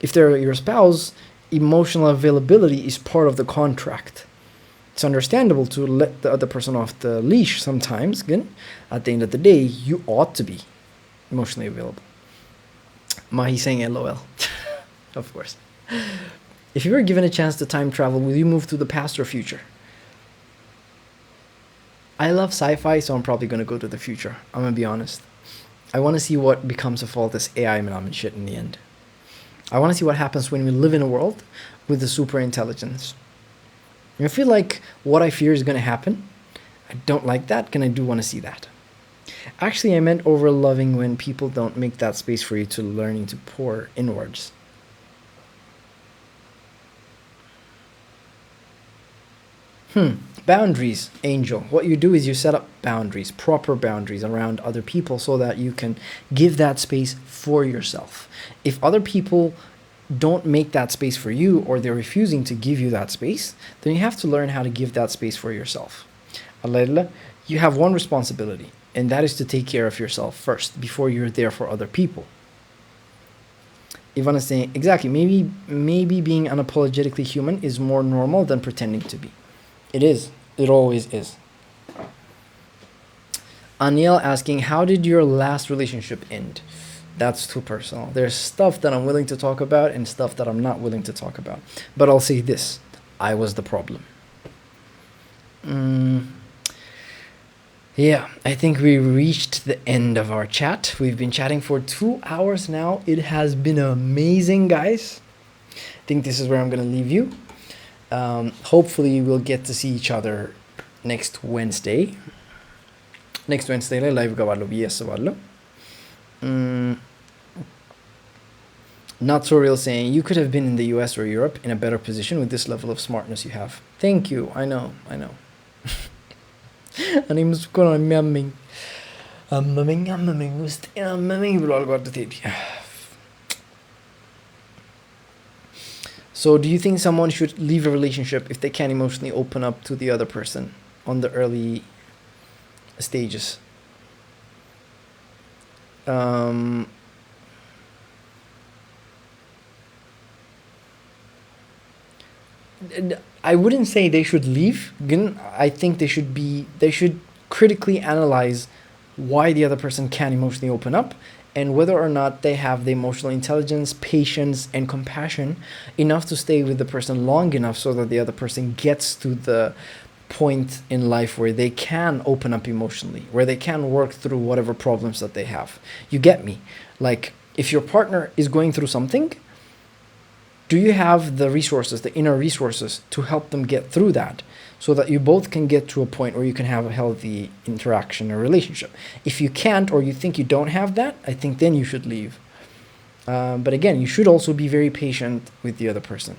If they're your spouse, emotional availability is part of the contract. It's understandable to let the other person off the leash sometimes. Again, at the end of the day, you ought to be emotionally available. Mahi saying LOL. Of course. If you were given a chance to time travel, will you move to the past or future? I love sci-fi, so I'm probably going to go to the future. I'm going to be honest. I want to see what becomes of all this AI and shit in the end. I want to see what happens when we live in a world with the super intelligence. I feel like what I fear is going to happen. I don't like that, and I do want to see that. Actually, I meant over loving when people don't make that space for you to learning to pour inwards. Boundaries, Angel. What you do is you set up boundaries, proper boundaries around other people so that you can give that space for yourself. If other people don't make that space for you or they're refusing to give you that space, then you have to learn how to give that space for yourself. You have one responsibility, and that is to take care of yourself first before you're there for other people. Ivana is saying, exactly, maybe being unapologetically human is more normal than pretending to be. It is. It always is. Aniel asking, how did your last relationship end? That's too personal. There's stuff that I'm willing to talk about and stuff that I'm not willing to talk about. But I'll say this. I was the problem. Yeah, I think we reached the end of our chat. We've been chatting for 2 hours now. It has been amazing, guys. I think this is where I'm going to leave you. Hopefully, we'll get to see each other next Wednesday. Next Wednesday, live gabalo biyasabalo. Not so real saying you could have been in the US or Europe in a better position with this level of smartness you have. Thank you. I know. እኔም እሱ እኮ ነው የሚያመኝ አመመኝ ውስጥ አመመኝ ብሏል ጓድ ቴዲ። So do you think someone should leave a relationship if they can't emotionally open up to the other person on the early stages? I wouldn't say they should leave. I think they should critically analyze why the other person can't emotionally open up and whether or not they have the emotional intelligence, patience, and compassion enough to stay with the person long enough so that the other person gets to the point in life where they can open up emotionally, where they can work through whatever problems that they have. You get me? Like, if your partner is going through something, do you have the resources, the inner resources, to help them get through that so that you both can get to a point where you can have a healthy interaction or relationship? If you can't, or you think you don't have that, I think then you should leave. But again, you should also be very patient with the other person.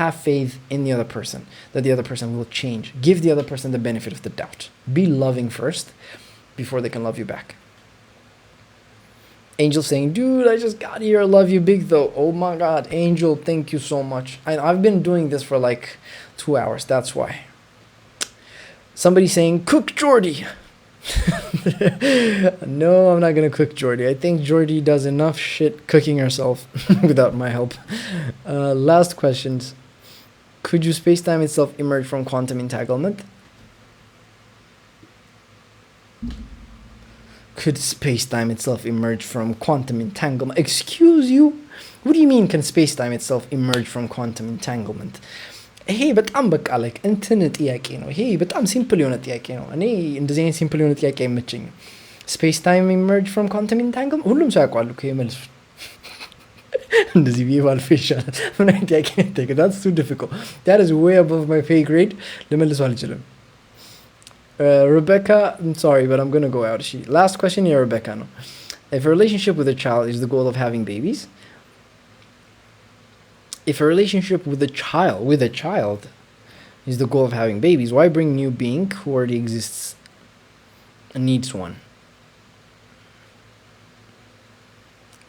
Have faith in the other person, that the other person will change. Give the other person the benefit of the doubt. Be loving first before they can love you back. Angel saying, dude, I just got here. I love you big though. Oh my God, Angel, thank you so much. I've been doing this for like 2 hours. That's why. Somebody saying, cook Jordy. No, I'm not going to cook Jordy. I think Jordy does enough shit cooking herself without my help. Last questions. Could you space-time itself emerge from quantum entanglement? Could space-time itself emerge from quantum entanglement? Excuse you? What do you mean can space-time itself emerge from quantum entanglement? ይሄ በጣም በቃ ላይክ እንትን ጥያቄ ነው። ይሄ በጣም ሲምፕል የሆነ ጥያቄ ነው። እኔ እንደዚህ አይነት ሲምፕል የሆነ ጥያቄ አይመቸኝም። ስፔስ ታይም ኢመርጅ ፍሮም ኳንተም ኢንታንግልመንት ሁሉም ሰው ያውቋል እኮ የመልሱ እንደዚህ ብዬ ባልፍ ይሻላል። ምን አይነት ጥያቄ ነው? that's too difficult. That is way above my pay grade. ልመልሱ አልችልም። Rebecca, I'm sorry, but I'm going to go out. Last question here, Rebecca. No. If a relationship with a child is the goal of having babies, if a relationship with a child is the goal of having babies, why bring new being who already exists and needs one?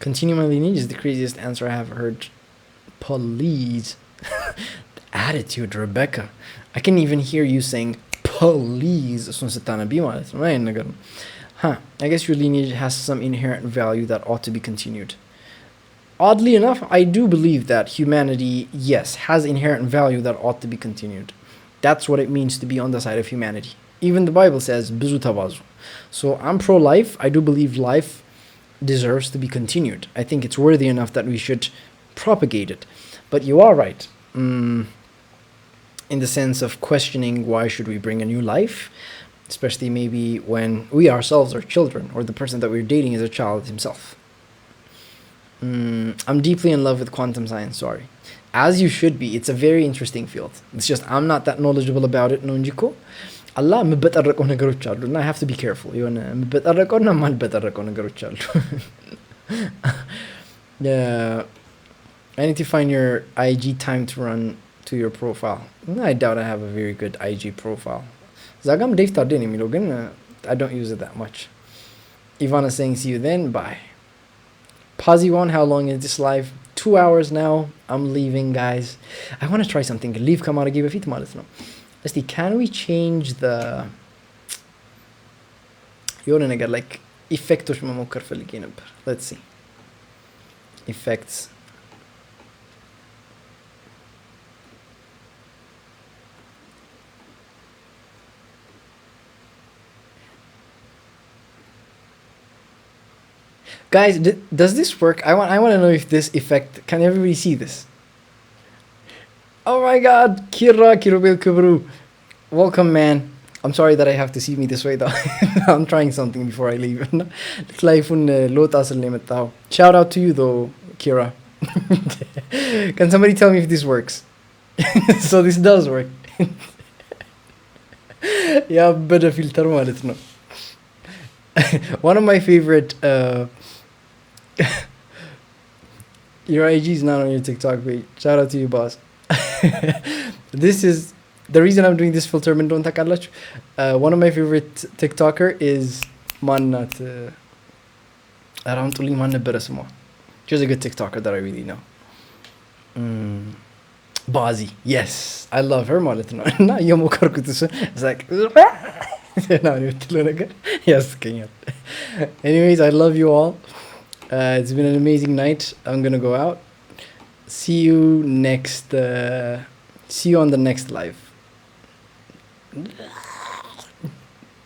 Continue my lineage is the craziest answer I have heard. Please. Attitude, Rebecca. I can even hear you saying please. I guess your lineage has some inherent value that ought to be continued. Oddly enough, I do believe that humanity, yes, has inherent value that ought to be continued. That's what it means to be on the side of humanity. Even the Bible says, Bizu tabazu. So I'm pro-life. I do believe life deserves to be continued. I think it's worthy enough that we should propagate it. But you are right. In the sense of questioning why should we bring a new life, especially maybe when we ourselves are children or the person that we're dating is a child himself. I'm deeply in love with quantum science, sorry. As you should be. It's a very interesting field. It's just I'm not that knowledgeable about it. No, Allah ምበጠረቀው ነገሮች አሉ እና I have to be careful. የሆነ ምበጠረቀውና ማልበጠረቀው ነገሮች አሉ። I need to find your IG time to run to your profile. I doubt I have a very good IG profile. Zagam Dave Tardin የሚለው ግን I don't use it that much. Ivana saying see you then. Bye. Pazivon, how long is this live? 2 hours now. I'm leaving, guys. I want to try something. Leave ከማድረጌ በፊት ማለት ነው። እስቲ can we change the የሆነ ነገር like ኢፌክቶች መሞከር ፈልጌ ነበር. Let's see. Effects. Guys, does this work? I want to know if this effect, can everybody see this? Oh my god, Kirubel Kubru. Welcome, man. I'm sorry that I have to see me this way though. I'm trying something before I leave. Life-un ሎጣ ስል ነው የመጣው. Shout out to you though, Kira. Can somebody tell me if this works? So this does work. ያበደ ፊልተር ማለት ነው. One of my favorite your IG is not on your TikTok page. Shout out to you, boss. This is the reason I'm doing this filter. One of my favorite TikToker is Manat. Around Tuli Man Berasmo. She's a good TikToker that I really know. Bazi. Yes. I love her. It's like yes, anyways, I love you all. It's been an amazing night. I'm gonna go out. See you next see you on the next live.